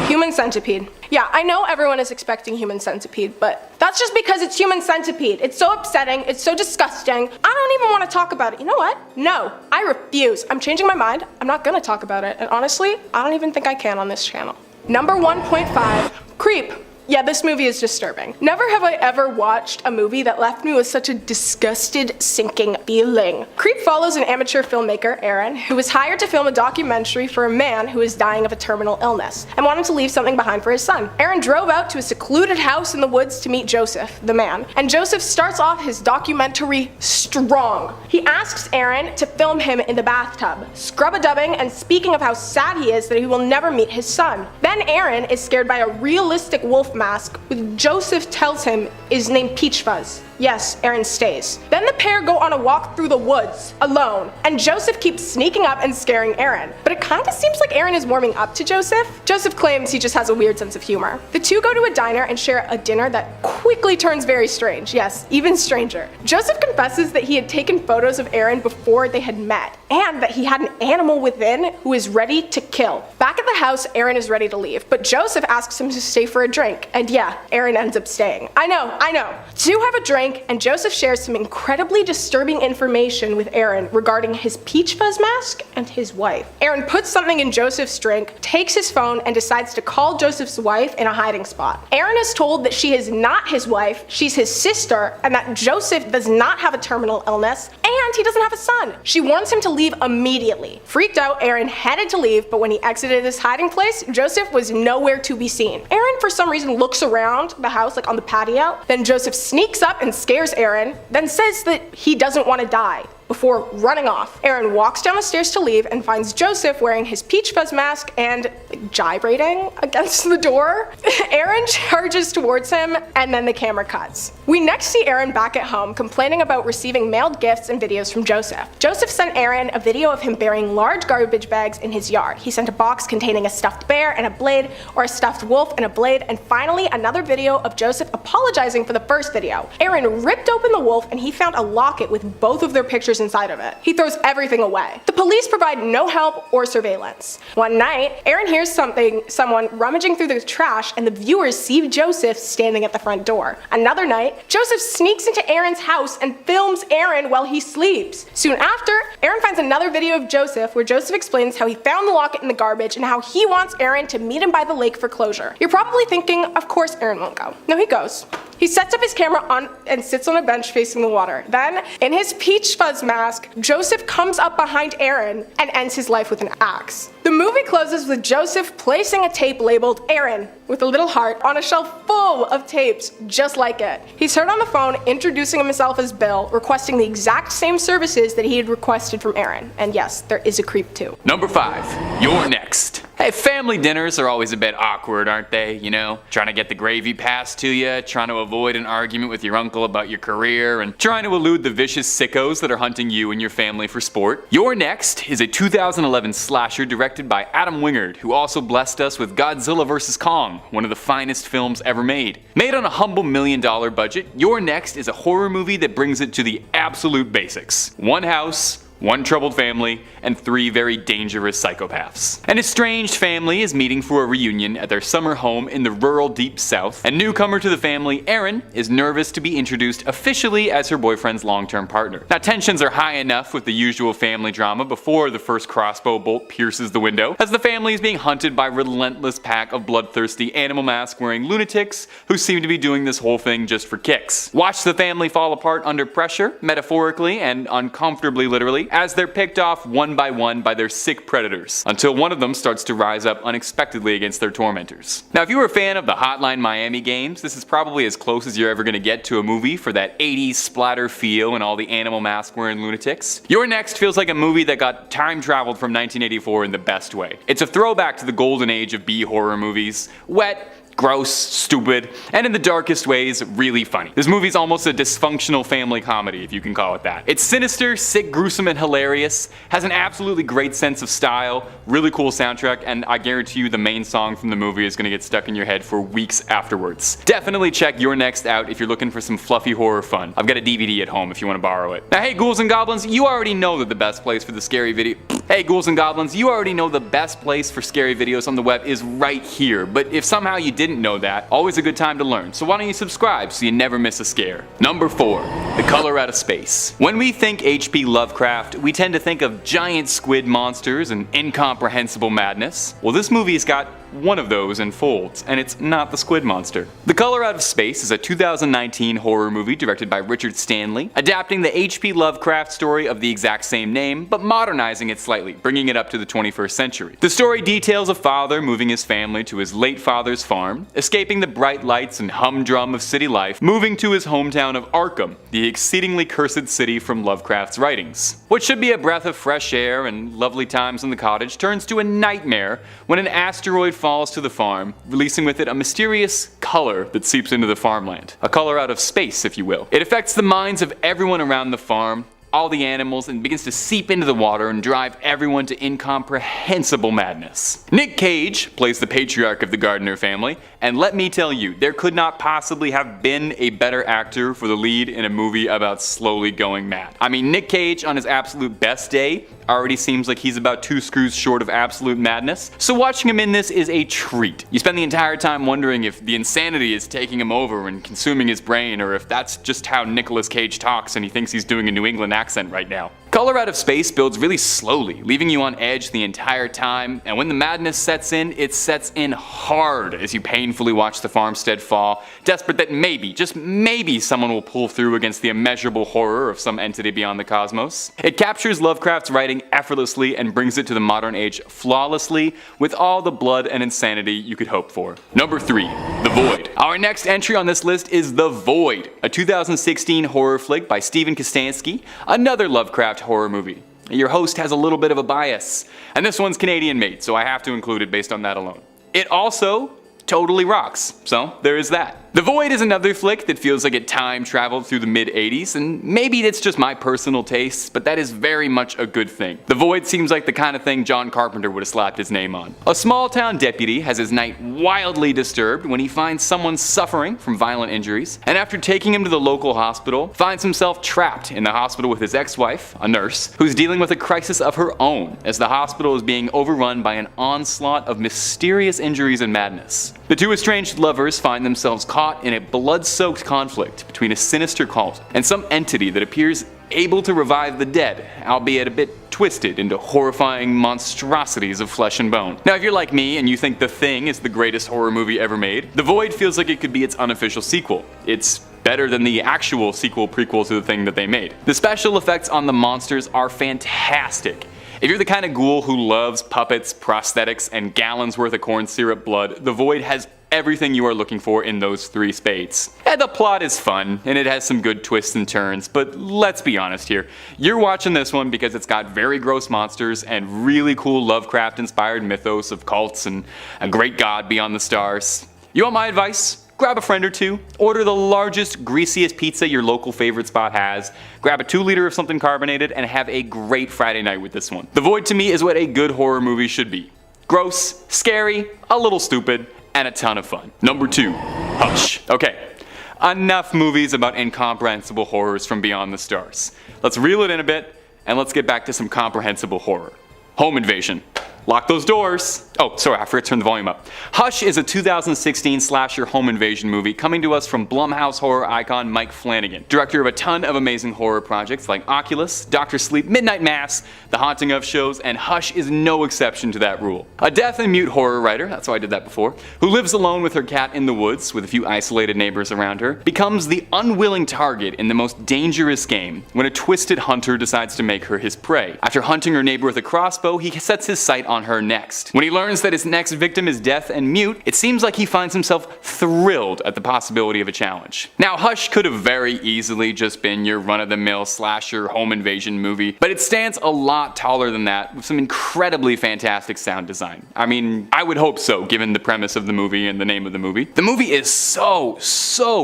Human Centipede. Yeah, I know everyone is expecting Human Centipede, but that's just because it's Human Centipede. It's so upsetting, it's so disgusting. I don't even want to talk about it. You know what? No, I refuse. I'm changing my mind. I'm not gonna talk about it. And honestly, I don't even think I can on this channel. Number 1.5, Creep. Yeah, this movie is disturbing. Never have I ever watched a movie that left me with such a disgusted, sinking feeling. Creep follows an amateur filmmaker, Aaron, who was hired to film a documentary for a man who is dying of a terminal illness and wanted to leave something behind for his son. Aaron drove out to a secluded house in the woods to meet Joseph, the man, and Joseph starts off his documentary strong. He asks Aaron to film him in the bathtub, scrub-a-dubbing and speaking of how sad he is that he will never meet his son. Then Aaron is scared by a realistic wolf mask, which Joseph tells him is named Peach Fuzz. Yes, Aaron stays. Then the pair go on a walk through the woods, alone, and Joseph keeps sneaking up and scaring Aaron. But it kinda seems like Aaron is warming up to Joseph. Joseph claims he just has a weird sense of humor. The two go to a diner and share a dinner that quickly turns very strange. Yes, even stranger. Joseph confesses that he had taken photos of Aaron before they had met, and that he had an animal within who is ready to kill. Back at the house, Aaron is ready to leave, but Joseph asks him to stay for a drink, drink. And yeah, Aaron ends up staying. I know. Two have a drink, and Joseph shares some incredibly disturbing information with Aaron regarding his peach fuzz mask and his wife. Aaron puts something in Joseph's drink, takes his phone, and decides to call Joseph's wife in a hiding spot. Aaron is told that she is not his wife, she's his sister, and that Joseph does not have a terminal illness, and he doesn't have a son. She warns him to leave immediately. Freaked out, Aaron headed to leave, but when he exited his hiding place, Joseph was nowhere to be seen. Aaron, for some reason, looks around the house, like on the patio. Then Joseph sneaks up and scares Aaron, then says that he doesn't want to die, before running off. Aaron walks down the stairs to leave and finds Joseph wearing his peach fuzz mask and gyrating against the door. Aaron charges towards him, and then the camera cuts. We next see Aaron back at home complaining about receiving mailed gifts and videos from Joseph. Joseph sent Aaron a video of him burying large garbage bags in his yard. He sent a box containing a stuffed bear and a blade, or a stuffed wolf and a blade, and finally another video of Joseph apologizing for the first video. Aaron ripped open the wolf and he found a locket with both of their pictures inside of it. He throws everything away. The police provide no help or surveillance. One night, Aaron hears someone rummaging through the trash, and the viewers see Joseph standing at the front door. Another night, Joseph sneaks into Aaron's house and films Aaron while he sleeps. Soon after, Aaron finds another video of Joseph where Joseph explains how he found the locket in the garbage and how he wants Aaron to meet him by the lake for closure. You're probably thinking, of course Aaron won't go. No, he goes. He sets up his camera on and sits on a bench facing the water. Then, in his peach fuzz mask, Joseph comes up behind Aaron and ends his life with an axe. The movie closes with Joseph placing a tape labeled Aaron with a little heart on a shelf full of tapes just like it. He's heard on the phone introducing himself as Bill, requesting the exact same services that he had requested from Aaron. And yes, there is a creep too. Number 5, you're next. Hey, family dinners are always a bit awkward, aren't they? You know, trying to get the gravy passed to you, trying to avoid an argument with your uncle about your career, and trying to elude the vicious sickos that are hunting you and your family for sport. You're Next is a 2011 slasher directed by Adam Wingard, who also blessed us with Godzilla vs. Kong, one of the finest films ever made. Made on a humble $1 million budget, You're Next is a horror movie that brings it to the absolute basics. One house, one troubled family, and 3 very dangerous psychopaths. An estranged family is meeting for a reunion at their summer home in the rural deep south, and newcomer to the family, Erin, is nervous to be introduced officially as her boyfriend's long-term partner. Now, tensions are high enough with the usual family drama before the first crossbow bolt pierces the window, as the family is being hunted by a relentless pack of bloodthirsty animal mask-wearing lunatics who seem to be doing this whole thing just for kicks. Watch the family fall apart under pressure, metaphorically and uncomfortably literally, as they're picked off one by one by their sick predators, until one of them starts to rise up unexpectedly against their tormentors. Now, if you were a fan of the Hotline Miami games, this is probably as close as you're ever going to get to a movie for that 80s splatter feel and all the animal mask-wearing lunatics. You're Next feels like a movie that got time-traveled from 1984 in the best way. It's a throwback to the golden age of B-horror movies. Wet, gross, stupid, and in the darkest ways, really funny. This movie's almost a dysfunctional family comedy, if you can call it that. It's sinister, sick, gruesome, and hilarious, has an absolutely great sense of style, really cool soundtrack, and I guarantee you the main song from the movie is gonna get stuck in your head for weeks afterwards. Definitely check You're Next out if you're looking for some fluffy horror fun. I've got a DVD at home if you want to borrow it. Now, hey ghouls and goblins, you already know that the best place for the scary video. Hey ghouls and goblins, you already know the best place for scary videos on the web is right here, but if somehow you didn't know that, always a good time to learn, so why don't you subscribe so you never miss a scare. Number 4, The Color Out of Space. When we think H.P. Lovecraft, we tend to think of giant squid monsters and incomprehensible madness. Well, this movie's got one of those in folds, and it's not the squid monster. The Color Out of Space is a 2019 horror movie directed by Richard Stanley, adapting the H.P. Lovecraft story of the exact same name, but modernizing it slightly, bringing it up to the 21st century. The story details a father moving his family to his late father's farm, escaping the bright lights and humdrum of city life, moving to his hometown of Arkham, the exceedingly cursed city from Lovecraft's writings. What should be a breath of fresh air and lovely times in the cottage turns to a nightmare when an asteroid falls to the farm, releasing with it a mysterious color that seeps into the farmland. A color out of space, if you will. It affects the minds of everyone around the farm, all the animals, and begins to seep into the water and drive everyone to incomprehensible madness. Nick Cage plays the patriarch of the Gardner family, and let me tell you, there could not possibly have been a better actor for the lead in a movie about slowly going mad. I mean, Nick Cage on his absolute best day already seems like he's about 2 screws short of absolute madness, so watching him in this is a treat. You spend the entire time wondering if the insanity is taking him over and consuming his brain, or if that's just how Nicolas Cage talks and he thinks he's doing a New England accent right now. Color Out of Space builds really slowly, leaving you on edge the entire time, and when the madness sets in, it sets in hard as you painfully watch the farmstead fall, desperate that maybe, just maybe, someone will pull through against the immeasurable horror of some entity beyond the cosmos. It captures Lovecraft's writing effortlessly and brings it to the modern age flawlessly, with all the blood and insanity you could hope for. Number 3. The Void. Our next entry on this list is The Void, a 2016 horror flick by Steven Kostanski, another Lovecraft horror movie. Your host has a little bit of a bias, and this one's Canadian made, so I have to include it based on that alone. It also totally rocks, so there is that. The Void is another flick that feels like it time traveled through the mid-80s, and maybe it's just my personal taste, but that is very much a good thing. The Void seems like the kind of thing John Carpenter would have slapped his name on. A small-town deputy has his night wildly disturbed when he finds someone suffering from violent injuries, and after taking him to the local hospital, finds himself trapped in the hospital with his ex-wife, a nurse, who's dealing with a crisis of her own as the hospital is being overrun by an onslaught of mysterious injuries and madness. The two estranged lovers find themselves caught in a blood-soaked conflict between a sinister cult and some entity that appears able to revive the dead, albeit a bit twisted into horrifying monstrosities of flesh and bone. Now, if you're like me and you think The Thing is the greatest horror movie ever made, The Void feels like it could be its unofficial sequel. It's better than the actual sequel-prequel to The Thing that they made. The special effects on the monsters are fantastic. If you're the kind of ghoul who loves puppets, prosthetics, and gallons worth of corn syrup blood, The Void has everything you are looking for in those 3 spades. And the plot is fun, and it has some good twists and turns, but let's be honest here. You're watching this one because it's got very gross monsters and really cool Lovecraft-inspired mythos of cults and a great god beyond the stars. You want my advice? Grab a friend or two, order the largest, greasiest pizza your local favorite spot has, grab a 2-liter of something carbonated, and have a great Friday night with this one. The Void to me is what a good horror movie should be. Gross, scary, a little stupid, and a ton of fun. Number 2, Hush. Okay, enough movies about incomprehensible horrors from beyond the stars. Let's reel it in a bit, and let's get back to some comprehensible horror. Home invasion. Lock those doors. Oh, sorry, I forgot to turn the volume up. Hush is a 2016 slasher home invasion movie coming to us from Blumhouse horror icon Mike Flanagan, director of a ton of amazing horror projects like Oculus, Dr. Sleep, Midnight Mass, The Haunting of shows, and Hush is no exception to that rule. A deaf and mute horror writer, that's why I did that before, who lives alone with her cat in the woods with a few isolated neighbors around her, becomes the unwilling target in the most dangerous game when a twisted hunter decides to make her his prey. After hunting her neighbor with a crossbow, he sets his sight on her next. When he learns that his next victim is deaf and mute, it seems like he finds himself thrilled at the possibility of a challenge. Now, Hush could have very easily just been your run-of-the-mill slasher home invasion movie, but it stands a lot taller than that with some incredibly fantastic sound design. I mean, I would hope so, given the premise of the movie and the name of the movie. The movie is so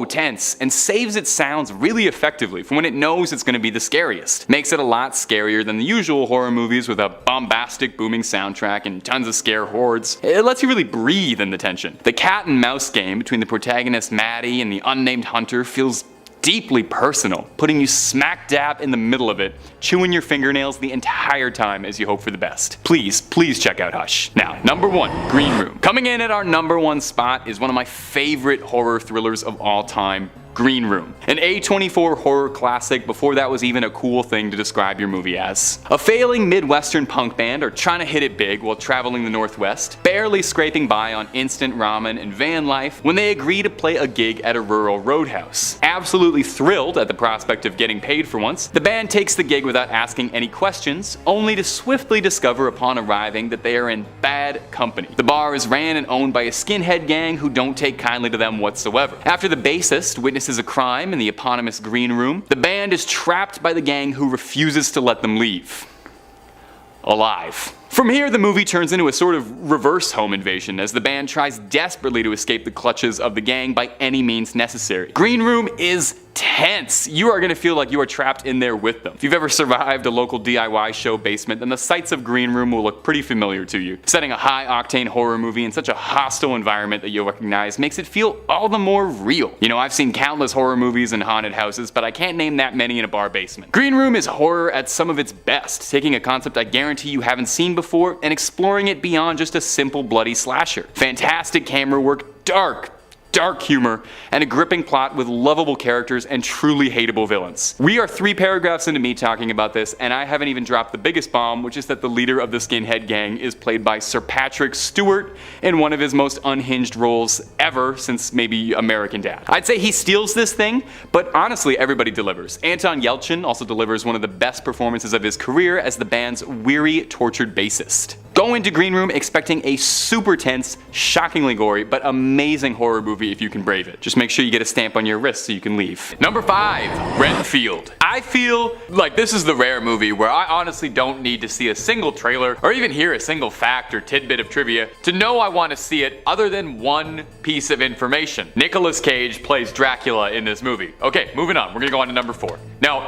tense and saves its sounds really effectively for when it knows it's going to be the scariest. Makes it a lot scarier than the usual horror movies with a bombastic booming soundtrack and tons of scare hordes. It lets you really breathe in the tension. The cat and mouse game between the protagonist Maddie and the unnamed hunter feels deeply personal, putting you smack dab in the middle of it, chewing your fingernails the entire time as you hope for the best. Please check out Hush. Now, number 1, Green Room. Coming in at our number 1 spot is one of my favorite horror thrillers of all time, Green Room, an A24 horror classic before that was even a cool thing to describe your movie as. A failing Midwestern punk band are trying to hit it big while traveling the Northwest, barely scraping by on instant ramen and van life when they agree to play a gig at a rural roadhouse. Absolutely thrilled at the prospect of getting paid for once, the band takes the gig without asking any questions, only to swiftly discover upon arriving that they are in bad company. The bar is ran and owned by a skinhead gang who don't take kindly to them whatsoever. After the bassist witnesses a crime in the eponymous Green Room, the band is trapped by the gang who refuses to let them leave. Alive. From here, the movie turns into a sort of reverse home invasion as the band tries desperately to escape the clutches of the gang by any means necessary. Green Room is tense. You are gonna feel like you are trapped in there with them. If you've ever survived a local DIY show basement, then the sights of Green Room will look pretty familiar to you. Setting a high-octane horror movie in such a hostile environment that you'll recognize makes it feel all the more real. You know, I've seen countless horror movies in haunted houses, but I can't name that many in a bar basement. Green Room is horror at some of its best, taking a concept I guarantee you haven't seen before and exploring it beyond just a simple bloody slasher. Fantastic camera work, dark humor, and a gripping plot with lovable characters and truly hateable villains. We are 3 paragraphs into me talking about this, and I haven't even dropped the biggest bomb, which is that the leader of the Skinhead Gang is played by Sir Patrick Stewart in one of his most unhinged roles ever since maybe American Dad. I'd say he steals this thing, but honestly everybody delivers. Anton Yelchin also delivers one of the best performances of his career as the band's weary, tortured bassist. Go into Green Room expecting a super tense, shockingly gory, but amazing horror movie if you can brave it. Just make sure you get a stamp on your wrist so you can leave. Number 5, Renfield. I feel like this is the rare movie where I honestly don't need to see a single trailer or even hear a single fact or tidbit of trivia to know I want to see it other than one piece of information. Nicolas Cage plays Dracula in this movie. Okay, moving on. We're gonna go on to number 4. No,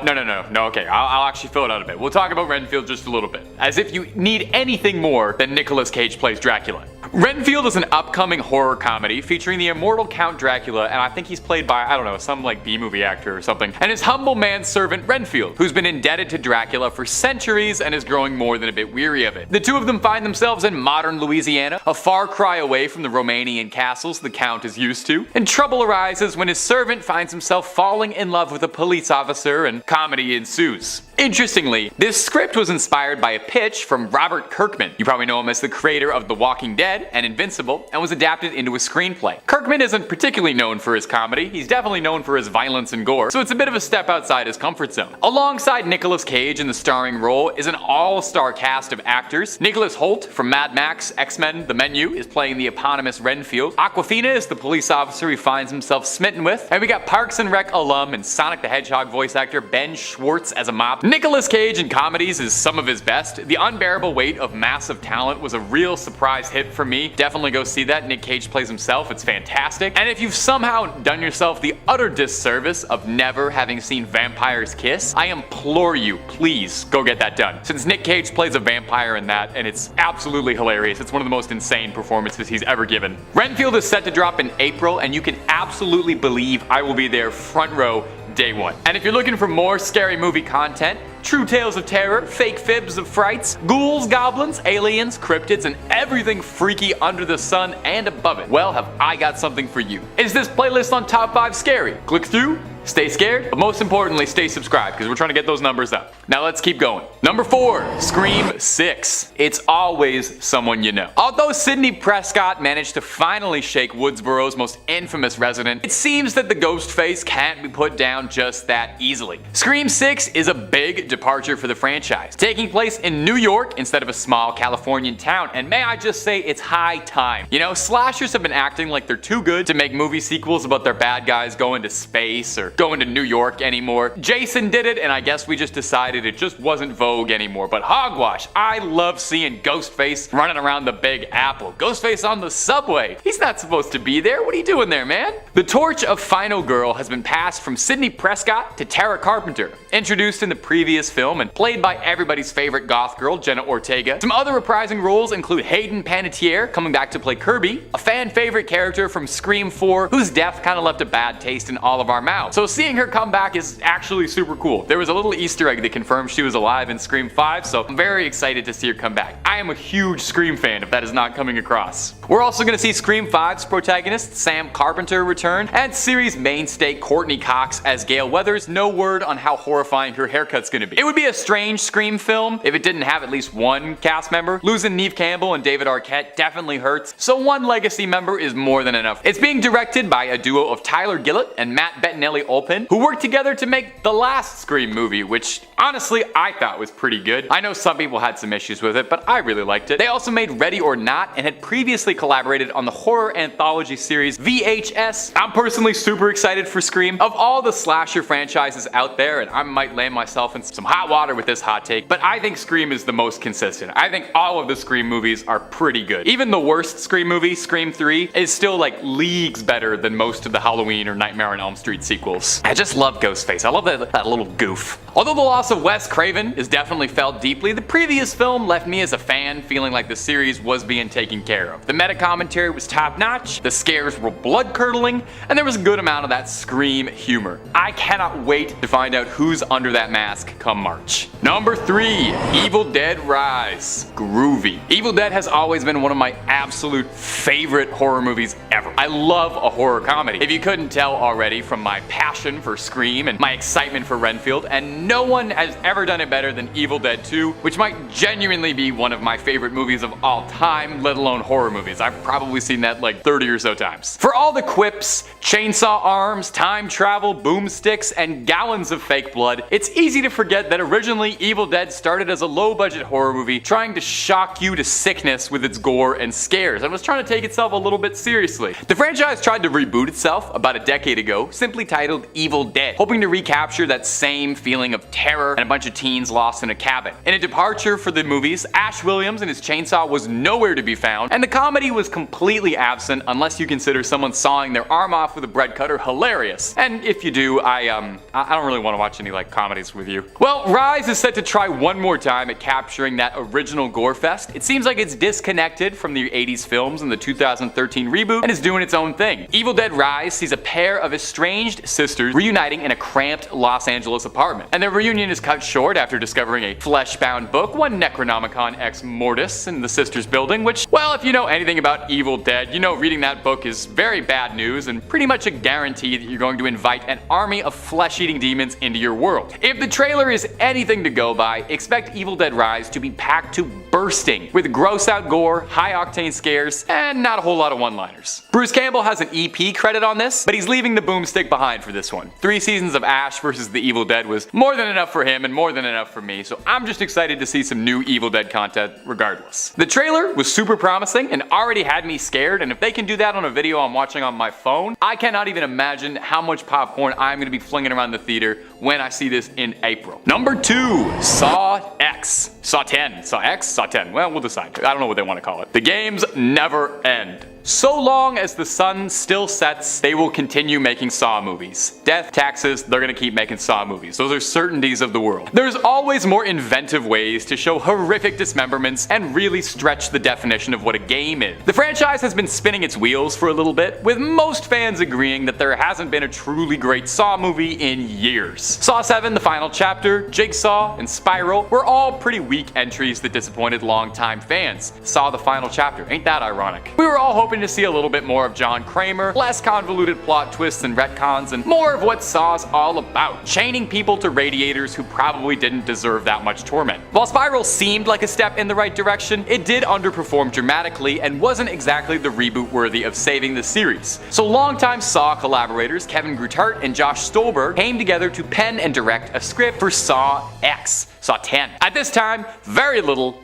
okay, I'll actually fill it out a bit. We'll talk about Renfield just a little bit. As if you need anything more than Nicolas Cage plays Dracula. Renfield is an upcoming horror comedy featuring the immortal Count Dracula, and I think he's played by, I don't know, some like B-movie actor or something, and his humble manservant Renfield, who's been indebted to Dracula for centuries and is growing more than a bit weary of it. The two of them find themselves in modern Louisiana, a far cry away from the Romanian castles the Count is used to, and trouble arises when his servant finds himself falling in love with a police officer and comedy ensues. Interestingly, this script was inspired by a pitch from Robert Kirkman. You probably know him as the creator of The Walking Dead and Invincible, and was adapted into a screenplay. Kirkman isn't particularly known for his comedy, he's definitely known for his violence and gore, so it's a bit of a step outside his comfort zone. Alongside Nicolas Cage in the starring role is an all-star cast of actors. Nicholas Hoult from Mad Max, X-Men, The Menu is playing the eponymous Renfield. Awkwafina is the police officer he finds himself smitten with, and we got Parks and Rec alum and Sonic the Hedgehog voice actor Ben Schwartz as a mob. Nicolas Cage in comedies is some of his best. The unbearable weight of massive talent was a real surprise hit for me. Definitely go see that. Nick Cage plays himself, it's fantastic. And if you've somehow done yourself the utter disservice of never having seen Vampires Kiss, I implore you, please go get that done. Since Nick Cage plays a vampire in that, and it's absolutely hilarious. It's one of the most insane performances he's ever given. Renfield is set to drop in April, and you can absolutely believe I will be there front row day one. And if you're looking for more scary movie content, true tales of terror, fake fibs of frights, ghouls, goblins, aliens, cryptids, and everything freaky under the sun and above it, well, have I got something for you. Is this playlist on Top 5 scary? Click through, stay scared, but most importantly, stay subscribed, because we're trying to get those numbers up. Now let's keep going. Number 4, Scream 6. It's always someone you know. Although Sidney Prescott managed to finally shake Woodsboro's most infamous resident, it seems that the ghost face can't be put down just that easily. Scream 6 is a big departure for the franchise, taking place in New York instead of a small Californian town, and may I just say it's high time. You know, slashers have been acting like they're too good to make movie sequels about their bad guys going to space or going to New York anymore. Jason did it, and I guess we just decided it just wasn't vogue anymore, but hogwash, I love seeing Ghostface running around the Big Apple. Ghostface on the subway. He's not supposed to be there. What are you doing there, man? The torch of Final Girl has been passed from Sidney Prescott to Tara Carpenter, introduced in the previous film and played by everybody's favorite goth girl, Jenna Ortega. Some other reprising roles include Hayden Panettiere coming back to play Kirby, a fan favorite character from Scream 4 whose death kind of left a bad taste in all of our mouths. So seeing her come back is actually super cool. There was a little Easter egg that confirmed she was alive in Scream 5, so I'm very excited to see her come back. I am a huge Scream fan if that is not coming across. We're also going to see Scream 5's protagonist Sam Carpenter return, and series mainstay Courtney Cox as Gale Weathers. No word on how horrifying her haircut's going to be. It would be a strange Scream film if it didn't have at least one cast member. Losing Neve Campbell and David Arquette definitely hurts, so one legacy member is more than enough. It's being directed by a duo of Tyler Gillett and Matt Bettinelli-Olpin, who worked together to make the last Scream movie, which honestly I thought was pretty good. I know some people had some issues with it, but I really liked it. They also made Ready or Not and had previously collaborated on the horror anthology series VHS. I'm personally super excited for Scream. Of all the slasher franchises out there, and I might land myself in some hot water with this hot take, but I think Scream is the most consistent. I think all of the Scream movies are pretty good. Even the worst Scream movie, Scream 3, is still like leagues better than most of the Halloween or Nightmare on Elm Street sequels. ridiculous. I just love Ghostface. I love that little goof. Although the loss of Wes Craven is definitely felt deeply, the previous film left me as a fan feeling like the series was being taken care of. The meta commentary was top notch, the scares were blood curdling, and there was a good amount of that scream humor. I cannot wait to find out who's under that mask come March. Number 3, Evil Dead Rise. Groovy. Evil Dead has always been one of my absolute favorite horror movies ever. I love a horror comedy. If you couldn't tell already from my passion for Scream and my excitement for Renfield, and no one has ever done it better than Evil Dead 2, which might genuinely be one of my favorite movies of all time, let alone horror movies. I've probably seen that like 30 or so times. For all the quips, chainsaw arms, time travel, boomsticks, and gallons of fake blood, it's easy to forget that originally Evil Dead started as a low-budget horror movie trying to shock you to sickness with its gore and scares, and was trying to take itself a little bit seriously. The franchise tried to reboot itself about a decade ago, simply titled Evil Dead, hoping to recapture that same feeling of terror and a bunch of teens lost in a cabin. In a departure for the movies, Ash Williams and his chainsaw was nowhere to be found, and the comedy was completely absent unless you consider someone sawing their arm off with a bread cutter hilarious. And if you do, I don't really want to watch any like comedies with you. Well, Rise is set to try one more time at capturing that original gore fest. It seems like it's disconnected from the 80s films and the 2013 reboot and is doing its own thing. Evil Dead Rise sees a pair of estranged sisters reuniting in a cramped Los Angeles apartment, and their reunion is cut short after discovering a flesh-bound book, one Necronomicon Ex Mortis, in the sisters' building, which, well, if you know anything about Evil Dead, you know reading that book is very bad news and pretty much a guarantee that you're going to invite an army of flesh-eating demons into your world. If the trailer is anything to go by, expect Evil Dead Rise to be packed to bursting with gross-out gore, high-octane scares, and not a whole lot of one-liners. Bruce Campbell has an EP credit on this, but he's leaving the boomstick behind for this one. 3 seasons of Ash vs. the Evil Dead was more than enough for him and more than enough for me, so I'm just excited to see some new Evil Dead content regardless. The trailer was super promising and already had me scared, and if they can do that on a video I'm watching on my phone, I cannot even imagine how much popcorn I'm going to be flinging around the theater when I see this in April. Number 2, Saw X. Saw 10. Saw X? Saw 10. Well, we'll decide. I don't know what they want to call it. The games never end. So long as the sun still sets, they will continue making Saw movies. Death, taxes, they're gonna keep making Saw movies. Those are certainties of the world. There's always more inventive ways to show horrific dismemberments and really stretch the definition of what a game is. The franchise has been spinning its wheels for a little bit, with most fans agreeing that there hasn't been a truly great Saw movie in years. Saw 7, The Final Chapter, Jigsaw, and Spiral were all pretty weak entries that disappointed longtime fans. Saw The Final Chapter, ain't that ironic? We were all hoping to see a little bit more of John Kramer, less convoluted plot twists and retcons, and more of what Saw's all about, chaining people to radiators who probably didn't deserve that much torment. While Spiral seemed like a step in the right direction, it did underperform dramatically and wasn't exactly the reboot worthy of saving the series. So longtime Saw collaborators Kevin Grutart and Josh Stolberg came together to pen and direct a script for Saw X. Saw 10. At this time, very little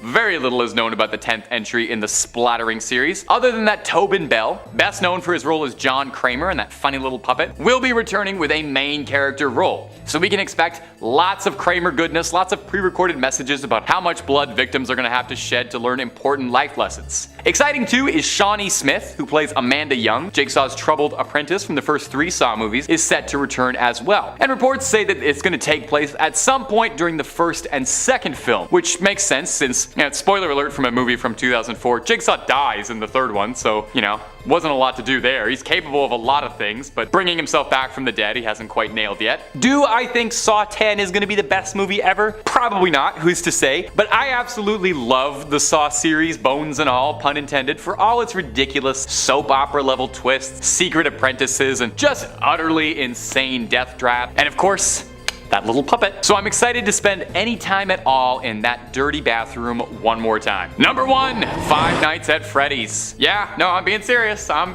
is known about the 10th entry in the splattering series, other than that Tobin Bell, best known for his role as John Kramer and that funny little puppet, will be returning with a main character role. So we can expect lots of Kramer goodness, lots of pre-recorded messages about how much blood victims are going to have to shed to learn important life lessons. Exciting too is Shawnee Smith, who plays Amanda Young, Jigsaw's troubled apprentice from the first 3 Saw movies, is set to return as well. And reports say that it's going to take place at some point during the first and second film, which makes sense since, spoiler alert from a movie from 2004, Jigsaw dies in the 3rd one, so, wasn't a lot to do there. He's capable of a lot of things, but bringing himself back from the dead he hasn't quite nailed yet. Do I think Saw 10 is going to be the best movie ever? Probably not, who's to say, but I absolutely love the Saw series, bones and all, pun intended, for all its ridiculous soap opera level twists, secret apprentices, and just utterly insane death trap, and of course, that little puppet. So I'm excited to spend any time at all in that dirty bathroom one more time. Number 1, Five Nights at Freddy's. Yeah, no, I'm being serious. I'm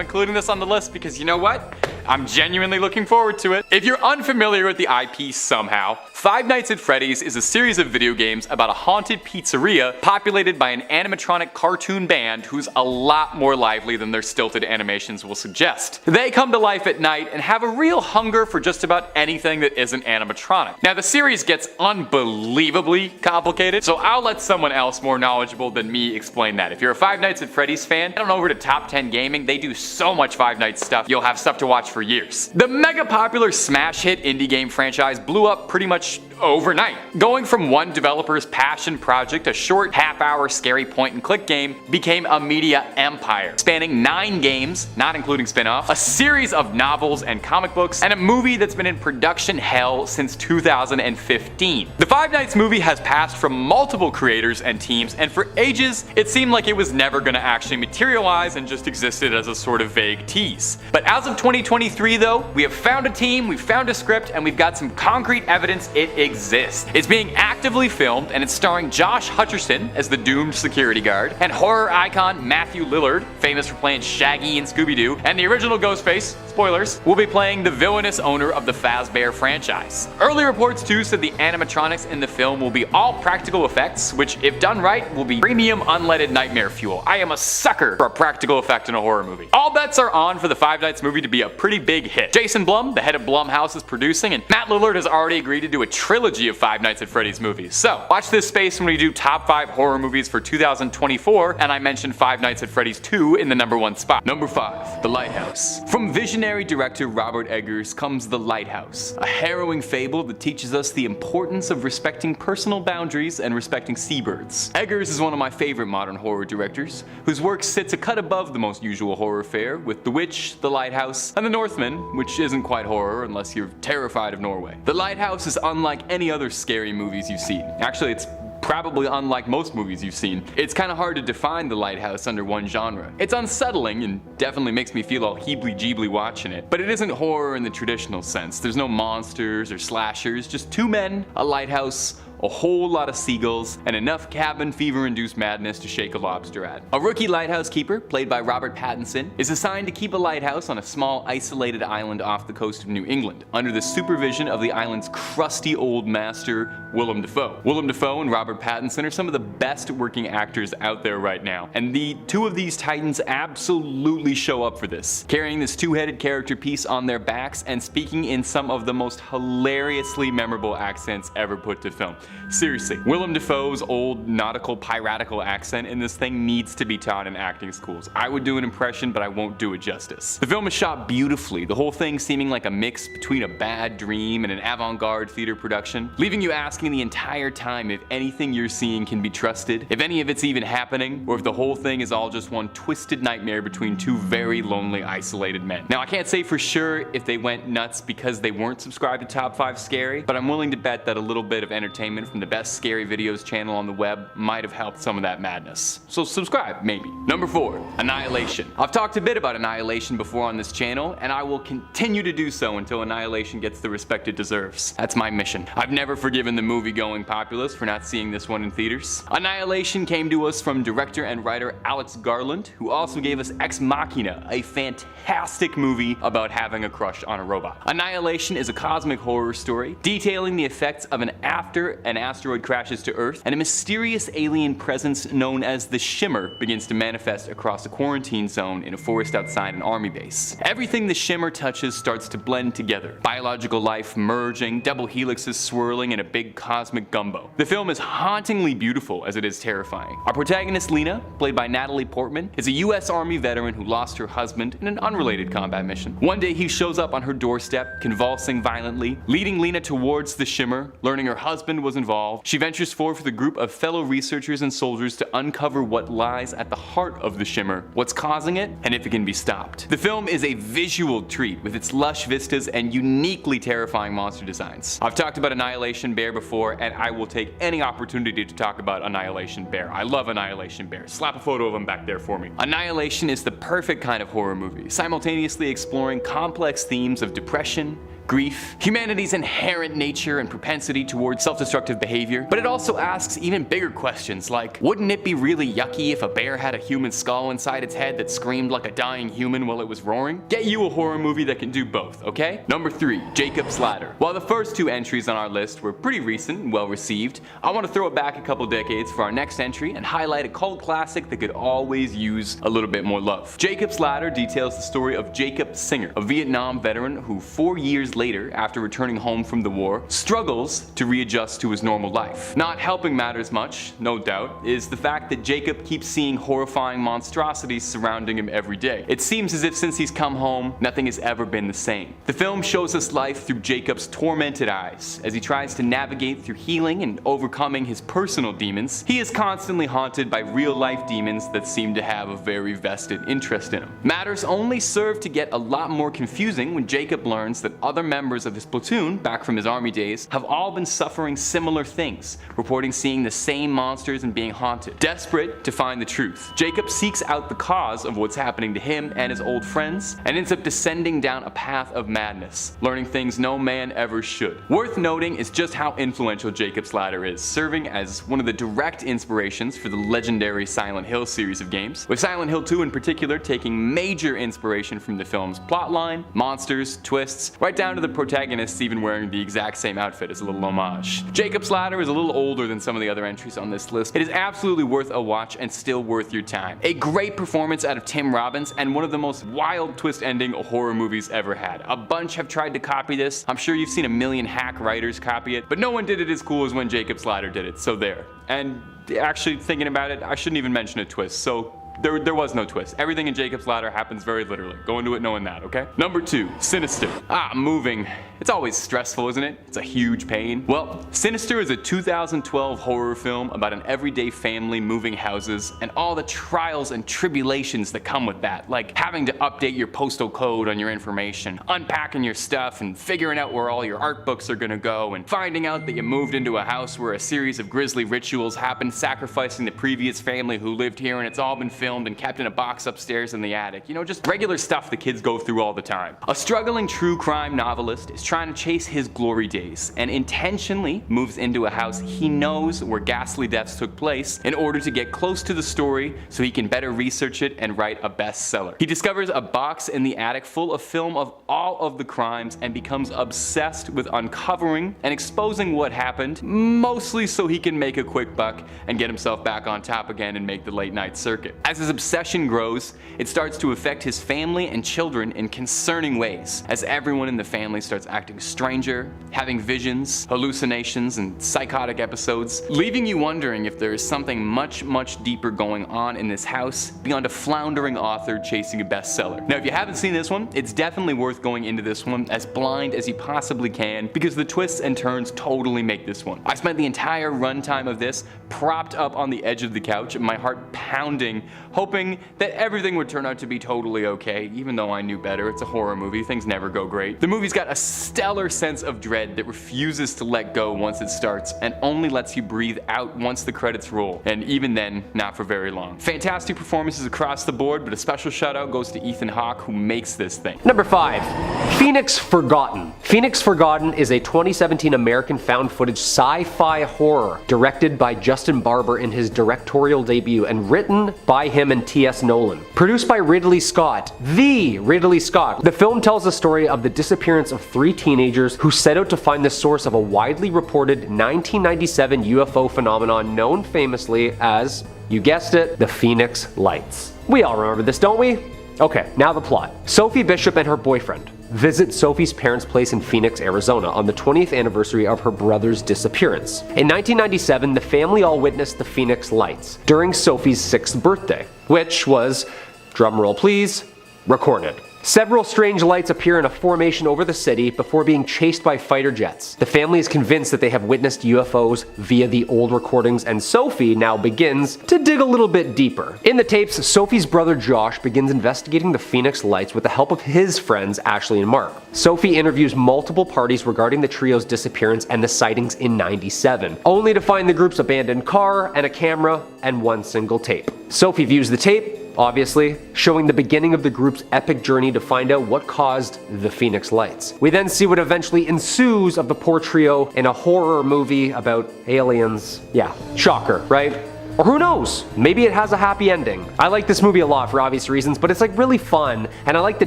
including this on the list because you know what? I'm genuinely looking forward to it. If you're unfamiliar with the IP somehow, Five Nights at Freddy's is a series of video games about a haunted pizzeria populated by an animatronic cartoon band who's a lot more lively than their stilted animations will suggest. They come to life at night and have a real hunger for just about anything that isn't animatronic. Now the series gets unbelievably complicated, so I'll let someone else more knowledgeable than me explain that. If you're a Five Nights at Freddy's fan, head on over to Top 10 Gaming. They do so much Five Nights stuff, you'll have stuff to watch for years. The mega popular smash hit indie game franchise blew up pretty much overnight. Going from one developer's passion project, a short half-hour scary point-and-click game, became a media empire, spanning 9 games, not including spin-offs, a series of novels and comic books, and a movie that's been in production hell since 2015. The Five Nights movie has passed from multiple creators and teams, and for ages, it seemed like it was never gonna actually materialize and just existed as a sort of vague tease. But as of 2023 though, we have found a team, we've found a script, and we've got some concrete evidence it exists. It's being actively filmed, and it's starring Josh Hutcherson as the doomed security guard, and horror icon Matthew Lillard, famous for playing Shaggy in Scooby-Doo, and the original Ghostface, spoilers, will be playing the villainous owner of the Fazbear franchise. Early reports too said the animatronics in the film will be all practical effects, which if done right will be premium unleaded nightmare fuel. I am a sucker for a practical effect in a horror movie. All bets are on for the Five Nights movie to be a pretty big hit. Jason Blum, the head of Blumhouse, is producing, and Matt Lillard has already agreed to do a trilogy of Five Nights at Freddy's movies. So watch this space when we do top 5 horror movies for 2024, and I mentioned Five Nights at Freddy's 2 in the #1 spot. Number 5, The Lighthouse. From visionary director Robert Eggers comes The Lighthouse, a harrowing fable that teaches us the importance of respecting personal boundaries and respecting seabirds. Eggers is one of my favorite modern horror directors, whose work sits a cut above the most usual horror fare with The Witch, The Lighthouse, and The Northman, which isn't quite horror unless you're terrified of Norway. The Lighthouse is unlike any other scary movies you've seen. Actually, it's probably unlike most movies you've seen. It's kind of hard to define The Lighthouse under one genre. It's unsettling and definitely makes me feel all heebly-jeebly watching it, but it isn't horror in the traditional sense. There's no monsters or slashers, just 2 men, a lighthouse, a whole lot of seagulls, and enough cabin fever-induced madness to shake a lobster at. A rookie lighthouse keeper, played by Robert Pattinson, is assigned to keep a lighthouse on a small isolated island off the coast of New England, under the supervision of the island's crusty old master, Willem Dafoe. Willem Dafoe and Robert Pattinson are some of the best working actors out there right now, and the 2 of these titans absolutely show up for this, carrying this 2-headed character piece on their backs and speaking in some of the most hilariously memorable accents ever put to film. Seriously, Willem Dafoe's old nautical piratical accent in this thing needs to be taught in acting schools. I would do an impression, but I won't do it justice. The film is shot beautifully, the whole thing seeming like a mix between a bad dream and an avant-garde theater production, leaving you asking the entire time if anything you're seeing can be trusted, if any of it's even happening, or if the whole thing is all just one twisted nightmare between 2 very lonely, isolated men. Now, I can't say for sure if they went nuts because they weren't subscribed to Top 5 Scary, but I'm willing to bet that a little bit of entertainment from the best scary videos channel on the web might have helped some of that madness. So subscribe, maybe. Number 4, Annihilation. I've talked a bit about Annihilation before on this channel, and I will continue to do so until Annihilation gets the respect it deserves. That's my mission. I've never forgiven the movie-going populace for not seeing this one in theaters. Annihilation came to us from director and writer Alex Garland, who also gave us Ex Machina, a fantastic movie about having a crush on a robot. Annihilation is a cosmic horror story detailing the effects of after an asteroid crashes to Earth, and a mysterious alien presence known as the Shimmer begins to manifest across a quarantine zone in a forest outside an army base. Everything the Shimmer touches starts to blend together. Biological life merging, double helixes swirling in a big cosmic gumbo. The film is hauntingly beautiful as it is terrifying. Our protagonist Lena, played by Natalie Portman, is a US Army veteran who lost her husband in an unrelated combat mission. One day he shows up on her doorstep, convulsing violently, leading Lena towards the Shimmer. Learning her husband was involved, she ventures forth with a group of fellow researchers and soldiers to uncover what lies at the heart of the Shimmer, what's causing it, and if it can be stopped. The film is a visual treat with its lush vistas and uniquely terrifying monster designs. I've talked about Annihilation Bear before, and I will take any opportunity to talk about Annihilation Bear. I love Annihilation Bear. Slap a photo of him back there for me. Annihilation is the perfect kind of horror movie, simultaneously exploring complex themes of depression, grief, humanity's inherent nature and propensity towards self-destructive behavior, but it also asks even bigger questions like, wouldn't it be really yucky if a bear had a human skull inside its head that screamed like a dying human while it was roaring? Get you a horror movie that can do both, okay? Number 3, Jacob's Ladder. While the first 2 entries on our list were pretty recent and well received, I want to throw it back a couple decades for our next entry and highlight a cult classic that could always use a little bit more love. Jacob's Ladder details the story of Jacob Singer, a Vietnam veteran who 4 years later, after returning home from the war, struggles to readjust to his normal life. Not helping matters much, no doubt, is the fact that Jacob keeps seeing horrifying monstrosities surrounding him every day. It seems as if since he's come home, nothing has ever been the same. The film shows us life through Jacob's tormented eyes. As he tries to navigate through healing and overcoming his personal demons, he is constantly haunted by real-life demons that seem to have a very vested interest in him. Matters only serve to get a lot more confusing when Jacob learns that other members of his platoon, back from his army days, have all been suffering similar things, reporting seeing the same monsters and being haunted. Desperate to find the truth, Jacob seeks out the cause of what's happening to him and his old friends, and ends up descending down a path of madness, learning things no man ever should. Worth noting is just how influential Jacob's Ladder is, serving as one of the direct inspirations for the legendary Silent Hill series of games, with Silent Hill 2 in particular taking major inspiration from the film's plotline, monsters, twists, right down to the protagonists even wearing the exact same outfit as a little homage. Jacob's Ladder is a little older than some of the other entries on this list. It is absolutely worth a watch and still worth your time. A great performance out of Tim Robbins and one of the most wild twist ending horror movies ever had. A bunch have tried to copy this. I'm sure you've seen a million hack writers copy it, but no one did it as cool as when Jacob's Ladder did it, so there. And actually thinking about it, I shouldn't even mention a twist, so there was no twist. Everything in Jacob's Ladder happens very literally. Go into it knowing that, okay? Number 2, Sinister. Moving. It's always stressful, isn't it? It's a huge pain. Well, Sinister is a 2012 horror film about an everyday family moving houses and all the trials and tribulations that come with that, like having to update your postal code on your information, unpacking your stuff and figuring out where all your art books are gonna go, and finding out that you moved into a house where a series of grisly rituals happened, sacrificing the previous family who lived here, and it's all been filmed and kept in a box upstairs in the attic. You know, just regular stuff the kids go through all the time. A struggling true crime novelist is trying to chase his glory days and intentionally moves into a house he knows where ghastly deaths took place in order to get close to the story so he can better research it and write a bestseller. He discovers a box in the attic full of film of all of the crimes and becomes obsessed with uncovering and exposing what happened, mostly so he can make a quick buck and get himself back on top again and make the late night circuit. As his obsession grows, it starts to affect his family and children in concerning ways, as everyone in the family starts acting stranger, having visions, hallucinations, and psychotic episodes, leaving you wondering if there is something much, much deeper going on in this house beyond a floundering author chasing a bestseller. Now, if you haven't seen this one, it's definitely worth going into this one as blind as you possibly can, because the twists and turns totally make this one. I spent the entire runtime of this propped up on the edge of the couch, my heart pounding, hoping that everything would turn out to be totally okay, even though I knew better. It's a horror movie, things never go great. The movie's got a stellar sense of dread that refuses to let go once it starts, and only lets you breathe out once the credits roll, and even then, not for very long. Fantastic performances across the board, but a special shout out goes to Ethan Hawke, who makes this thing. Number 5, Phoenix Forgotten. Phoenix Forgotten is a 2017 American found footage sci-fi horror directed by Justin Barber in his directorial debut and written by him and T.S. Nolan. Produced by Ridley Scott, the Ridley Scott. The film tells the story of the disappearance of 3 teenagers who set out to find the source of a widely reported 1997 UFO phenomenon known famously as, you guessed it, the Phoenix Lights. We all remember this, don't we? Okay, now the plot. Sophie Bishop and her boyfriend visit Sophie's parents' place in Phoenix, Arizona on the 20th anniversary of her brother's disappearance. In 1997, the family all witnessed the Phoenix Lights during Sophie's 6th birthday, which was, drumroll please, recorded. Several strange lights appear in a formation over the city before being chased by fighter jets. The family is convinced that they have witnessed UFOs via the old recordings, and Sophie now begins to dig a little bit deeper. In the tapes, Sophie's brother Josh begins investigating the Phoenix Lights with the help of his friends Ashley and Mark. Sophie interviews multiple parties regarding the trio's disappearance and the sightings in '97, only to find the group's abandoned car and a camera and one single tape. Sophie views the tape obviously, showing the beginning of the group's epic journey to find out what caused the Phoenix Lights. We then see what eventually ensues of the poor trio in a horror movie about aliens. Yeah, shocker, right? Or who knows, maybe it has a happy ending. I like this movie a lot for obvious reasons, but it's like really fun, and I like the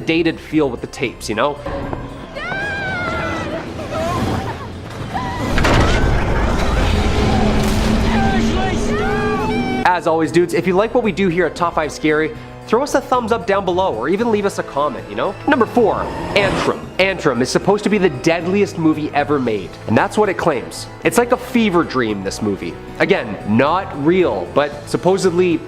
dated feel with the tapes, you know? As always, dudes, if you like what we do here at Top 5 Scary, throw us a thumbs up down below or even leave us a comment, you know? Number 4, Antrum. Antrum is supposed to be the deadliest movie ever made, and that's what it claims. It's like a fever dream, this movie. Again, not real, but supposedly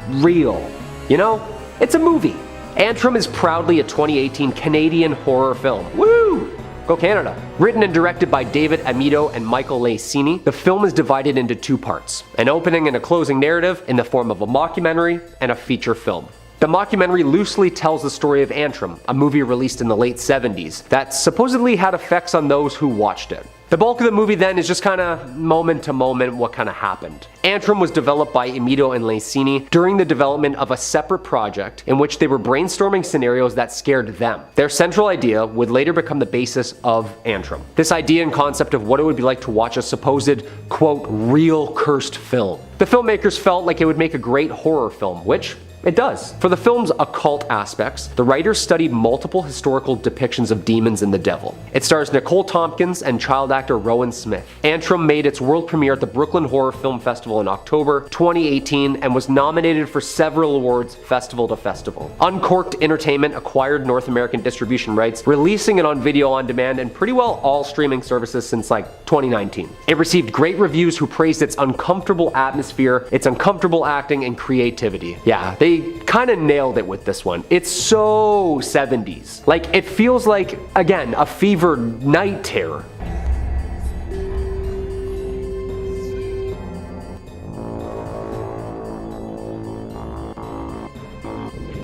real. You know? It's a movie. Antrum is proudly a 2018 Canadian horror film. Woo! Go Canada. Written and directed by David Amito and Michael Lacini, the film is divided into 2 parts, an opening and a closing narrative in the form of a mockumentary and a feature film. The mockumentary loosely tells the story of Antrum, a movie released in the late 70s that supposedly had effects on those who watched it. The bulk of the movie then is just kinda moment to moment what kinda happened. Antrum was developed by Amito and Lacini during the development of a separate project in which they were brainstorming scenarios that scared them. Their central idea would later become the basis of Antrum. This idea and concept of what it would be like to watch a supposed, quote, real cursed film. The filmmakers felt like it would make a great horror film, which it does. For the film's occult aspects, the writers studied multiple historical depictions of demons and the devil. It stars Nicole Tompkins and child actor Rowan Smith. Antrum made its world premiere at the Brooklyn Horror Film Festival in October 2018 and was nominated for several awards festival to festival. Uncorked Entertainment acquired North American distribution rights, releasing it on video on demand and pretty well all streaming services since like 2019. It received great reviews who praised its uncomfortable atmosphere, its uncomfortable acting, and creativity. Yeah, they kind of nailed it with this one. It's so 70s. Like, it feels like, again, a fevered night terror.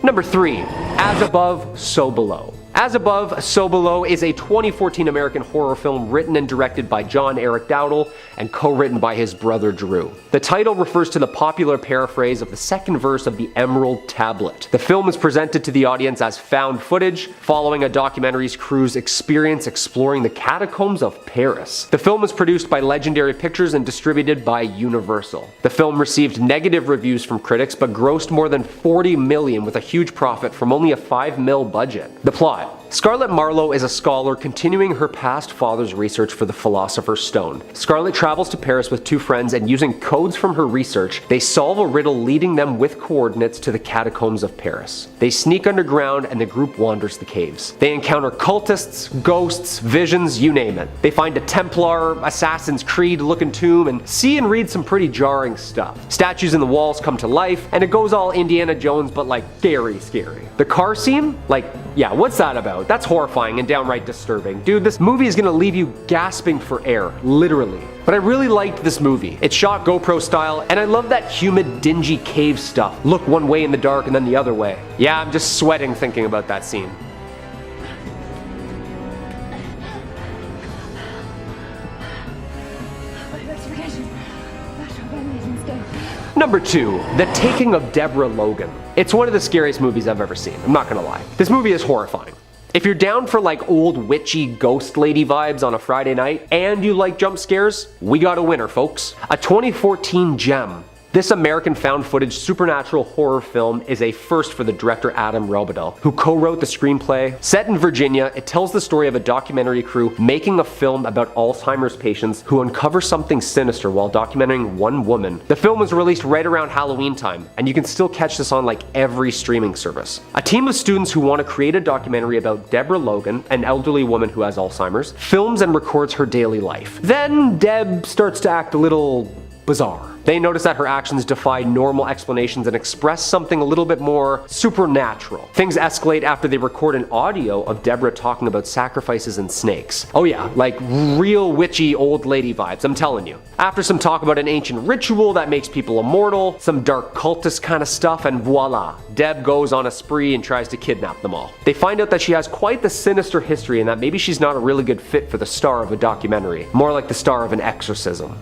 Number 3, As Above, So Below. As Above, So Below is a 2014 American horror film written and directed by John Eric Dowdle and co-written by his brother Drew. The title refers to the popular paraphrase of the second verse of the Emerald Tablet. The film is presented to the audience as found footage, following a documentary's crew's experience exploring the catacombs of Paris. The film was produced by Legendary Pictures and distributed by Universal. The film received negative reviews from critics but grossed more than $40 million with a huge profit from only a $5 million budget. The plot. Scarlett Marlowe is a scholar continuing her past father's research for the Philosopher's Stone. Scarlett travels to Paris with 2 friends, and using codes from her research, they solve a riddle leading them with coordinates to the catacombs of Paris. They sneak underground and the group wanders the caves. They encounter cultists, ghosts, visions, you name it. They find a Templar, Assassin's Creed looking tomb and see and read some pretty jarring stuff. Statues in the walls come to life, and it goes all Indiana Jones but like scary. The car scene? Like, yeah, what's that about? That's horrifying and downright disturbing. Dude, this movie is gonna leave you gasping for air, literally. But I really liked this movie. It's shot GoPro style, and I love that humid, dingy cave stuff. Look one way in the dark and then the other way. Yeah, I'm just sweating thinking about that scene. Number 2, The Taking of Deborah Logan. It's one of the scariest movies I've ever seen, I'm not gonna lie. This movie is horrifying. If you're down for like old witchy ghost lady vibes on a Friday night, and you like jump scares, we got a winner, folks. A 2014 gem. This American found footage supernatural horror film is a first for the director Adam Robidoux, who co-wrote the screenplay. Set in Virginia, it tells the story of a documentary crew making a film about Alzheimer's patients who uncover something sinister while documenting one woman. The film was released right around Halloween time, and you can still catch this on like every streaming service. A team of students who want to create a documentary about Deborah Logan, an elderly woman who has Alzheimer's, films and records her daily life. Then Deb starts to act a little bizarre. They notice that her actions defy normal explanations and express something a little bit more supernatural. Things escalate after they record an audio of Deborah talking about sacrifices and snakes. Oh yeah, like real witchy old lady vibes, I'm telling you. After some talk about an ancient ritual that makes people immortal, some dark cultist kind of stuff, and voila, Deb goes on a spree and tries to kidnap them all. They find out that she has quite the sinister history and that maybe she's not a really good fit for the star of a documentary, more like the star of an exorcism.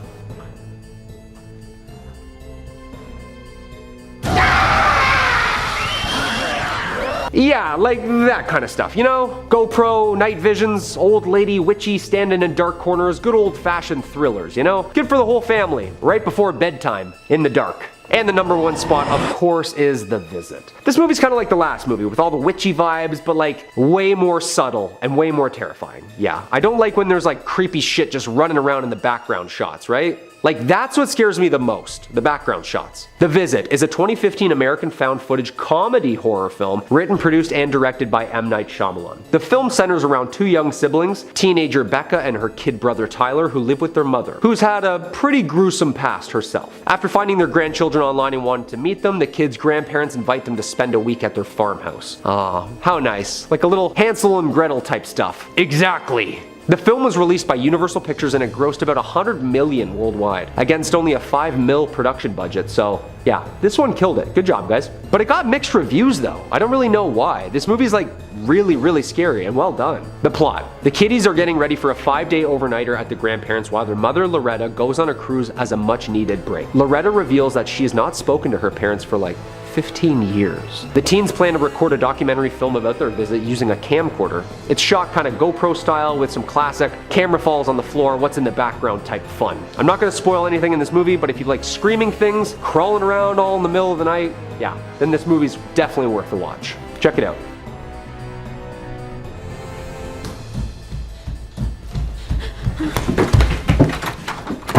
Yeah, like that kind of stuff, you know? GoPro, night visions, old lady witchy standing in dark corners, good old-fashioned thrillers, you know? Good for the whole family, right before bedtime, in the dark. And the number one spot, of course, is The Visit. This movie's kind of like the last movie, with all the witchy vibes, but like way more subtle and way more terrifying. Yeah, I don't like when there's like creepy shit just running around in the background shots, right? Like, that's what scares me the most, the background shots. The Visit is a 2015 American found footage comedy horror film written, produced, and directed by M. Night Shyamalan. The film centers around two young siblings, teenager Becca and her kid brother Tyler, who live with their mother, who's had a pretty gruesome past herself. After finding their grandchildren online and wanting to meet them, the kids' grandparents invite them to spend a week at their farmhouse. Aw, how nice. Like a little Hansel and Gretel type stuff. Exactly. The film was released by Universal Pictures and it grossed about $100 million worldwide, against only a $5 million production budget, so yeah, this one killed it. Good job, guys. But it got mixed reviews though. I don't really know why. This movie's like really scary and well done. The plot. The kiddies are getting ready for a 5-day overnighter at the grandparents while their mother Loretta goes on a cruise as a much needed break. Loretta reveals that she has not spoken to her parents for like 15 years. The teens plan to record a documentary film about their visit using a camcorder. It's shot kind of GoPro style with some classic camera falls on the floor, what's in the background type fun. I'm not going to spoil anything in this movie, but if you like screaming things, crawling around all in the middle of the night, yeah, then this movie's definitely worth a watch. Check it out.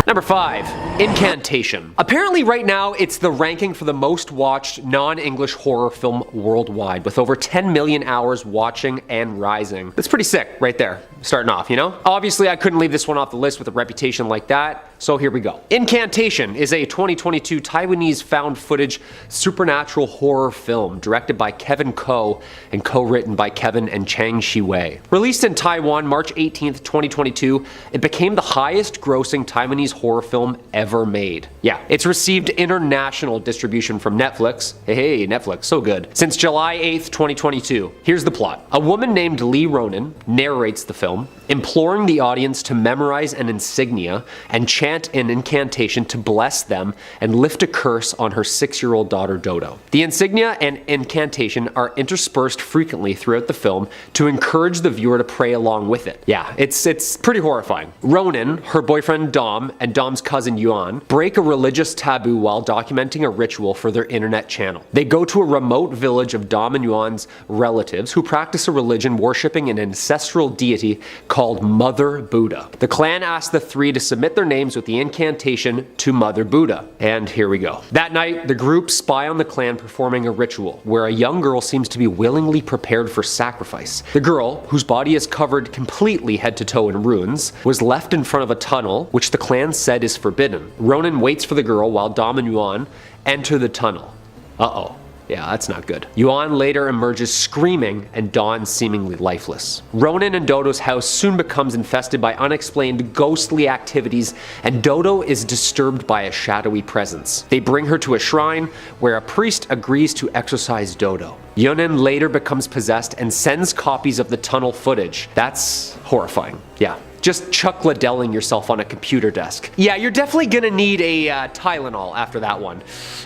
Number 5, Incantation. Apparently right now it's the ranking for the most watched non-English horror film worldwide, with over 10 million hours watching and rising. That's pretty sick right there, starting off, you know? Obviously I couldn't leave this one off the list with a reputation like that, so here we go. Incantation is a 2022 Taiwanese found footage supernatural horror film directed by Kevin Ko and co-written by Kevin and Chang Shi-wei. Released in Taiwan March 18th, 2022, it became the highest grossing Taiwanese horror film ever made. Yeah, it's received international distribution from Netflix. Hey, Netflix, so good. Since July 8th, 2022. Here's the plot. A woman named Lee Ronan narrates the film, imploring the audience to memorize an insignia and chant an incantation to bless them and lift a curse on her 6-year-old daughter Dodo. The insignia and incantation are interspersed frequently throughout the film to encourage the viewer to pray along with it. Yeah, it's pretty horrifying. Ronan, her boyfriend Dom, and Dom's cousin Yuan break a religious taboo while documenting a ritual for their internet channel. They go to a remote village of Dom and Yuan's relatives who practice a religion worshipping an ancestral deity called Mother Buddha. The clan asks the three to submit their names with the incantation to Mother Buddha. And here we go. That night, the group spy on the clan performing a ritual where a young girl seems to be willingly prepared for sacrifice. The girl, whose body is covered completely head to toe in runes, was left in front of a tunnel which the clan said is forbidden. Ronan waits for the girl while Dom and Yuan enter the tunnel. Uh-oh. Yeah, that's not good. Yuan later emerges screaming and Dawn seemingly lifeless. Ronan and Dodo's house soon becomes infested by unexplained ghostly activities and Dodo is disturbed by a shadowy presence. They bring her to a shrine where a priest agrees to exorcise Dodo. Yunan later becomes possessed and sends copies of the tunnel footage. That's horrifying. Yeah. Just Chuck Liddelling yourself on a computer desk. Yeah, you're definitely gonna need a Tylenol after that one.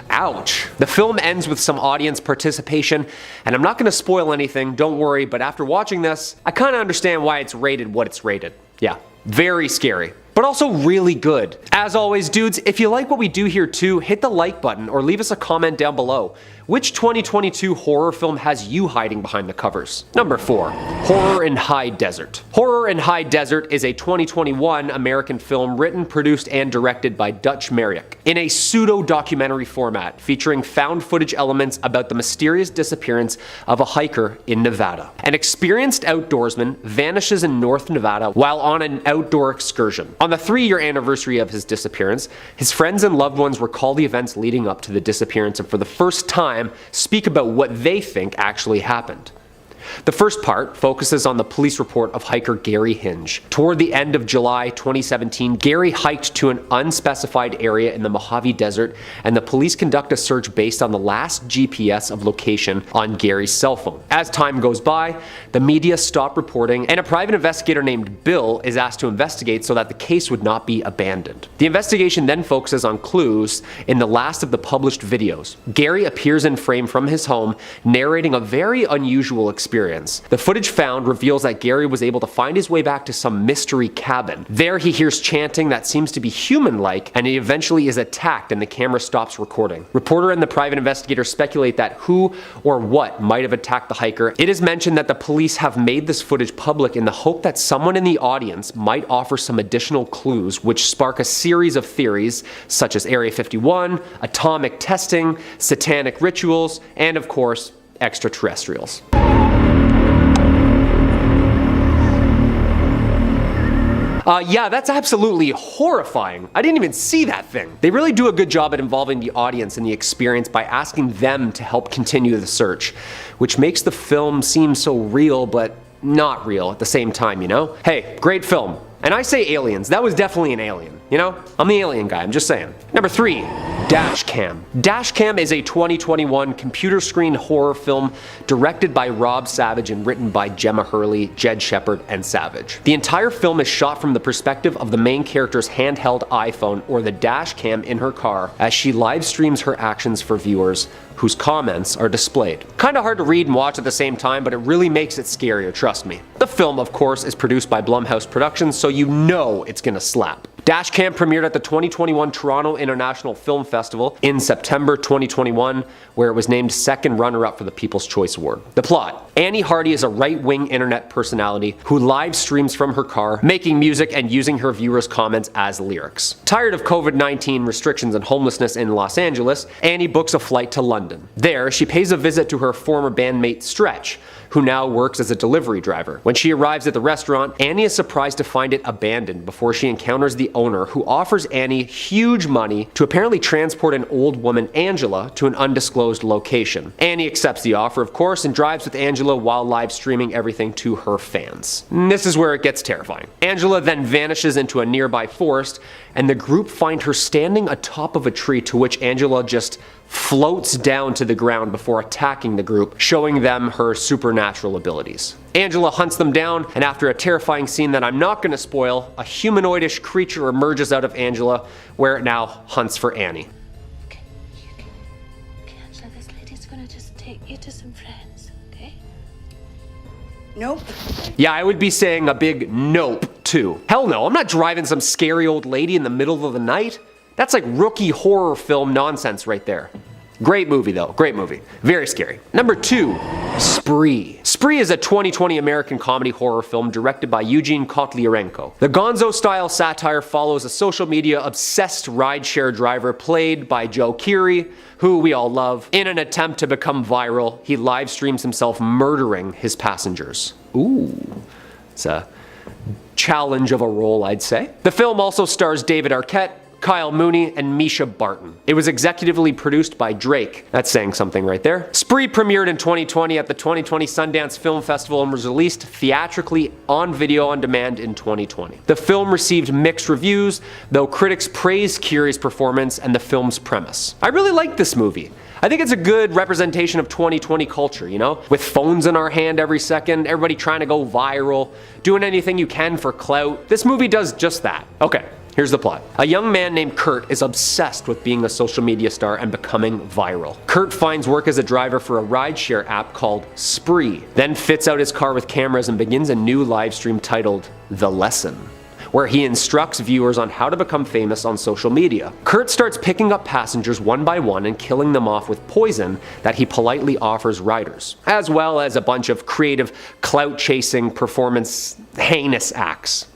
Ouch. The film ends with some audience participation, and I'm not gonna spoil anything, don't worry, but after watching this, I kinda understand why it's rated what it's rated. Yeah, very scary, but also really good. As always, dudes, if you like what we do here too, hit the like button or leave us a comment down below. Which 2022 horror film has you hiding behind the covers? Number 4, Horror in High Desert. Horror in High Desert is a 2021 American film written, produced, and directed by Dutch Merrick in a pseudo-documentary format featuring found footage elements about the mysterious disappearance of a hiker in Nevada. An experienced outdoorsman vanishes in North Nevada while on an outdoor excursion. On the 3-year anniversary of his disappearance, his friends and loved ones recall the events leading up to the disappearance and for the first time speak about what they think actually happened. The first part focuses on the police report of hiker Gary Hinge. Toward the end of July 2017, Gary hiked to an unspecified area in the Mojave Desert, and the police conduct a search based on the last GPS of location on Gary's cell phone. As time goes by, the media stop reporting, and a private investigator named Bill is asked to investigate so that the case would not be abandoned. The investigation then focuses on clues in the last of the published videos. Gary appears in frame from his home, narrating a very unusual experience. The footage found reveals that Gary was able to find his way back to some mystery cabin. There he hears chanting that seems to be human-like, and he eventually is attacked and the camera stops recording. Reporter and the private investigator speculate that who or what might have attacked the hiker. It is mentioned that the police have made this footage public in the hope that someone in the audience might offer some additional clues, which spark a series of theories such as Area 51, atomic testing, satanic rituals, and of course, extraterrestrials. Yeah, that's absolutely horrifying. I didn't even see that thing. They really do a good job at involving the audience in the experience by asking them to help continue the search, which makes the film seem so real but not real at the same time, you know? Hey, great film. And I say aliens, that was definitely an alien, you know? I'm the alien guy, I'm just saying. Number 3, Dashcam. Dashcam is a 2021 computer screen horror film directed by Rob Savage and written by Gemma Hurley, Jed Shepard, and Savage. The entire film is shot from the perspective of the main character's handheld iPhone or the Dashcam in her car as she live streams her actions for viewers whose comments are displayed. Kinda hard to read and watch at the same time, but it really makes it scarier, trust me. The film, of course, is produced by Blumhouse Productions, so you know it's gonna slap. Dashcam premiered at the 2021 Toronto International Film Festival in September 2021, where it was named second runner-up for the People's Choice Award. The plot: Annie Hardy is a right-wing internet personality who live streams from her car, making music and using her viewers' comments as lyrics. Tired of COVID-19 restrictions and homelessness in Los Angeles, Annie books a flight to London. There, she pays a visit to her former bandmate Stretch, who now works as a delivery driver. When she arrives at the restaurant, Annie is surprised to find it abandoned before she encounters the owner, who offers Annie huge money to apparently transport an old woman, Angela, to an undisclosed location. Annie accepts the offer, of course, and drives with Angela while live streaming everything to her fans. And this is where it gets terrifying. Angela then vanishes into a nearby forest, and the group find her standing atop of a tree, to which Angela just floats down to the ground before attacking the group, showing them her supernatural abilities. Angela hunts them down, and after a terrifying scene that I'm not going to spoil, a humanoidish creature emerges out of Angela, where it now hunts for Annie. Okay, Angela, this lady's gonna just take you to some friends, okay? Nope. Yeah, I would be saying a big nope, too. Hell no, I'm not driving some scary old lady in the middle of the night. That's like rookie horror film nonsense right there. Great movie though, great movie. Very scary. Number 2, Spree. Spree is a 2020 American comedy horror film directed by Eugene Kotlyarenko. The gonzo-style satire follows a social media obsessed rideshare driver played by Joe Keery, who we all love. In an attempt to become viral, he live streams himself murdering his passengers. Ooh, it's a challenge of a role, I'd say. The film also stars David Arquette, Kyle Mooney, and Misha Barton. It was executively produced by Drake. That's saying something right there. Spree premiered in 2020 at the 2020 Sundance Film Festival and was released theatrically on video on demand in 2020. The film received mixed reviews, though critics praised Keery's performance and the film's premise. I really like this movie. I think it's a good representation of 2020 culture, you know? With phones in our hand every second, everybody trying to go viral, doing anything you can for clout. This movie does just that. Okay. Here's the plot. A young man named Kurt is obsessed with being a social media star and becoming viral. Kurt finds work as a driver for a rideshare app called Spree, then fits out his car with cameras and begins a new live stream titled The Lesson, where he instructs viewers on how to become famous on social media. Kurt starts picking up passengers one by one and killing them off with poison that he politely offers riders, as well as a bunch of creative, clout-chasing, performance heinous acts.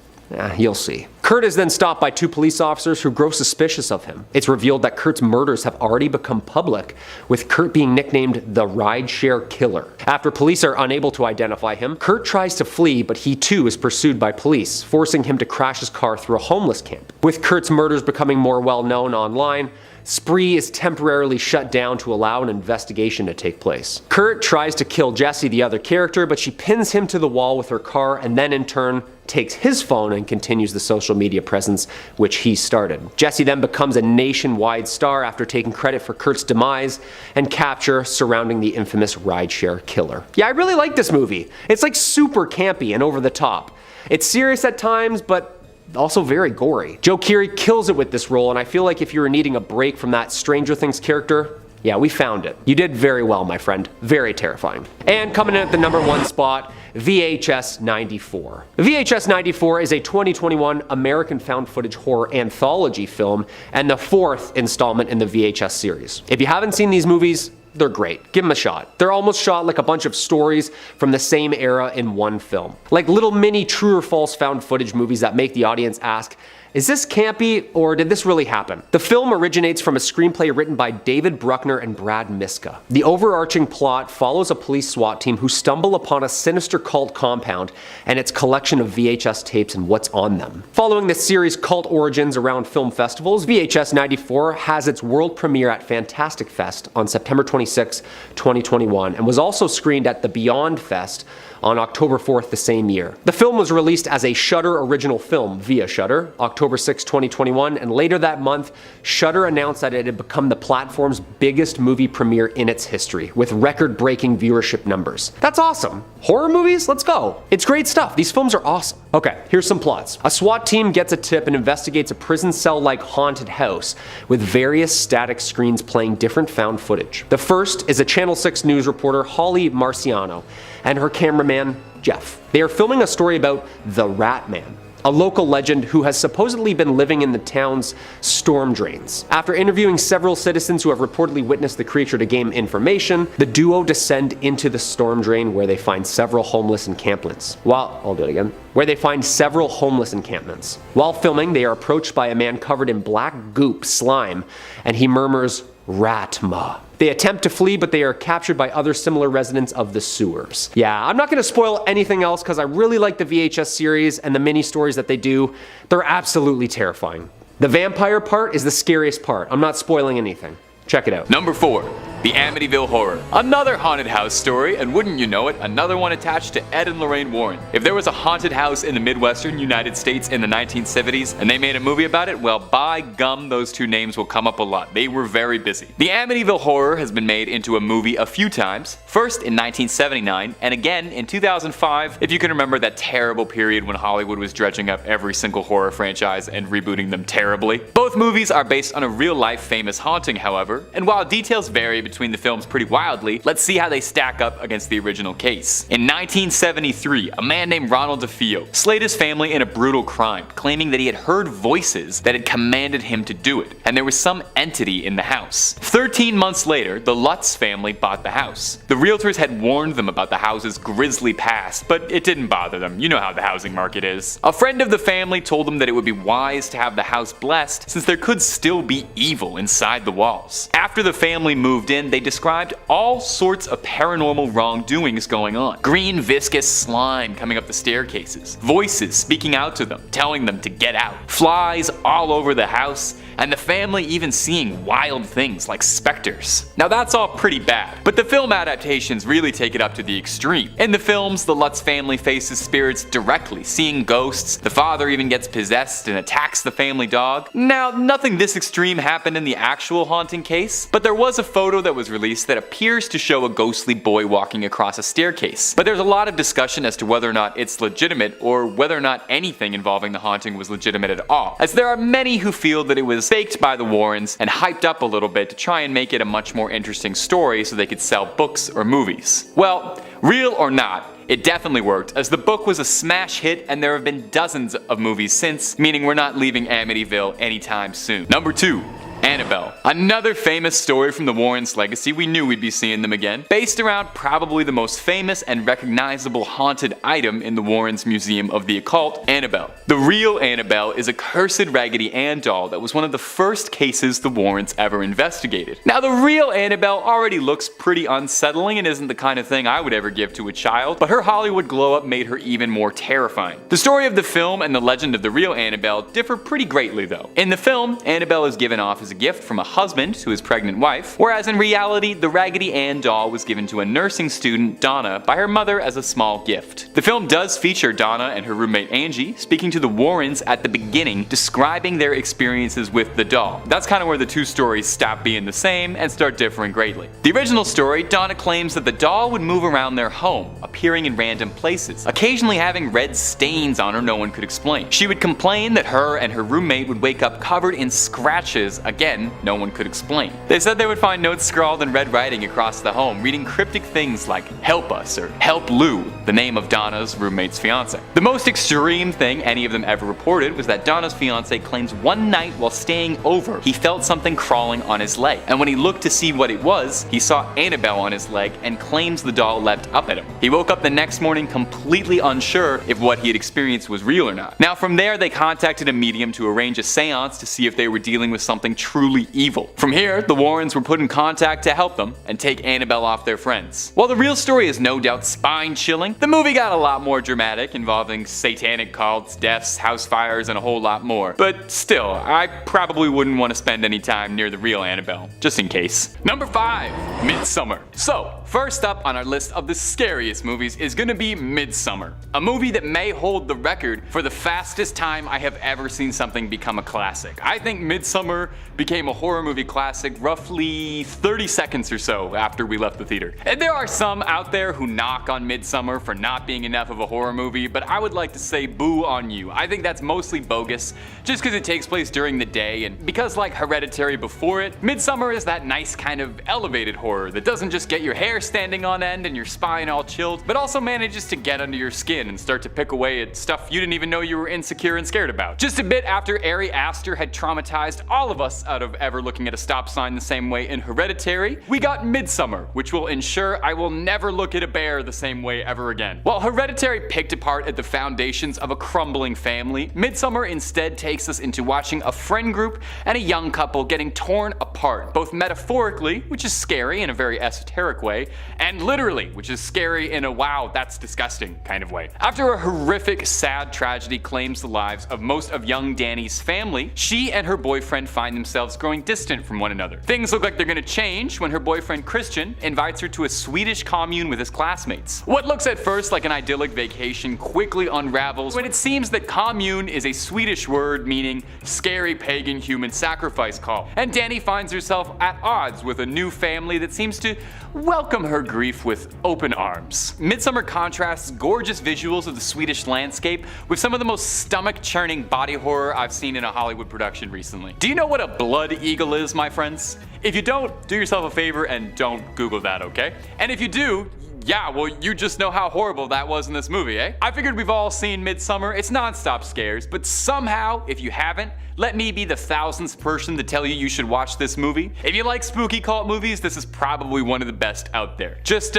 You'll see. Kurt is then stopped by 2 police officers who grow suspicious of him. It's revealed that Kurt's murders have already become public, with Kurt being nicknamed the Rideshare Killer. After police are unable to identify him, Kurt tries to flee, but he too is pursued by police, forcing him to crash his car through a homeless camp. With Kurt's murders becoming more well known online, Spree is temporarily shut down to allow an investigation to take place. Kurt tries to kill Jesse, the other character, but she pins him to the wall with her car and then in turn takes his phone and continues the social media presence which he started. Jesse then becomes a nationwide star after taking credit for Kurt's demise and capture surrounding the infamous rideshare killer. Yeah, I really like this movie. It's like super campy and over the top. It's serious at times, but also very gory. Joe Keery kills it with this role, and I feel like if you were needing a break from that Stranger Things character, yeah, we found it. You did very well, my friend. Very terrifying. And coming in at the #1 spot, VHS 94. VHS 94 is a 2021 American found footage horror anthology film and the 4th installment in the VHS series. If you haven't seen these movies, they're great. Give them a shot. They're almost shot like a bunch of stories from the same era in one film. Like little mini true or false found footage movies that make the audience ask, is this campy or did this really happen? The film originates from a screenplay written by David Bruckner and Brad Miska. The overarching plot follows a police SWAT team who stumble upon a sinister cult compound and its collection of VHS tapes and what's on them. Following this series' cult origins around film festivals, VHS 94 has its world premiere at Fantastic Fest on September 26, 2021 and was also screened at the Beyond Fest on October 4th the same year. The film was released as a Shudder original film via Shudder, October 6, 2021, and later that month, Shudder announced that it had become the platform's biggest movie premiere in its history, with record-breaking viewership numbers. That's awesome. Horror movies? Let's go. It's great stuff. These films are awesome. Okay, here's some plots. A SWAT team gets a tip and investigates a prison cell-like haunted house with various static screens playing different found footage. The first is a Channel 6 news reporter, Holly Marciano, and her cameraman, Jeff. They are filming a story about the Rat Man, a local legend who has supposedly been living in the town's storm drains. After interviewing several citizens who have reportedly witnessed the creature to gain information, the duo descend into the storm drain where they find several homeless encampments. Where they find several homeless encampments. While filming, they are approached by a man covered in black goop slime, and he murmurs, "Ratma." They attempt to flee, but they are captured by other similar residents of the sewers. Yeah, I'm not going to spoil anything else because I really like the VHS series and the mini stories that they do. They're absolutely terrifying. The vampire part is the scariest part. I'm not spoiling anything. Check it out. #4. The Amityville Horror. Another haunted house story, and wouldn't you know it, another one attached to Ed and Lorraine Warren. If there was a haunted house in the Midwestern United States in the 1970s, and they made a movie about it, well, by gum, those two names will come up a lot. They were very busy. The Amityville Horror has been made into a movie a few times, first in 1979, and again in 2005, if you can remember that terrible period when Hollywood was dredging up every single horror franchise and rebooting them terribly. Both movies are based on a real-life famous haunting, however, and while details vary between the films pretty wildly, let's see how they stack up against the original case. In 1973, a man named Ronald DeFeo slayed his family in a brutal crime, claiming that he had heard voices that had commanded him to do it, and there was some entity in the house. 13 months later, the Lutz family bought the house. The realtors had warned them about the house's grisly past, but it didn't bother them. You know how the housing market is. A friend of the family told them that it would be wise to have the house blessed since there could still be evil inside the walls. After the family moved in, they described all sorts of paranormal wrongdoings going on. Green viscous slime coming up the staircases, voices speaking out to them, telling them to get out, flies all over the house, and the family even seeing wild things like specters. Now that's all pretty bad, but the film adaptations really take it up to the extreme. In the films, the Lutz family faces spirits directly, seeing ghosts, the father even gets possessed and attacks the family dog. Now, nothing this extreme happened in the actual haunting case, but there was a photo that was released that appears to show a ghostly boy walking across a staircase. But there's a lot of discussion as to whether or not it's legitimate or whether or not anything involving the haunting was legitimate at all, as there are many who feel that it was faked by the Warrens and hyped up a little bit to try and make it a much more interesting story so they could sell books or movies. Well, real or not, it definitely worked, as the book was a smash hit and there have been dozens of movies since, meaning we're not leaving Amityville anytime soon. #2. Annabelle. Another famous story from the Warrens' legacy. We knew we'd be seeing them again. Based around probably the most famous and recognizable haunted item in the Warrens' Museum of the Occult, Annabelle. The real Annabelle is a cursed Raggedy Ann doll that was one of the first cases the Warrens ever investigated. Now the real Annabelle already looks pretty unsettling and isn't the kind of thing I would ever give to a child, but her Hollywood glow-up made her even more terrifying. The story of the film and the legend of the real Annabelle differ pretty greatly though. In the film, Annabelle is given off as a gift from a husband to his pregnant wife, whereas in reality, the Raggedy Ann doll was given to a nursing student, Donna, by her mother as a small gift. The film does feature Donna and her roommate Angie speaking to the Warrens at the beginning, describing their experiences with the doll. That's kind of where the two stories stop being the same and start differing greatly. The original story, Donna claims that the doll would move around their home, appearing in random places, occasionally having red stains on her no one could explain. She would complain that her and her roommate would wake up covered in scratches, again, no one could explain. They said they would find notes scrawled in red writing across the home, reading cryptic things like "Help us" or "Help Lou," the name of Donna's roommate's fiance. The most extreme thing any of them ever reported was that Donna's fiance claims one night while staying over, he felt something crawling on his leg, and when he looked to see what it was, he saw Annabelle on his leg and claims the doll leapt up at him. He woke up the next morning completely unsure if what he had experienced was real or not. Now from there, they contacted a medium to arrange a seance to see if they were dealing with something truly evil. From here, the Warrens were put in contact to help them and take Annabelle off their friends. While the real story is no doubt spine-chilling, the movie got a lot more dramatic, involving satanic cults, deaths, house fires, and a whole lot more. But still, I probably wouldn't want to spend any time near the real Annabelle, just in case. Number 5, Midsommar. So, first up on our list of the scariest movies is gonna be Midsommar, a movie that may hold the record for the fastest time I have ever seen something become a classic. I think Midsommar became a horror movie classic roughly 30 seconds or so after we left the theater. And there are some out there who knock on Midsommar for not being enough of a horror movie, but I would like to say boo on you. I think that's mostly bogus, just because it takes place during the day, and because like Hereditary before it, Midsommar is that nice kind of elevated horror that doesn't just get your hair standing on end and your spine all chilled, but also manages to get under your skin and start to pick away at stuff you didn't even know you were insecure and scared about. Just a bit after Ari Aster had traumatized all of us out of ever looking at a stop sign the same way in Hereditary, we got Midsommar, which will ensure I will never look at a bear the same way ever again. While Hereditary picked apart at the foundations of a crumbling family, Midsommar instead takes us into watching a friend group and a young couple getting torn apart, both metaphorically, which is scary in a very esoteric way, and literally, which is scary in a wow, that's disgusting kind of way. After a horrific, sad tragedy claims the lives of most of young Danny's family, she and her boyfriend find themselves growing distant from one another. Things look like they're gonna change when her boyfriend Christian invites her to a Swedish commune with his classmates. What looks at first like an idyllic vacation quickly unravels when it seems that commune is a Swedish word meaning scary pagan human sacrifice call, and Danny finds herself at odds with a new family that seems to welcome her grief with open arms. Midsommar contrasts gorgeous visuals of the Swedish landscape with some of the most stomach-churning body horror I've seen in a Hollywood production recently. Do you know what a blood eagle is, my friends? If you don't, do yourself a favor and don't Google that, okay? And if you do, yeah, well, you just know how horrible that was in this movie, eh? I figured we've all seen Midsommar. It's non-stop scares, but somehow, if you haven't, let me be the 1000th person to tell you you should watch this movie. If you like spooky cult movies, this is probably one of the best out there. Just,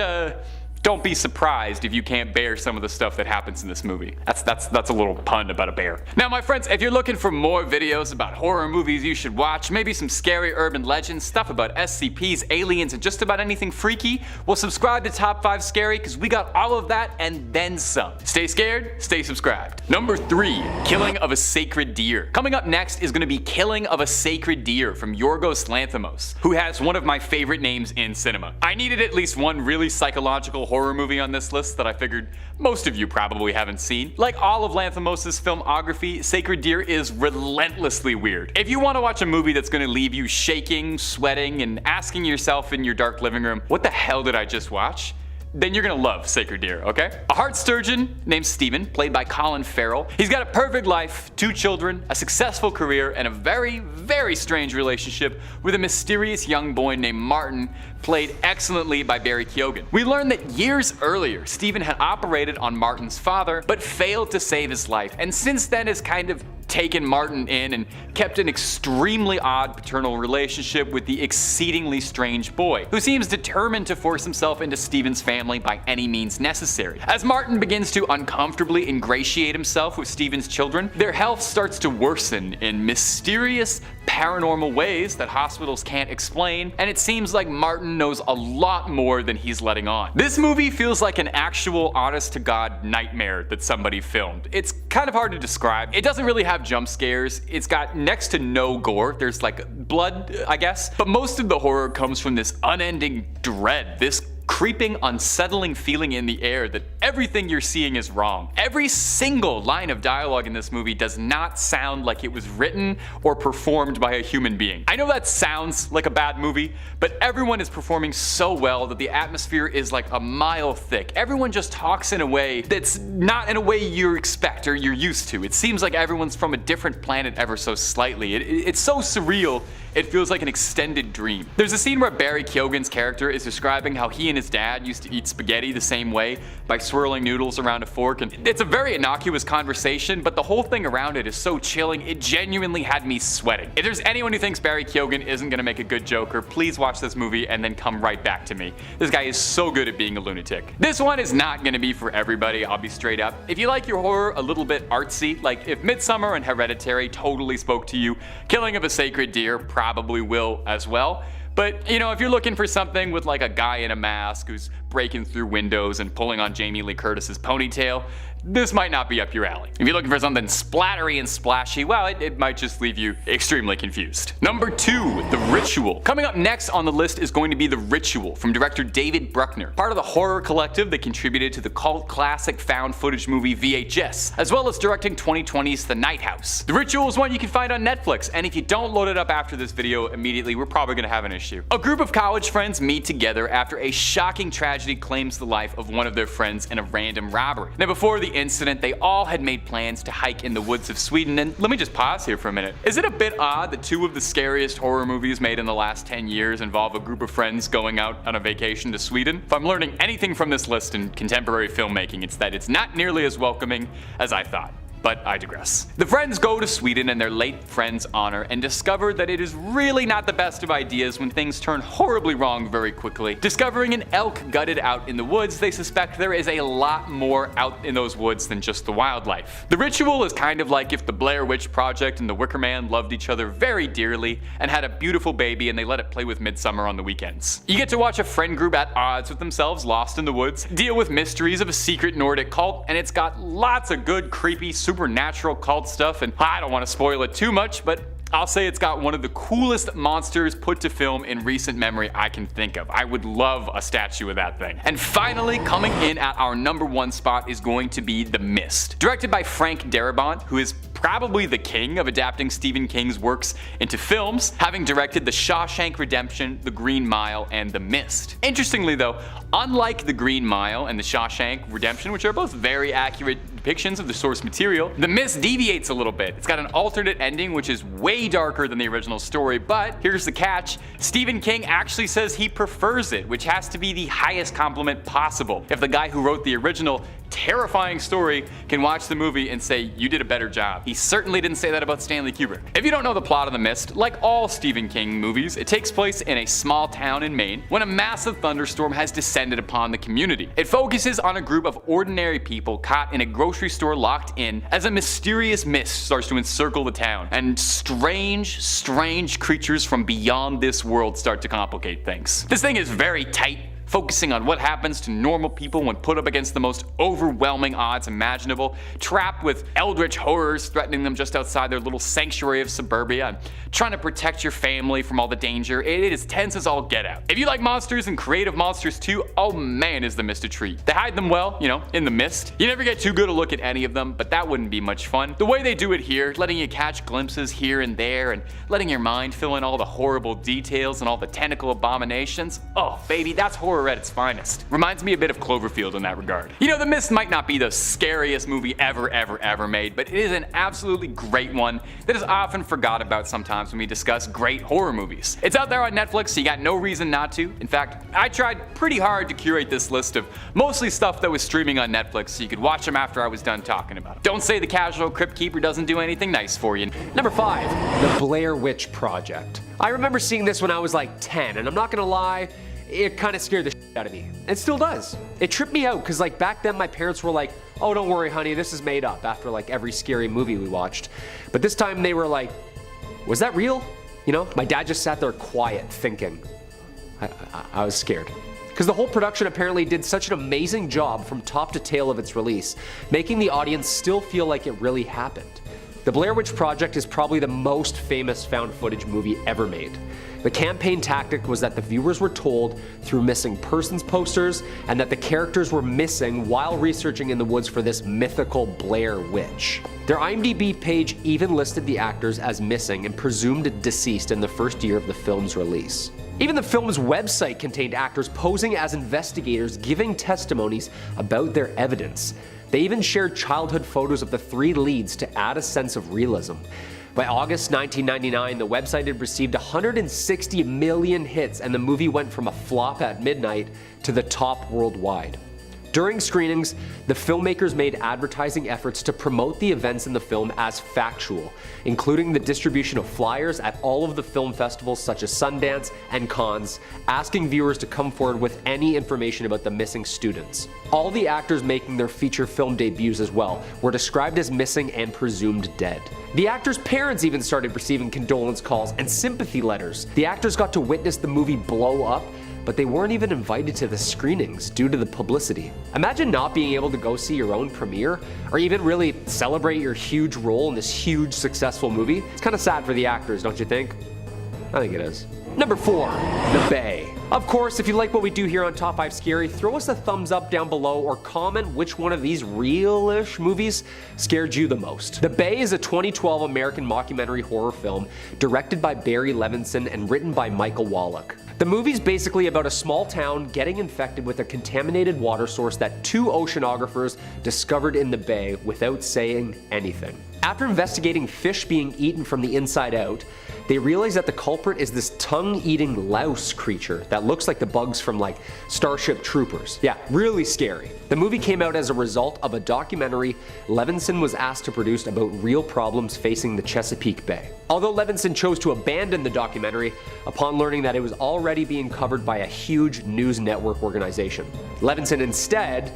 don't be surprised if you can't bear some of the stuff that happens in this movie. That's a little pun about a bear. Now my friends, if you're looking for more videos about horror movies you should watch, maybe some scary urban legends, stuff about SCPs, aliens, and just about anything freaky, well subscribe to Top 5 Scary, because we got all of that and then some. Stay scared, stay subscribed. Number 3, Killing of a Sacred Deer. Coming up next is gonna be Killing of a Sacred Deer from Yorgos Lanthimos, who has one of my favorite names in cinema. I needed at least one really psychological horror movie on this list that I figured most of you probably haven't seen. Like all of Lanthimos' filmography, Sacred Deer is relentlessly weird. If you want to watch a movie that's going to leave you shaking, sweating, and asking yourself in your dark living room, what the hell did I just watch? Then you're gonna love Sacred Deer, okay? A heart surgeon named Steven, played by Colin Farrell. He's got a perfect life, 2 children, a successful career, and a very, very strange relationship with a mysterious young boy named Martin, played excellently by Barry Keoghan. We learn that years earlier, Steven had operated on Martin's father, but failed to save his life, and since then has kind of taken Martin in and kept an extremely odd paternal relationship with the exceedingly strange boy, who seems determined to force himself into Steven's family by any means necessary. As Martin begins to uncomfortably ingratiate himself with Steven's children, their health starts to worsen in mysterious, paranormal ways that hospitals can't explain, and it seems like Martin knows a lot more than he's letting on. This movie feels like an actual honest-to-God nightmare that somebody filmed. It's kind of hard to describe. It doesn't really have have jump scares. It's got next to no gore. There's like blood, I guess. But most of the horror comes from this unending dread, this creeping, unsettling feeling in the air that everything you're seeing is wrong. Every single line of dialogue in this movie does not sound like it was written or performed by a human being. I know that sounds like a bad movie, but everyone is performing so well that the atmosphere is like a mile thick. Everyone just talks in a way that's not in a way you expect or you're used to. It seems like everyone's from a different planet ever so slightly. It's so surreal, it feels like an extended dream. There's a scene where Barry Keoghan's character is describing how he and his dad used to eat spaghetti the same way, by swirling noodles around a fork, and it's a very innocuous conversation, but the whole thing around it is so chilling, it genuinely had me sweating. If there's anyone who thinks Barry Keoghan isn't gonna make a good Joker, please watch this movie and then come right back to me. This guy is so good at being a lunatic. This one is not gonna be for everybody, I'll be straight up. If you like your horror a little bit artsy, like if Midsommar and Hereditary totally spoke to you, Killing of a Sacred Deer probably will as well. But, you know, if you're looking for something with like a guy in a mask who's breaking through windows and pulling on Jamie Lee Curtis's ponytail, this might not be up your alley. If you're looking for something splattery and splashy, well, it might just leave you extremely confused. Number 2, The Ritual. Coming up next on the list is going to be The Ritual from director David Bruckner, part of the horror collective that contributed to the cult classic found footage movie VHS, as well as directing 2020's The Night House. The Ritual is one you can find on Netflix, and if you don't load it up after this video immediately, we're probably gonna have an issue. A group of college friends meet together after a shocking tragedy claims the life of one of their friends in a random robbery. Now, before the incident, they all had made plans to hike in the woods of Sweden, and let me just pause here for a minute. Is it a bit odd that 2 of the scariest horror movies made in the last 10 years involve a group of friends going out on a vacation to Sweden? If I'm learning anything from this list in contemporary filmmaking, it's that it's not nearly as welcoming as I thought. But I digress. The friends go to Sweden in their late friend's honor and discover that it is really not the best of ideas when things turn horribly wrong very quickly. Discovering an elk gutted out in the woods, they suspect there is a lot more out in those woods than just the wildlife. The Ritual is kind of like if the Blair Witch Project and the Wicker Man loved each other very dearly and had a beautiful baby and they let it play with Midsommar on the weekends. You get to watch a friend group at odds with themselves lost in the woods, deal with mysteries of a secret Nordic cult, and it's got lots of good, creepy, supernatural cult stuff, and I don't want to spoil it too much, but I'll say it's got one of the coolest monsters put to film in recent memory I can think of. I would love a statue of that thing. And finally, coming in at our number 1 spot is going to be The Mist. Directed by Frank Darabont, who is probably the king of adapting Stephen King's works into films, having directed The Shawshank Redemption, The Green Mile, and The Mist. Interestingly though, unlike The Green Mile and The Shawshank Redemption, which are both very accurate depictions of the source material, The Mist deviates a little bit. It's got an alternate ending which is way darker than the original story, but here's the catch. Stephen King actually says he prefers it, which has to be the highest compliment possible. If the guy who wrote the original terrifying story can watch the movie and say, you did a better job. He certainly didn't say that about Stanley Kubrick. If you don't know the plot of The Mist, like all Stephen King movies, it takes place in a small town in Maine when a massive thunderstorm has descended upon the community. It focuses on a group of ordinary people caught in a grocery store locked in as a mysterious mist starts to encircle the town, and strange creatures from beyond this world start to complicate things. This thing is very tight, focusing on what happens to normal people when put up against the most overwhelming odds imaginable, trapped with eldritch horrors threatening them just outside their little sanctuary of suburbia, and trying to protect your family from all the danger. It is tense as all get out. If you like monsters and creative monsters too, oh man is The Mist a treat. They hide them well, you know, in the mist. You never get too good a look at any of them, but that wouldn't be much fun. The way they do it here, letting you catch glimpses here and there, and letting your mind fill in all the horrible details and all the tentacle abominations, oh baby, that's horror at its finest. Reminds me a bit of Cloverfield in that regard. You know, The Mist might not be the scariest movie ever made, but it is an absolutely great one that is often forgot about sometimes when we discuss great horror movies. It's out there on Netflix, so you got no reason not to. In fact, I tried pretty hard to curate this list of mostly stuff that was streaming on Netflix so you could watch them after I was done talking about them. Don't say the casual Crypt Keeper doesn't do anything nice for you. Number 5, The Blair Witch Project. I remember seeing this when I was like 10, and I'm not gonna lie, it kind of scared the shit out of me. It still does. It tripped me out because like back then my parents were like, oh don't worry honey, this is made up, after like every scary movie we watched. But this time they were like, was that real? You know, my dad just sat there quiet thinking. I was scared. Because the whole production apparently did such an amazing job from top to tail of its release, making the audience still feel like it really happened. The Blair Witch Project is probably the most famous found footage movie ever made. The campaign tactic was that the viewers were told through missing persons posters and that the characters were missing while researching in the woods for this mythical Blair Witch. Their IMDb page even listed the actors as missing and presumed deceased in the first year of the film's release. Even the film's website contained actors posing as investigators giving testimonies about their evidence. They even shared childhood photos of the three leads to add a sense of realism. By August 1999, the website had received 160 million hits, and the movie went from a flop at midnight to the top worldwide. During screenings, the filmmakers made advertising efforts to promote the events in the film as factual, including the distribution of flyers at all of the film festivals such as Sundance and Cannes, asking viewers to come forward with any information about the missing students. All the actors making their feature film debuts as well were described as missing and presumed dead. The actors' parents even started receiving condolence calls and sympathy letters. The actors got to witness the movie blow up, but they weren't even invited to the screenings due to the publicity. Imagine not being able to go see your own premiere, or even really celebrate your huge role in this huge successful movie. It's kind of sad for the actors, don't you think? I think it is. Number 4, The Bay. Of course, if you like what we do here on Top 5 Scary, throw us a thumbs up down below or comment which one of these real-ish movies scared you the most. The Bay is a 2012 American mockumentary horror film directed by Barry Levinson and written by Michael Wallach. The movie's basically about a small town getting infected with a contaminated water source that 2 oceanographers discovered in the bay without saying anything. After investigating fish being eaten from the inside out, they realize that the culprit is this tongue-eating louse creature that looks like the bugs from like Starship Troopers. Yeah, really scary. The movie came out as a result of a documentary Levinson was asked to produce about real problems facing the Chesapeake Bay. Although Levinson chose to abandon the documentary upon learning that it was already being covered by a huge news network organization. Levinson instead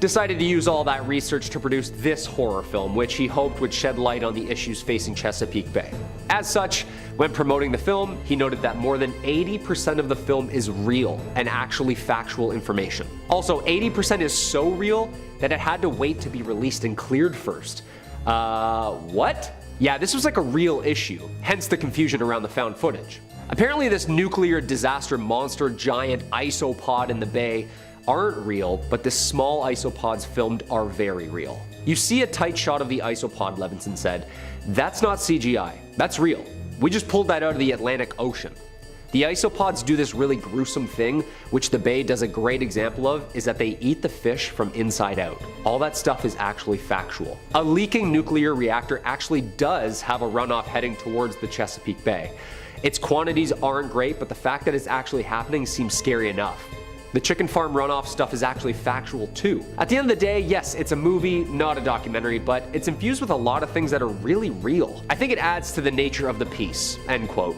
decided to use all that research to produce this horror film, which he hoped would shed light on the issues facing Chesapeake Bay. As such, when promoting the film, he noted that more than 80% of the film is real and actually factual information. Also, 80% is so real that it had to wait to be released and cleared first. What? Yeah, this was like a real issue, hence the confusion around the found footage. Apparently this nuclear disaster monster giant isopod in the bay aren't real, but the small isopods filmed are very real. You see a tight shot of the isopod, Levinson said. That's not CGI, that's real. We just pulled that out of the Atlantic Ocean. The isopods do this really gruesome thing, which the bay does a great example of, is that they eat the fish from inside out. All that stuff is actually factual. A leaking nuclear reactor actually does have a runoff heading towards the Chesapeake Bay. Its quantities aren't great, but the fact that it's actually happening seems scary enough. The chicken farm runoff stuff is actually factual too. At the end of the day, yes, it's a movie, not a documentary, but it's infused with a lot of things that are really real. I think it adds to the nature of the piece, end quote.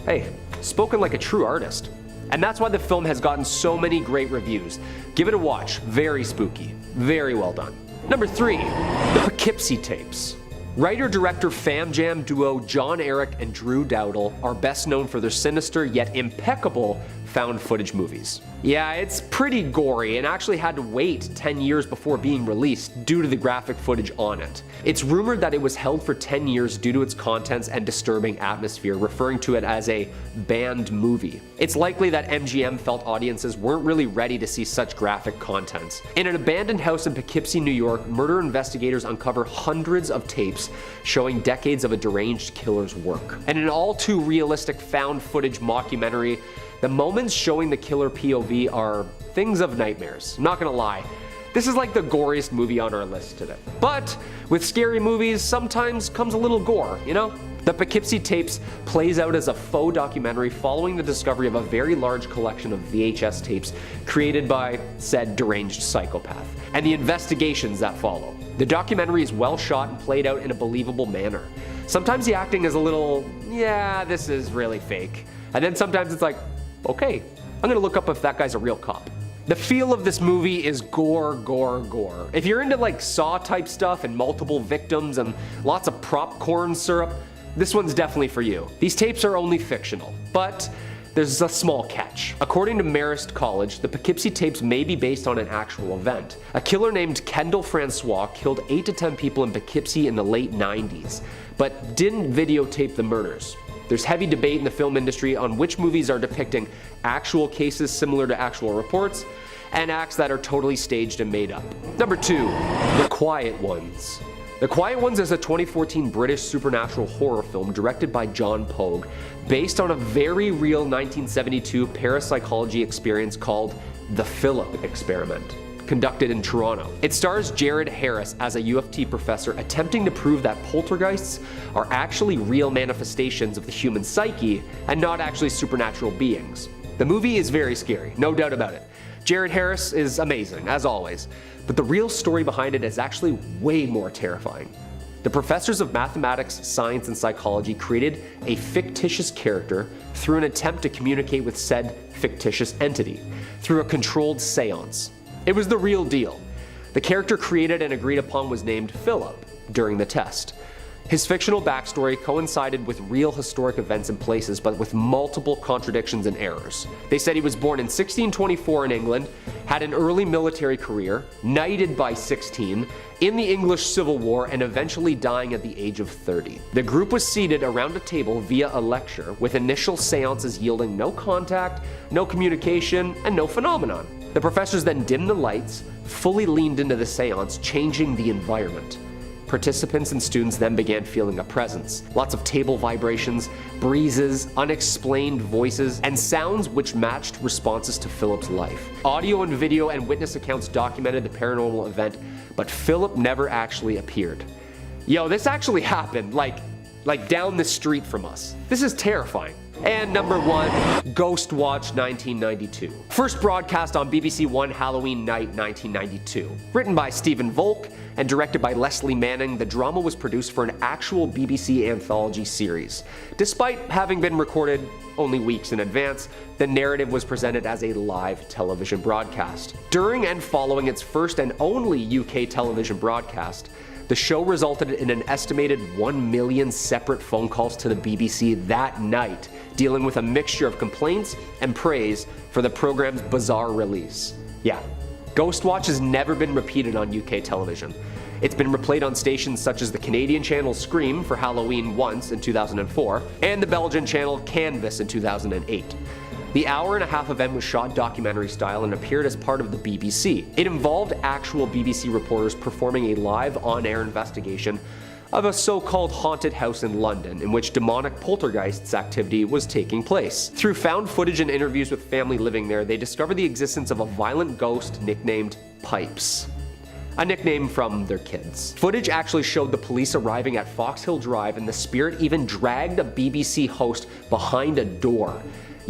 Hey, spoken like a true artist. And that's why the film has gotten so many great reviews. Give it a watch, very spooky, very well done. Number 3, the Poughkeepsie Tapes. Writer-director fam jam duo John Eric and Drew Dowdle are best known for their sinister yet impeccable found footage movies. Yeah, it's pretty gory and actually had to wait 10 years before being released due to the graphic footage on it. It's rumored that it was held for 10 years due to its contents and disturbing atmosphere, referring to it as a banned movie. It's likely that MGM felt audiences weren't really ready to see such graphic content. In an abandoned house in Poughkeepsie, New York, murder investigators uncover hundreds of tapes showing decades of a deranged killer's work. And in an all too realistic found footage mockumentary, the moments showing the killer POV are things of nightmares. Not gonna lie, this is like the goriest movie on our list today. But with scary movies, sometimes comes a little gore, you know? The Poughkeepsie Tapes plays out as a faux documentary following the discovery of a very large collection of VHS tapes created by said deranged psychopath, and the investigations that follow. The documentary is well shot and played out in a believable manner. Sometimes the acting is a little, yeah, this is really fake. And then sometimes it's like, okay, I'm gonna look up if that guy's a real cop. The feel of this movie is gore, gore, gore. If you're into like Saw type stuff and multiple victims and lots of popcorn syrup, this one's definitely for you. These tapes are only fictional, but there's a small catch. According to Marist College, the Poughkeepsie tapes may be based on an actual event. A killer named Kendall Francois killed 8 to 10 people in Poughkeepsie in the late 90s, but didn't videotape the murders. There's heavy debate in the film industry on which movies are depicting actual cases similar to actual reports, and acts that are totally staged and made up. Number 2, The Quiet Ones. The Quiet Ones is a 2014 British supernatural horror film directed by John Pogue, based on a very real 1972 parapsychology experience called the Philip Experiment, conducted in Toronto. It stars Jared Harris as a U of T professor attempting to prove that poltergeists are actually real manifestations of the human psyche and not actually supernatural beings. The movie is very scary, no doubt about it. Jared Harris is amazing, as always, but the real story behind it is actually way more terrifying. The professors of mathematics, science, and psychology created a fictitious character through an attempt to communicate with said fictitious entity through a controlled seance. It was the real deal. The character created and agreed upon was named Philip during the test. His fictional backstory coincided with real historic events and places, but with multiple contradictions and errors. They said he was born in 1624 in England, had an early military career, knighted by 16, in the English Civil War, and eventually dying at the age of 30. The group was seated around a table via a lecture, with initial seances yielding no contact, no communication, and no phenomenon. The professors then dimmed the lights, fully leaned into the seance, changing the environment. Participants and students then began feeling a presence. Lots of table vibrations, breezes, unexplained voices, and sounds which matched responses to Philip's life. Audio and video and witness accounts documented the paranormal event, but Philip never actually appeared. Yo, this actually happened, like down the street from us. This is terrifying. And number 1, Ghost Watch 1992. First broadcast on BBC One Halloween night 1992. Written by Stephen Volk and directed by Leslie Manning, the drama was produced for an actual BBC anthology series. Despite having been recorded only weeks in advance, the narrative was presented as a live television broadcast. During and following its first and only UK television broadcast, the show resulted in an estimated 1 million separate phone calls to the BBC that night, dealing with a mixture of complaints and praise for the program's bizarre release. Yeah, Ghost Watch has never been repeated on UK television. It's been replayed on stations such as the Canadian channel Scream for Halloween once in 2004, and the Belgian channel Canvas in 2008. The hour-and-a-half event was shot documentary style and appeared as part of the BBC. It involved actual BBC reporters performing a live on-air investigation of a so-called haunted house in London in which demonic poltergeists activity was taking place. Through found footage and interviews with family living there, they discovered the existence of a violent ghost nicknamed Pipes, a nickname from their kids. Footage actually showed the police arriving at Fox Hill Drive, and the spirit even dragged a BBC host behind a door.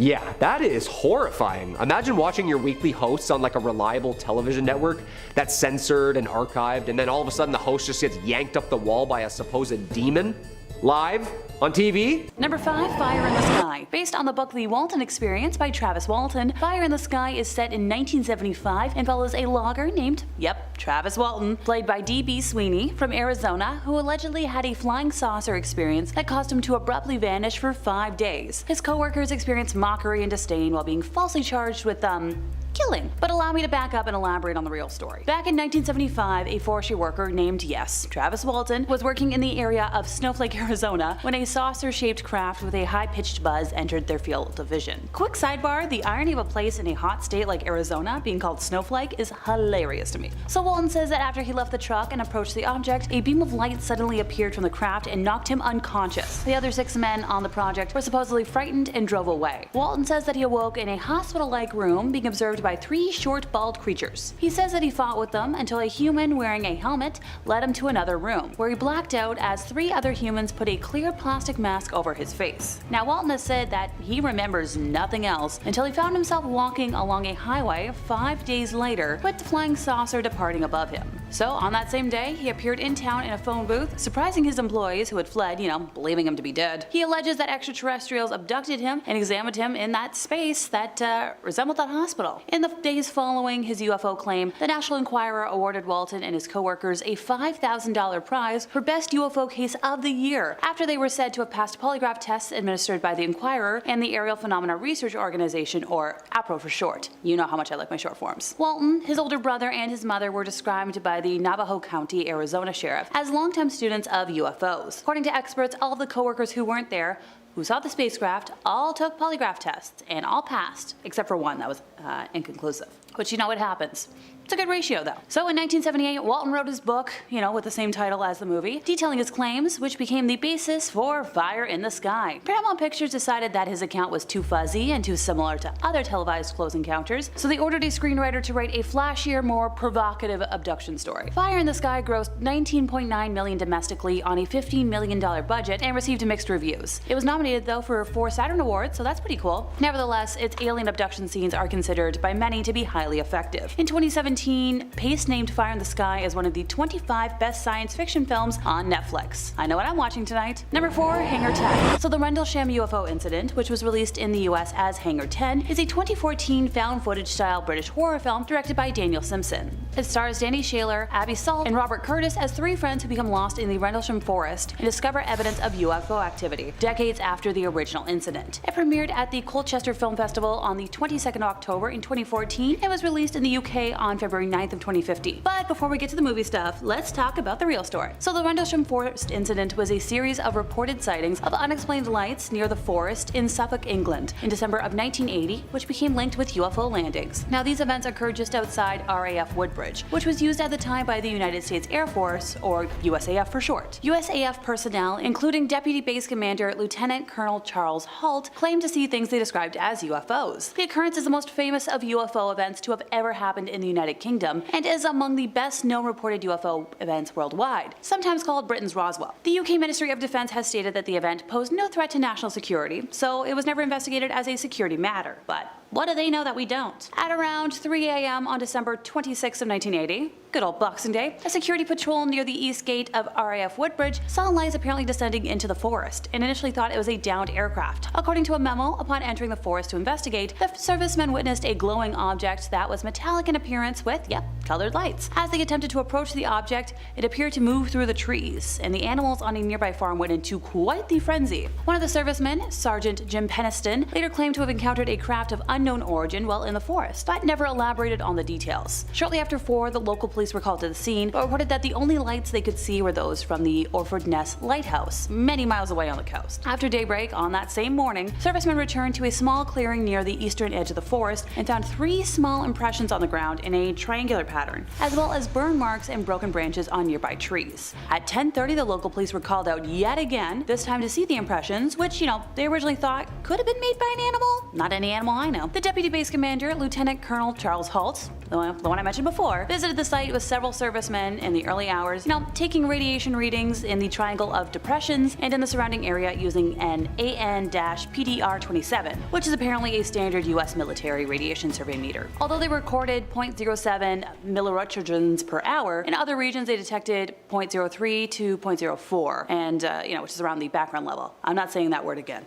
Yeah, that is horrifying. Imagine watching your weekly hosts on like a reliable television network that's censored and archived, and then all of a sudden the host just gets yanked up the wall by a supposed demon? Live? On TV? Number 5, Fire in the Sky. Based on the book The Walton Experience by Travis Walton, Fire in the Sky is set in 1975 and follows a logger named, Travis Walton, played by D.B. Sweeney from Arizona, who allegedly had a flying saucer experience that caused him to abruptly vanish for 5 days. His co-workers experienced mockery and disdain while being falsely charged with, killing. But allow me to back up and elaborate on the real story. Back in 1975, a forestry worker named, Travis Walton, was working in the area of Snowflake, Arizona, when a saucer-shaped craft with a high-pitched buzz entered their field of vision. Quick sidebar, the irony of a place in a hot state like Arizona being called Snowflake is hilarious to me. So Walton says that after he left the truck and approached the object, a beam of light suddenly appeared from the craft and knocked him unconscious. The other 6 men on the project were supposedly frightened and drove away. Walton says that he awoke in a hospital-like room being observed by 3 short, bald creatures. He says that he fought with them until a human wearing a helmet led him to another room, where he blacked out as 3 other humans put a clear plastic mask over his face. Now, Walton has said that he remembers nothing else until he found himself walking along a highway 5 days later with the flying saucer departing above him. So on that same day, he appeared in town in a phone booth, surprising his employees who had fled, believing him to be dead. He alleges that extraterrestrials abducted him and examined him in that space that resembled that hospital. In the days following his UFO claim, the National Enquirer awarded Walton and his co-workers a $5,000 prize for Best UFO Case of the Year, after they were said to have passed polygraph tests administered by the Enquirer and the Aerial Phenomena Research Organization, or APRO for short. You know how much I like my short forms. Walton, his older brother, and his mother were described by the Navajo County, Arizona sheriff as longtime students of UFOs. According to experts, all of the co-workers who weren't there, who saw the spacecraft, all took polygraph tests and all passed, except for one that was inconclusive. But you know what happens. It's a good ratio though. So in 1978, Walton wrote his book, with the same title as the movie, detailing his claims, which became the basis for Fire in the Sky. Paramount Pictures decided that his account was too fuzzy and too similar to other televised close encounters, so they ordered a screenwriter to write a flashier, more provocative abduction story. Fire in the Sky grossed $19.9 million domestically on a $15 million budget and received mixed reviews. It was nominated though for 4 Saturn Awards, so that's pretty cool. Nevertheless, its alien abduction scenes are considered by many to be highly effective. In 2017, Pace named Fire in the Sky as one of the 25 best science fiction films on Netflix. I know what I'm watching tonight. Number 4, Hangar 10. So the Rendlesham UFO incident, which was released in the US as Hangar 10, is a 2014 found footage style British horror film directed by Daniel Simpson. It stars Danny Shaler, Abby Salt, and Robert Curtis as 3 friends who become lost in the Rendlesham forest and discover evidence of UFO activity, decades after the original incident. It premiered at the Colchester Film Festival on the 22nd of October in 2014 and was released in the UK on February 9th of 2015. But before we get to the movie stuff, let's talk about the real story. So the Rendlesham Forest incident was a series of reported sightings of unexplained lights near the forest in Suffolk, England in December of 1980, which became linked with UFO landings. Now these events occurred just outside RAF Woodbridge, which was used at the time by the United States Air Force, or USAF for short. USAF personnel, including Deputy Base Commander Lieutenant Colonel Charles Halt, claimed to see things they described as UFOs. The occurrence is the most famous of UFO events to have ever happened in the United Kingdom and is among the best known reported UFO events worldwide, sometimes called Britain's Roswell. The UK Ministry of Defence has stated that the event posed no threat to national security, so it was never investigated as a security matter. But what do they know that we don't? At around 3 a.m. on December 26 of 1980, good old Boxing Day, a security patrol near the east gate of RAF Woodbridge saw lights apparently descending into the forest and initially thought it was a downed aircraft. According to a memo, upon entering the forest to investigate, the servicemen witnessed a glowing object that was metallic in appearance with, colored lights. As they attempted to approach the object, it appeared to move through the trees, and the animals on a nearby farm went into quite the frenzy. One of the servicemen, Sergeant Jim Peniston, later claimed to have encountered a craft of unknown origin while in the forest, but never elaborated on the details. Shortly after 4, the local police were called to the scene, but reported that the only lights they could see were those from the Orford Ness Lighthouse, many miles away on the coast. After daybreak on that same morning, servicemen returned to a small clearing near the eastern edge of the forest and found 3 small impressions on the ground in a triangular pattern, as well as burn marks and broken branches on nearby trees. At 10:30, the local police were called out yet again, this time to see the impressions, which, they originally thought could have been made by an animal. Not any animal I know. The Deputy Base Commander, Lieutenant Colonel Charles Halt, the one I mentioned before, visited the site with several servicemen in the early hours, taking radiation readings in the triangle of depressions and in the surrounding area using an AN-PDR-27, which is apparently a standard US military radiation survey meter. Although they recorded 0.07 milliroentgens per hour, in other regions they detected 0.03 to 0.04, and which is around the background level. I'm not saying that word again.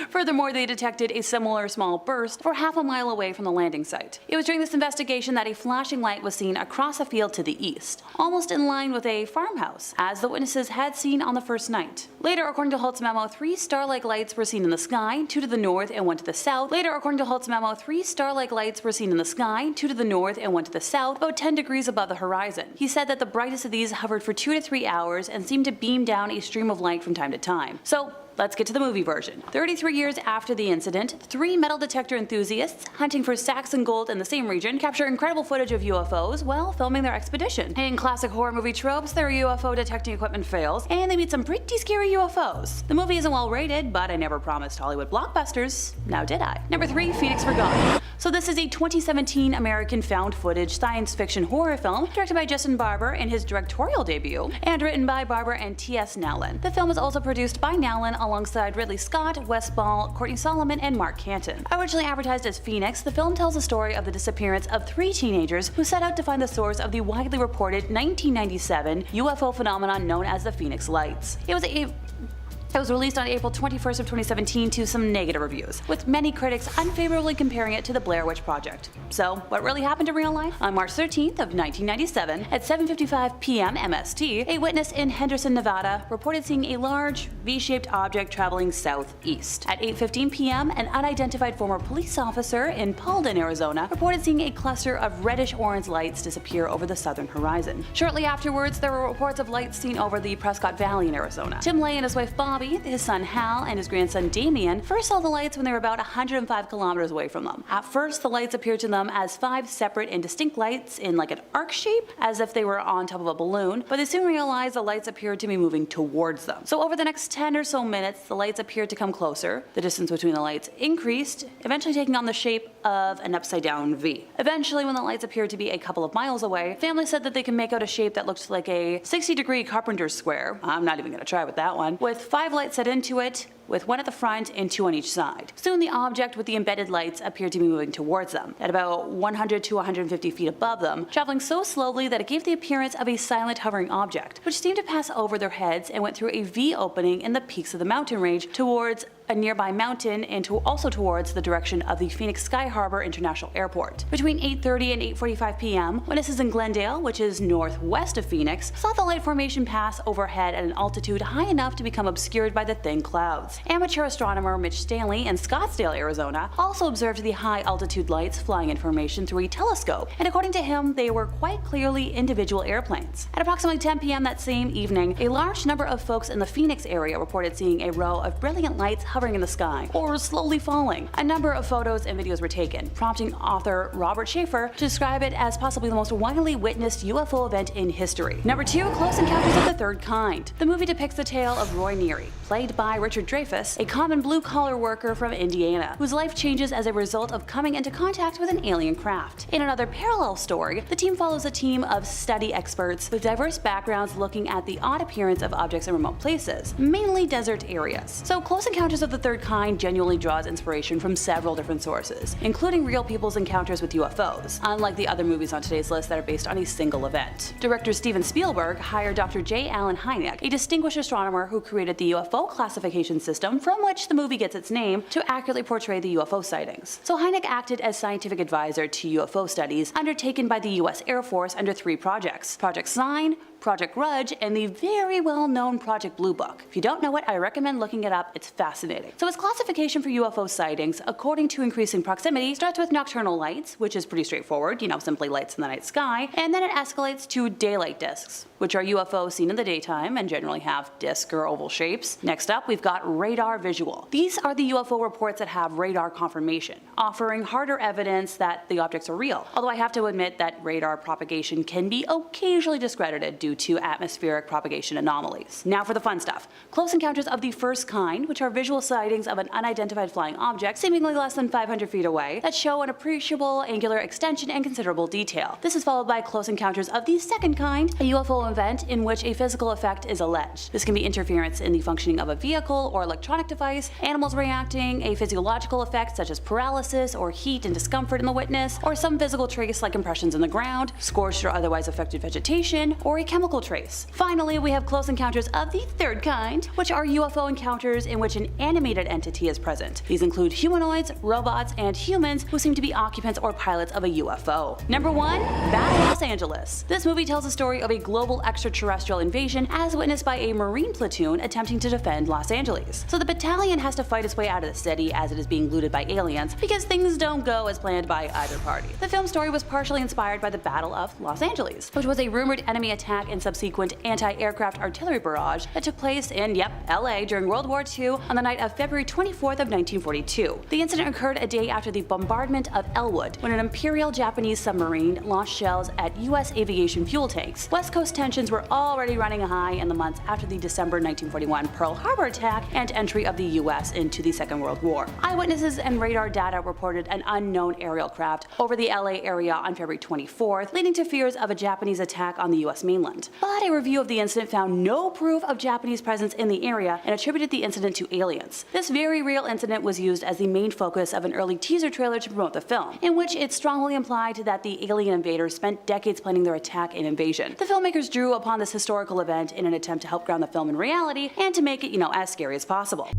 Furthermore, they detected a similar small burst for half a mile away from the landing site. It was during this investigation that a flashing light was seen across a field to the east, almost in line with a farmhouse, as the witnesses had seen on the first night. Later, according to Halt's memo, 3 star-like lights were seen in the sky, 2 to the north and 1 to the south. Later, according to Halt's memo, 3 star-like lights were seen in the sky, 2 to the north and 1 to the south, about 10 degrees above the horizon. He said that the brightest of these hovered for 2 to 3 hours and seemed to beam down a stream of light from time to time. So, let's get to the movie version. 33 years after the incident, 3 metal detector enthusiasts hunting for sacks and gold in the same region capture incredible footage of UFOs while filming their expedition. In classic horror movie tropes, their UFO detecting equipment fails, and they meet some pretty scary UFOs. The movie isn't well rated, but I never promised Hollywood blockbusters. Now did I? Number 3, Phoenix Forgotten. So this is a 2017 American found footage science fiction horror film directed by Justin Barber in his directorial debut, and written by Barber and T.S. Nowlin. The film is also produced by Nowlin alongside Ridley Scott, Wes Ball, Courtney Solomon, and Mark Canton. Originally advertised as Phoenix, the film tells the story of the disappearance of 3 teenagers who set out to find the source of the widely reported 1997 UFO phenomenon known as the Phoenix Lights. It was released on April 21st of 2017 to some negative reviews, with many critics unfavorably comparing it to the Blair Witch Project. So, what really happened in real life? On March 13th of 1997, at 7:55 p.m. MST, a witness in Henderson, Nevada, reported seeing a large, V-shaped object traveling southeast. At 8:15 p.m., an unidentified former police officer in Paulden, Arizona, reported seeing a cluster of reddish-orange lights disappear over the southern horizon. Shortly afterwards, there were reports of lights seen over the Prescott Valley in Arizona. Tim Lay and his wife Bobby, his son Hal, and his grandson Damien first saw the lights when they were about 105 kilometers away from them. At first, the lights appeared to them as 5 separate and distinct lights in like an arc shape, as if they were on top of a balloon, but they soon realized the lights appeared to be moving towards them. So over the next 10 or so minutes, the lights appeared to come closer. The distance between the lights increased, eventually taking on the shape of an upside-down V. Eventually, when the lights appeared to be a couple of miles away, families said that they could make out a shape that looked like a 60-degree carpenter's square. I'm not even gonna try with that one. With 5 lights set into it, with 1 at the front and 2 on each side. Soon the object with the embedded lights appeared to be moving towards them, at about 100 to 150 feet above them, traveling so slowly that it gave the appearance of a silent hovering object, which seemed to pass over their heads and went through a V opening in the peaks of the mountain range towards a nearby mountain and also towards the direction of the Phoenix Sky Harbor International Airport. Between 8:30 and 8:45 p.m., witnesses in Glendale, which is northwest of Phoenix, saw the light formation pass overhead at an altitude high enough to become obscured by the thin clouds. Amateur astronomer Mitch Stanley in Scottsdale, Arizona, also observed the high altitude lights flying in formation through a telescope, and according to him, they were quite clearly individual airplanes. At approximately 10 p.m. that same evening, a large number of folks in the Phoenix area reported seeing a row of brilliant lights hovering in the sky, or slowly falling. A number of photos and videos were taken, prompting author Robert Schaefer to describe it as possibly the most widely witnessed UFO event in history. Number 2, Close Encounters of the Third Kind. The movie depicts the tale of Roy Neary, played by Richard Dreyfuss, a common blue-collar worker from Indiana, whose life changes as a result of coming into contact with an alien craft. In another parallel story, the team follows a team of study experts with diverse backgrounds looking at the odd appearance of objects in remote places, mainly desert areas. So Close Encounters of the Third Kind genuinely draws inspiration from several different sources, including real people's encounters with UFOs, unlike the other movies on today's list that are based on a single event. Director Steven Spielberg hired Dr. J. Allen Hynek, a distinguished astronomer who created the UFO classification system from which the movie gets its name, to accurately portray the UFO sightings. So Hynek acted as scientific advisor to UFO studies undertaken by the US Air Force under 3 projects: Project Sign, Project Grudge, and the very well-known Project Blue Book. If you don't know it, I recommend looking it up, it's fascinating. So his classification for UFO sightings, according to increasing proximity, starts with nocturnal lights, which is pretty straightforward, simply lights in the night sky, and then it escalates to daylight discs, which are UFOs seen in the daytime and generally have disc or oval shapes. Next up, we've got radar visual. These are the UFO reports that have radar confirmation, offering harder evidence that the objects are real, although I have to admit that radar propagation can be occasionally discredited due to atmospheric propagation anomalies. Now for the fun stuff. Close Encounters of the First Kind, which are visual sightings of an unidentified flying object seemingly less than 500 feet away that show an appreciable angular extension and considerable detail. This is followed by Close Encounters of the Second Kind, a UFO event in which a physical effect is alleged. This can be interference in the functioning of a vehicle or electronic device, animals reacting, a physiological effect such as paralysis or heat and discomfort in the witness, or some physical trace like impressions in the ground, scorched or otherwise affected vegetation, or a chemical trace. Finally, we have Close Encounters of the Third Kind, which are UFO encounters in which an animated entity is present. These include humanoids, robots, and humans who seem to be occupants or pilots of a UFO. Number 1, Battle Los Angeles. This movie tells the story of a global extraterrestrial invasion as witnessed by a Marine platoon attempting to defend Los Angeles. So the battalion has to fight its way out of the city as it is being looted by aliens because things don't go as planned by either party. The film story was partially inspired by the Battle of Los Angeles, which was a rumored enemy attack and subsequent anti-aircraft artillery barrage that took place in, LA during World War II on the night of February 24th of 1942. The incident occurred a day after the bombardment of Elwood, when an Imperial Japanese submarine launched shells at US aviation fuel tanks. West Coast tensions were already running high in the months after the December 1941 Pearl Harbor attack and entry of the US into the Second World War. Eyewitnesses and radar data reported an unknown aerial craft over the LA area on February 24th, leading to fears of a Japanese attack on the US mainland. Greenland. But a review of the incident found no proof of Japanese presence in the area and attributed the incident to aliens. This very real incident was used as the main focus of an early teaser trailer to promote the film, in which it strongly implied that the alien invaders spent decades planning their attack and invasion. The filmmakers drew upon this historical event in an attempt to help ground the film in reality and to make it, as scary as possible.